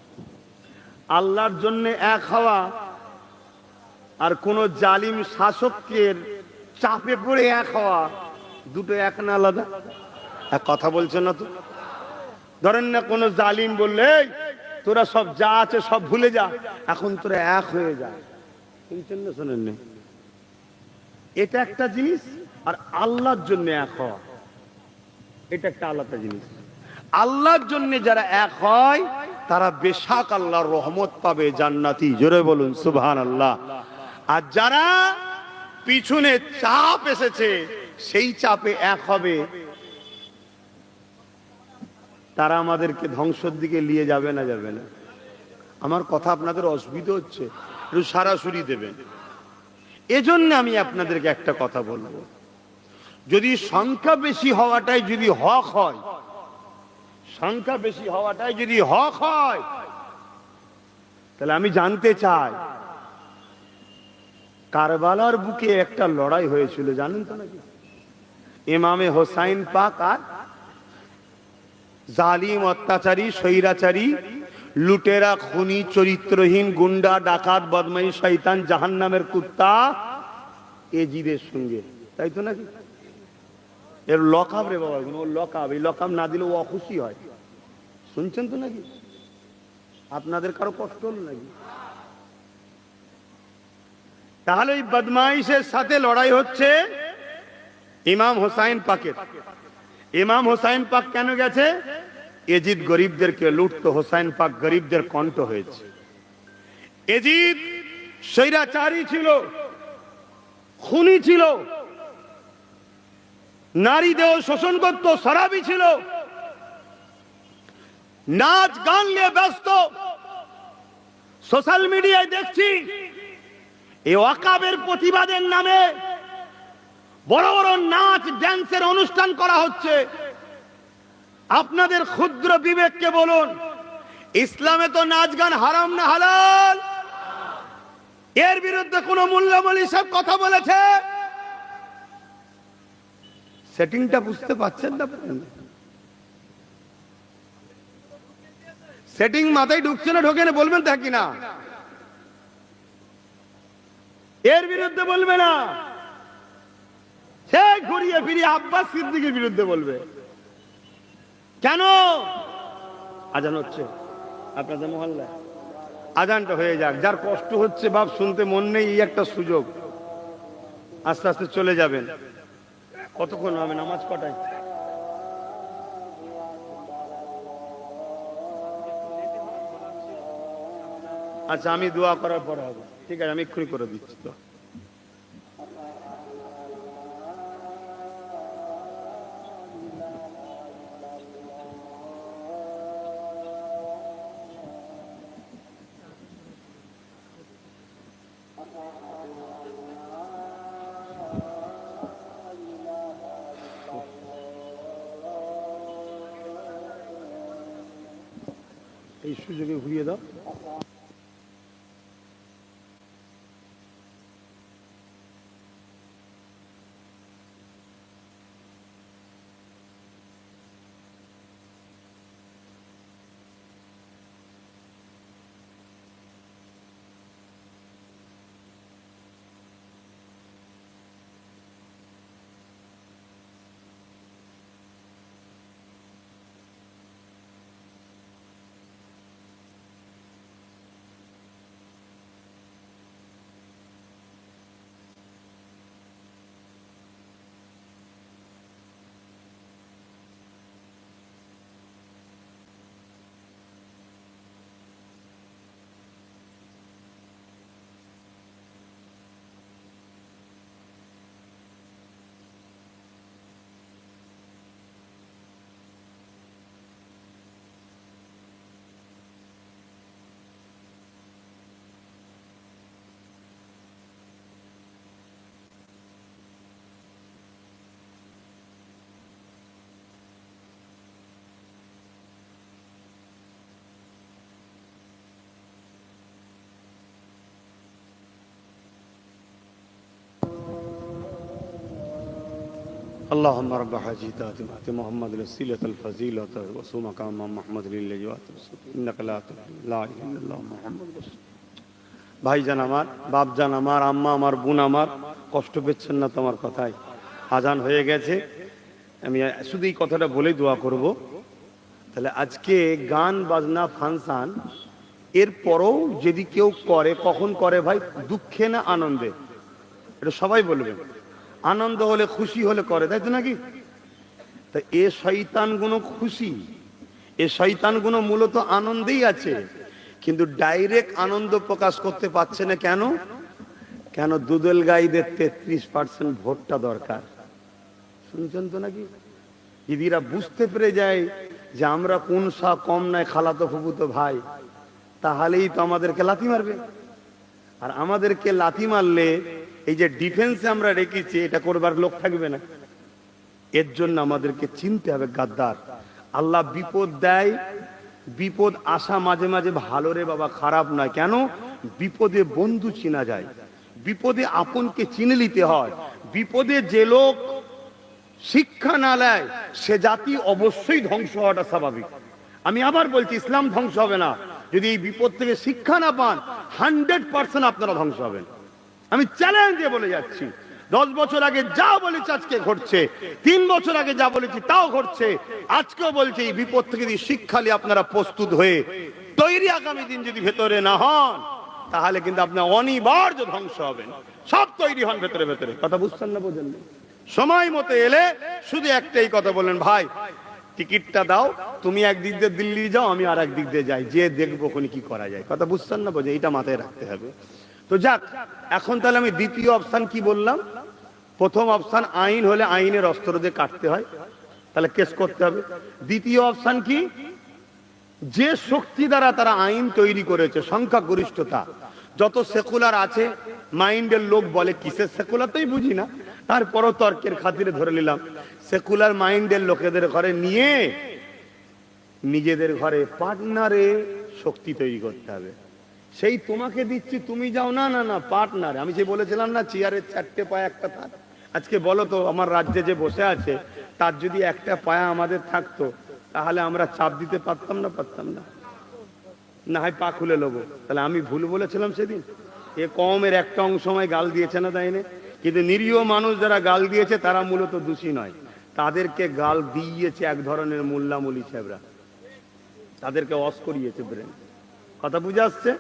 আল্লাহর জন্য এক হওয়া আর কোন জালিম শাসকের চাপে পড়ে এক হওয়া, দুটো এক না আলাদা? এক কথা বলছেন না তো? ধরেন না, কোন জালিম বললে তোরা সব যা আছে সব ভুলে যা, এখন তোরা এক হয়ে যা। শুনছেন না? শোনেন না? এটা একটা জিনিস, আর আল্লাহর জন্য এক হওয়া এটা একটা আলাদা জিনিস। আল্লাহর জন্য যারা এক হয় তারা বেশাক আল্লাহর রহমত পাবে, জান্নাতি। জোরে বলুন সুবহানাল্লাহ। আর যারা পিছনে চাপ এসেছে সেই চাপে এক হবে, তারা আমাদেরকে ধ্বংসের দিকে নিয়ে যাবে না? যাবে না? আমার কথা আপনাদের অসুবিধা হচ্ছে? একটু সরাসরি দেবেন। এজন্য আমি আপনাদেরকে একটা কথা বলবো, যদি সংখ্যা বেশি হওয়াটাই যদি হক হয়, সংখ্যা বেশি হওয়াটাই যদি হক হয়, তাহলে আমি জানতে চাই, কারবালার বুকে একটা লড়াই হয়েছিল, জানেন তো নাকি? ইমামে হোসাইন পাক আর জালিম, অত্যাচারী, স্বৈরাচারী, লুটেরা, খুনি, চরিত্রহীন, গুন্ডা, ডাকাত, বদমাই, শয়তান, জাহান্নামের কুত্তা এজিদের সঙ্গে, তাই তো নাকি? এর লকআপ রে বাবা, ওর লকআপ, এই লকআপ না দিলে ও অখুশি হয়। শুনছেন তো নাকি? আপনাদের কারো কষ্ট হলো নাকি? তাহলে এই বদমাইশের সাথে লড়াই হচ্ছে ইমাম হোসাইন পাকের। ইমাম হোসাইন পাক কেন গেছে? এজিদ গরিবদেরকে লুটতো, হোসাইন পাক গরিবদের কণ্ঠ হয়েছে। এজিদ স্বৈরাচারী ছিল, খুনি ছিল, নারী দেহ শোষণ করত, শরাবী ছিল, নাচ গান নিয়ে ব্যস্ত। সোশ্যাল মিডিয়ায় দেখছি এই ওয়াকাবের প্রতিবাদের নামে বড় বড় নাচ ড্যান্সের অনুষ্ঠান করা হচ্ছে। আপনাদের ক্ষুদ্র বিবেককে বলুন, ইসলামে তো নাচ গান হারাম না হালাল? এর বিরুদ্ধে কোন মূল্যমূল্য সব কথা বলেছে? সেটিংটা বুঝতে পারছেন না? সেটিং মাথায় ঢুকছে না? ঢোকে না? বলবেন তা কিনা? এর বিরুদ্ধে বলবে না, সে ঘুরিয়ে ফিরিয়ে আব্বাস সিদ্দিকের বিরুদ্ধে বলবে। কেন? আজান হচ্ছে আপনাদের মহল্লায়, আজানটা হয়ে যাক। যার কষ্ট হচ্ছে বাপ শুনতে মন নেই, এই একটা সুযোগ, আস্তে আস্তে চলে যাবেন। কতক্ষণ হবে? নামাজ কটায়? আচ্ছা, আমি দোয়া করার পরে হবে, ঠিক আছে, আমি এক্ষুনি করে দিচ্ছি তো। এই সুযোগে ঘুরিয়ে দাও। اللهم رب حاجيات محمد الوسيلة الفضيلة وصوم مقام محمد للجوات إنك لا إله إلا الله محمد رسول। ভাইজান আমার, বাপজান আমার, আম্মা আমার, বোন আমার, কষ্ট পেচ্ছেন না তোমার কথায়? আজান হয়ে গেছে, আমি শুধু এই কথাটা বলেই দোয়া করব। তাহলে আজকে গান বাজনা ফাংশন এরপরও যদি কেউ করে, কখন করে ভাই? দুঃখে না আনন্দে? এটা সবাই বলবেন। আনন্দ হলে, খুশি হলে করে, তাই তো নাকি? তা এ শয়তানগুলো খুশি, এ শয়তানগুলো মূলত আনন্দেই আছে, কিন্তু ডাইরেক্ট আনন্দ প্রকাশ করতে পারছে না। কেন? কেন? দুদল গাইদের 33% ভোটটা দরকার। শুনছেন তো নাকি? দিদিরা বুঝতে পেরে যায় যে আমরা কোন সা কম নাই, খালাতো ফুফুতো ভাই, তাহলেই তো আমাদেরকে লাথি মারবে। আর আমাদেরকে লাথি মারলে এই যে ডিফেন্সে আমরা রেখেছি, এটা করবার লোক থাকবে না। এর জন্য আমাদেরকে চিনতে হবে গাদ্দার। আল্লাহ বিপদ দেয়, বিপদ আসা মাঝে মাঝে ভালো রে বাবা, খারাপ নয়। কেন? বিপদে বন্ধু চিনা যায়, বিপদে আপনকে চিনে নিতে হয়। বিপদে যে লোক শিক্ষা না নেয় সে জাতি অবশ্যই ধ্বংস হওয়াটা স্বাভাবিক। আমি আবার বলছি, ইসলাম ধ্বংস হবে না যদি এই বিপদ থেকে শিক্ষা না পান। 100% আপনারা ধ্বংস হবেন। আমি চ্যালেঞ্জে বলে যাচ্ছি, 10 বছর আগে যা বলেছি আজকে ঘটছে, 3 বছর আগে যা বলেছি তাও ঘটছে। আজকেও বলছি, এই বিপদ থেকে যদি শিক্ষা নিয়ে আপনারা প্রস্তুত হয়ে তৈরি আগামী দিন যদি ভেতরে না হন, তাহলে কিন্তু আপনার অনিবার্য ধ্বংস হবেন। সব তৈরি হন ভেতরে ভেতরে। কথা বুঝছেন না? বোঝেন না? সময় মতো এলে শুধু একটাই কথা বলেন, ভাই টিকিটটা দাও, তুমি একদিক দিয়ে দিল্লি যাও, আমি আর একদিক দিয়ে যাই, যে দেখবো ওখানে কি করা যায়। কথা বুঝছেন না? বোঝে, এটা মাথায় রাখতে হবে। তো যাক, এখন তাহলে আমি দ্বিতীয় অপশন কি বললাম? প্রথম অপশন আইন হলে আইনের অস্ত্র দিয়ে কাটতে হয়, তাহলে কেস করতে হবে। দ্বিতীয় অপশন কি? যে শক্তি দ্বারা তারা আইন তৈরি করেছে, সংখ্যাগরিষ্ঠতা, যত সেকুলার আছে, মাইন্ডের লোক বলে কিসের সেকুলার তাই বুঝি না, তারপরও তর্কের খাতিরে ধরে নিলাম, সেকুলার মাইন্ডের লোকেদের ঘরে নিয়ে নিজেদের ঘরে পার্টনারে শক্তি তৈরি করতে হবে। সেই তোমাকে দিচ্ছি, তুমি যাও, না না না, পার্টনার। আমি যে বলেছিলাম না, চেয়ারের 4টে পায়ে একটা থাক। আজকে বলো তো, আমার রাজ্যে যে বসে আছে তার যদি একটা পায়া আমাদের থাকতো, তাহলে আমরা চাপ দিতে পারতাম না? পারতাম না? না হয় পা খুলে নেবো। তাহলে আমি ভুল বলেছিলাম সেদিন? এ কমের একটা অংশ আমায় গাল দিয়েছে না, তাই না? কিন্তু নিরীহ মানুষ যারা গাল দিয়েছে তারা মূলত দোষী নয়, তাদেরকে গাল দিয়েছে এক ধরনের মোল্লা মলি সাহেবরা, তাদেরকে অস করিয়েছে ব্রেন। কথা বুঝে আসছে?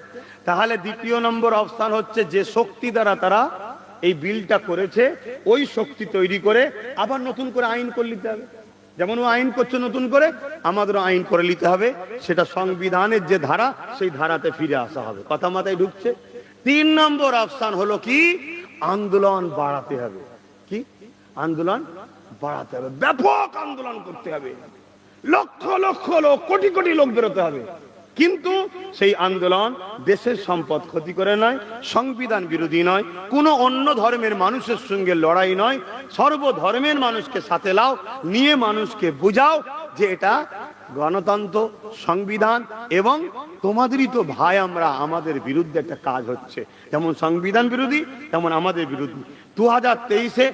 তাহলে দ্বিতীয় নম্বর অপশন হচ্ছে, যে শক্তি দ্বারা তারা এই বিলটা করেছে, ওই শক্তি তৈরি করে আবার নতুন করে আইন করে নিতে হবে। যেমন ও আইন করছে নতুন করে, আমাদেরও আইন করে নিতে হবে, সেটা সংবিধানের যে ধারা সেই ধারাতে ফিরে আসা হবে। কথা মাথায় ঢুকছে? 3 নম্বর অপশন হলো কি, আন্দোলন বাড়াতে হবে। কি আন্দোলন বাড়াতে হবে? ব্যাপক আন্দোলন করতে হবে, লক্ষ লক্ষ লোক, কোটি কোটি লোক বেরোতে হবে। কিন্তু সেই আন্দোলন দেশের সম্পদ ক্ষতি করে নয়, সংবিধান বিরোধী নয়, কোনো অন্য ধর্মের মানুষের সঙ্গে লড়াই নয়, সর্বধর্মের মানুষকে সাথে লাও, নিয়ে মানুষকে বুঝাও যে এটা গণতন্ত্র, সংবিধান এবং তোমাদেরই তো ভাই আমরা, আমাদের বিরুদ্ধে একটা কাজ হচ্ছে। যেমন সংবিধান বিরোধী তেমন আমাদের বিরোধী। 2023-এ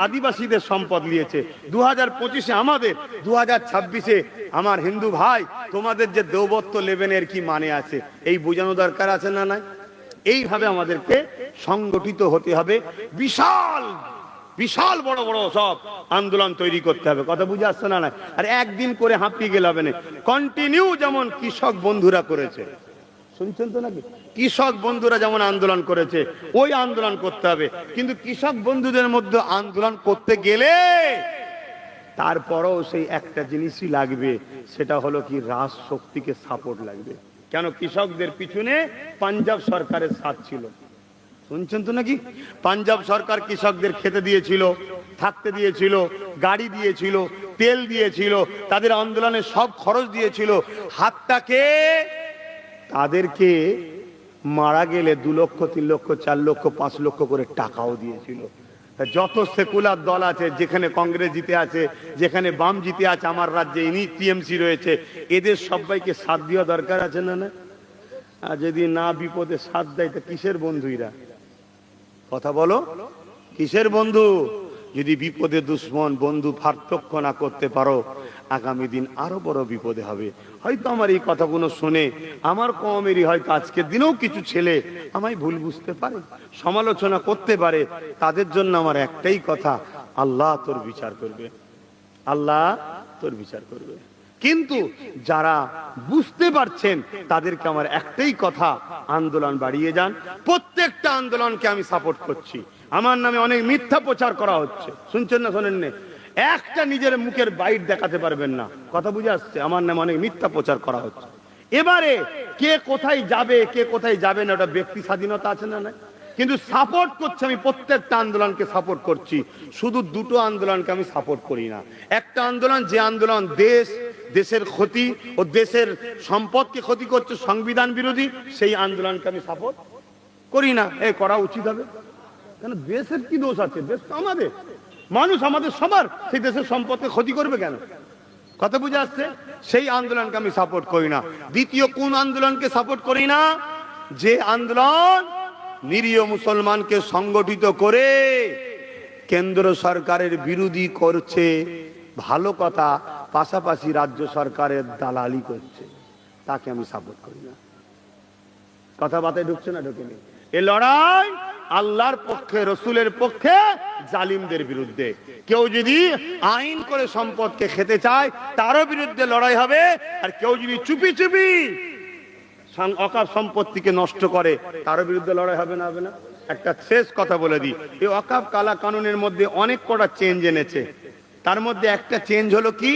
আদিবাসীদের সম্পদ নিয়েছে, 2025-এ আমাদের, 2026-এ আমার হিন্দু ভাই তোমাদের যে দেবত্ব লেবেনের কি মানে আছে, এই বোঝানো দরকার আছে না নাই? এইভাবে আমাদেরকে সংগঠিত হতে হবে, বিশাল বিশাল বড় বড় সব আন্দোলন তৈরি করতে হবে। কথা বুঝে আসছে না? আর একদিন করে হাঁপিয়ে গেলে হবে না, কন্টিনিউ যেমন কৃষক বন্ধুরা করেছে, শুনছেন তো নাকি? কৃষক বন্ধুরা যেমন আন্দোলন করেছে ওই আন্দোলন করতে হবে। কিন্তু কৃষক বন্ধুদের মধ্যে আন্দোলন করতে গেলে তারপরেও সেই একটা জিনিসই লাগবে, সেটা হলো কি, রাজশক্তিকে সাপোর্ট লাগবে। কেন? কৃষকদের পিছনে পাঞ্জাব সরকারের সাথ ছিল, শুনছেন তো নাকি? পাঞ্জাব সরকার কৃষকদের খেতে দিয়েছিল, থাকতে দিয়েছিল, গাড়ি দিয়েছিল, তেল দিয়েছিল, তাদের আন্দোলনের সব খরচ দিয়েছিল। হাতটাকে তাদেরকে মারা গেলে 2 লক্ষ, 3 লক্ষ, 4 লক্ষ, 5 লক্ষ করে টাকাও দিয়েছিল। যত সেকুলার দল আছে, যেখানে কংগ্রেস জিতে আছে, যেখানে বাম জিতে আছে, আমার রাজ্যে ইনি টিএমসি রয়েছে, এদের সবাইকে সাথ দেওয়া দরকার আছে না? না, আর যদি না বিপদে সাথ দেয় তো কিসের বন্ধু এরা? কথা বলো, কিসের বন্ধু? যদি বিপদে দুশ্মন বন্ধু পার্থক্য না করতে পারো, আগামী দিন আরো বড় বিপদে হবে। হয়তো আমার এই কথাগুলো শুনে আমার কমেরই হয়তো আজকের দিনেও কিছু ছেলে আমায় ভুল বুঝতে পারে, সমালোচনা করতে পারে। তাদের জন্য আমার একটাই কথা, আল্লাহ তোর বিচার করবে, আল্লাহ তোর বিচার করবে। কিন্তু যারা বুঝতে পারছেন তাদেরকে আমার একটাই কথা, আন্দোলন বাড়িয়ে যান। প্রত্যেকটা আন্দোলনকে আমি সাপোর্ট করছি। আমার নামে অনেক মিথ্যা প্রচার করা হচ্ছে, শুনছেন না শোনেন না? একটা নিজের মুখের বাইট দেখাতে পারবেন না। কথা বুঝে আসছে? আমার নামে অনেক মিথ্যা প্রচার করা হচ্ছে। এবারে কে কোথায় যাবে, কে কোথায় যাবে না, ওটা ব্যক্তি স্বাধীনতা আছে না? কিন্তু সাপোর্ট করছি আমি, প্রত্যেকটা আন্দোলনকে সাপোর্ট করছি। শুধু 2টো আন্দোলনকে আমি সাপোর্ট করি না। একটা আন্দোলন, যে আন্দোলন দেশের ক্ষতি ও দেশের সম্পদকে ক্ষতি করছে, সংবিধান বিরোধী, সেই আন্দোলনকে আমি সাপোর্ট করি না। করা উচিত হবে, কেন? দেশের কি দোষ আছে? দেশ তো আমাদের, মানুষ আমাদের সবার, সেই দেশের সম্পদকে ক্ষতি করবে কেন? কথা বুঝে আসছে? সেই আন্দোলনকে আমি সাপোর্ট করি না। দ্বিতীয় কোন আন্দোলনকে সাপোর্ট করি না? যে আন্দোলন নিরীহ মুসলমানকে সংগঠিত করে কেন্দ্র সরকারের বিরোধী করছে, ভালো কথা, পাশাপাশি রাজ্য সরকারের দালালি করছে, তাকে আমি সাপোর্ট করি না। কথা বাতায় ঢুকছে না? ঢুকেনি? এ লড়াই আল্লাহর পক্ষে, রসুলের পক্ষে, জালিমদের বিরুদ্ধে। কেউ যদি আইন করে সম্পদকে খেতে চায় তারও বিরুদ্ধে লড়াই হবে, আর কেউ যদি চুপি চুপি অকাপ সম্পত্তিকে নষ্ট করে তারও বিরুদ্ধে লড়াই হবে না? হবে না? একটা শেষ কথা বলে দিই, এই ওয়াকফ কালা কানুনের মধ্যে অনেক কটা চেঞ্জ এনেছে। তার মধ্যে একটা চেঞ্জ হলো কি,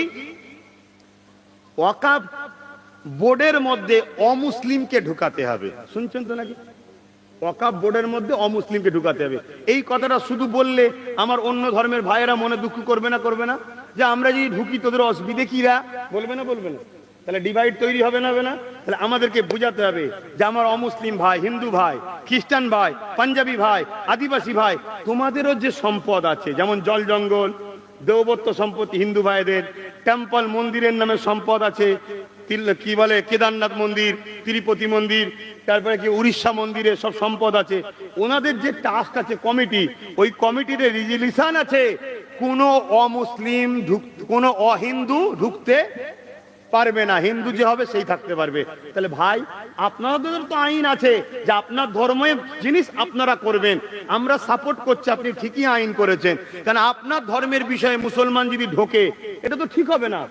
ওয়াকফ বোর্ডের মধ্যে অমুসলিমকে ঢুকাতে হবে। শুনছেন তো নাকি? ওয়াকফ বোর্ডের মধ্যে অমুসলিমকে ঢুকাতে হবে। এই কথাটা শুধু বললে আমার অন্য ধর্মের ভাইয়েরা মনে দুঃখ করবে না? করবে না? যে আমরা যদি ঢুকি তোদের অসুবিধে কিরা, বলবে না? বলবে না? তাহলে ডিভাইড তৈরি হবে না? হবে না? তাহলে আমাদেরকে বোঝাতে হবে যে আমার অমুসলিম ভাই, হিন্দু ভাই, খ্রিস্টান ভাই, পাঞ্জাবি ভাই, আদিবাসী ভাই, তোমাদেরও যে সম্পদ আছে, যেমন জল জঙ্গল, দেবত্ব সম্পত্তি হিন্দু ভাইদের, টেম্পল মন্দিরের নামে সম্পদ আছে, কি বলে কেদারনাথ মন্দির, তিরুপতি মন্দির, তারপরে কি উড়িষ্যা মন্দিরে সব সম্পদ আছে। ওনাদের যে টাস্ক আছে কমিটি, ওই কমিটির রেজলিউশন আছে, কোনো অমুসলিম কোনো অহিন্দু ঢুকতে পারবে না, হিন্দু যে হবে সেই থাকতে পারবে। তাহলে ভাই আপনাদের তো আইন আছে যে আপনার ধর্মের জিনিস আপনারা করবেন, আমরা সাপোর্ট করছি, আপনি ঠিকই আইন করেছেন। কারণ আপনার ধর্মের বিষয়ে মুসলমান যদি ঢোকে এটা তো ঠিক হবে না,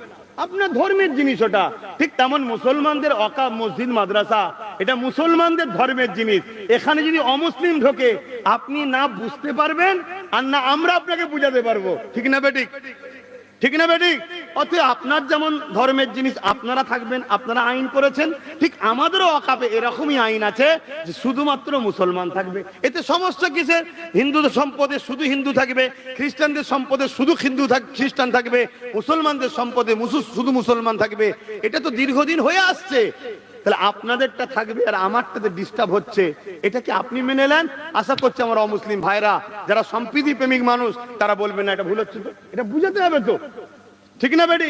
আপনার ধর্মের জিনিস ওটা। ঠিক তেমন মুসলমানদের ওয়াকফ মসজিদ মাদ্রাসা, এটা মুসলমানদের ধর্মের জিনিস। এখানে যদি অমুসলিম ঢোকে আপনি না বুঝতে পারবেন আর না আমরা আপনাকে বুঝাতে পারবো, ঠিক না বেঠিক? ঠিক না বেটি? অতএব আপনার যেমন ধর্মের জিনিস আপনারা থাকবেন, আপনারা আইন করেছেন, ঠিক আমাদেরও ওয়াকাফে এরকমই আইন আছে যে শুধুমাত্র মুসলমান থাকবে। এতে সমস্যা কিসের? হিন্দুদের সম্পদে শুধু হিন্দু থাকবে, খ্রিস্টানদের সম্পদে শুধু খ্রিস্টান থাকবে, মুসলমানদের সম্পদে শুধু মুসলমান থাকবে। এটা তো দীর্ঘদিন হয়ে আসছে। তাহলে আপনাদেরটা থাকবে আর আমারটাতে ডিস্টার্ব হচ্ছে, এটা কি আপনি মেনে নেন? আশা করছি আমার অমুসলিম ভাইরা যারা সম্প্রীতি প্রেমিক মানুষ তারা বলবেন না এটা ভুল হচ্ছে, তো এটা বুঝাতে হবে তো, ঠিক না বেটি?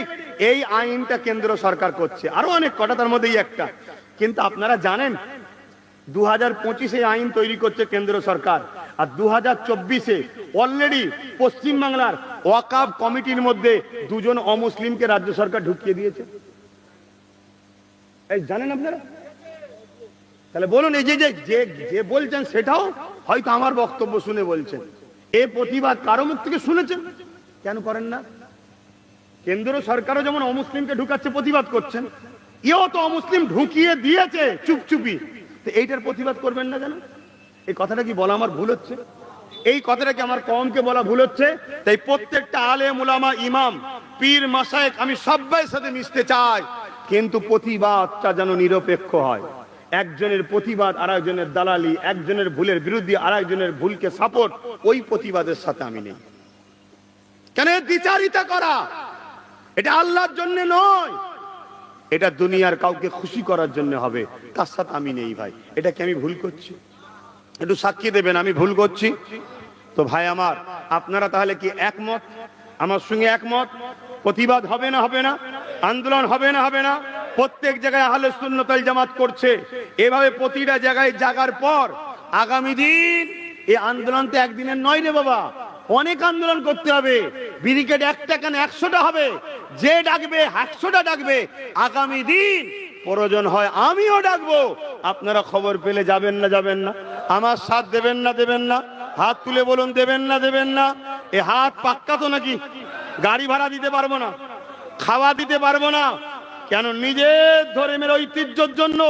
এই আইনটা কেন্দ্র সরকার করছে, আরো অনেক কটা, তার মধ্যেই একটা। কিন্তু আপনারা জানেন 2025-এ আইন তৈরি করছে কেন্দ্র সরকার, আর 2024-এ অলরেডি পশ্চিমবাংলার ওয়াকফ কমিটির মধ্যে 2 জন অমুসলিমকে রাজ্য সরকার ঢুকিয়ে দিয়েছে। এই জানেন আপনারা? তাহলে বলুন, এই যে যে বলছেন সেটাও হয়তো আমার বক্তব্য শুনে বলছেন, এ প্রতিবাদ কারো মুখ থেকে শুনেছেন? কেন করেন না? কেন্দ্র সরকারও যেমন অমুসলিমকে ঢুকাচ্ছে, প্রতিবাদ করছেন, এও তো অমুসলিম ঢুকিয়ে দিয়েছে চুপচুপি, তো এইটার প্রতিবাদ করবেন না কেন? এই কথাটা কি বলা আমার ভুল হচ্ছে? এই কথাটা কি আমার কওমকে বলা ভুল হচ্ছে? তাই প্রত্যেকটা আলেম উলামা, ইমাম, পীর, মাশায়েখ, আমি সবার সাথে মিশতে চাই, কিন্তু প্রতিবাদটা যেন নিরপেক্ষ হয়। একজনের প্রতিবাদ আরেকজনের দালালি, একজনের ভুলের বিরুদ্ধে আরেকজনের ভুলকে সাপোর্ট, ওই প্রতিবাদের সাথে আমি নেই। কেন? দ্বিচারিতা করা এটা আল্লাহর জন্য নয়, এটা দুনিয়ার কাউকে খুশি করার জন্য হবে, তার সাথে আমি নেই ভাই। এটা কি আমি ভুল করছি? একটু সাক্ষী দেবেন আমি ভুল করছি তো? ভাই আমার, আপনারা তাহলে কি একমত আমার সঙ্গে? একমত? প্রতিবাদ হবে না হবে না? আন্দোলন হবে না হবে না? প্রত্যেক জায়গায় আহলে সুন্নাত ওয়াল জামাত করছে, এভাবে প্রতিটা জায়গায় জাগার পর আগামী দিন এই আন্দোলন তো একদিনের নয় রে বাবা, অনেক আন্দোলন করতে হবে। ব্রিগেড একটা কেন 100টা হবে, যে ডাকবে 100টা ডাকবে। আগামী দিন প্রয়োজন হয় আমিও ডাকবো। আপনারা খবর পেলে যাবেন না যাবেন না? আমার সাথ দেবেন না দেবেন না? হাত তুলে বলুন দেবেন না দেবেন না? এ হাত পাক্কা তো নাকি? গাড়ি ভাড়া দিতে পারবো না, খাওয়া দিতে পারবো না, কেন? নিজের ধর্মের ঐতিহ্যের জন্য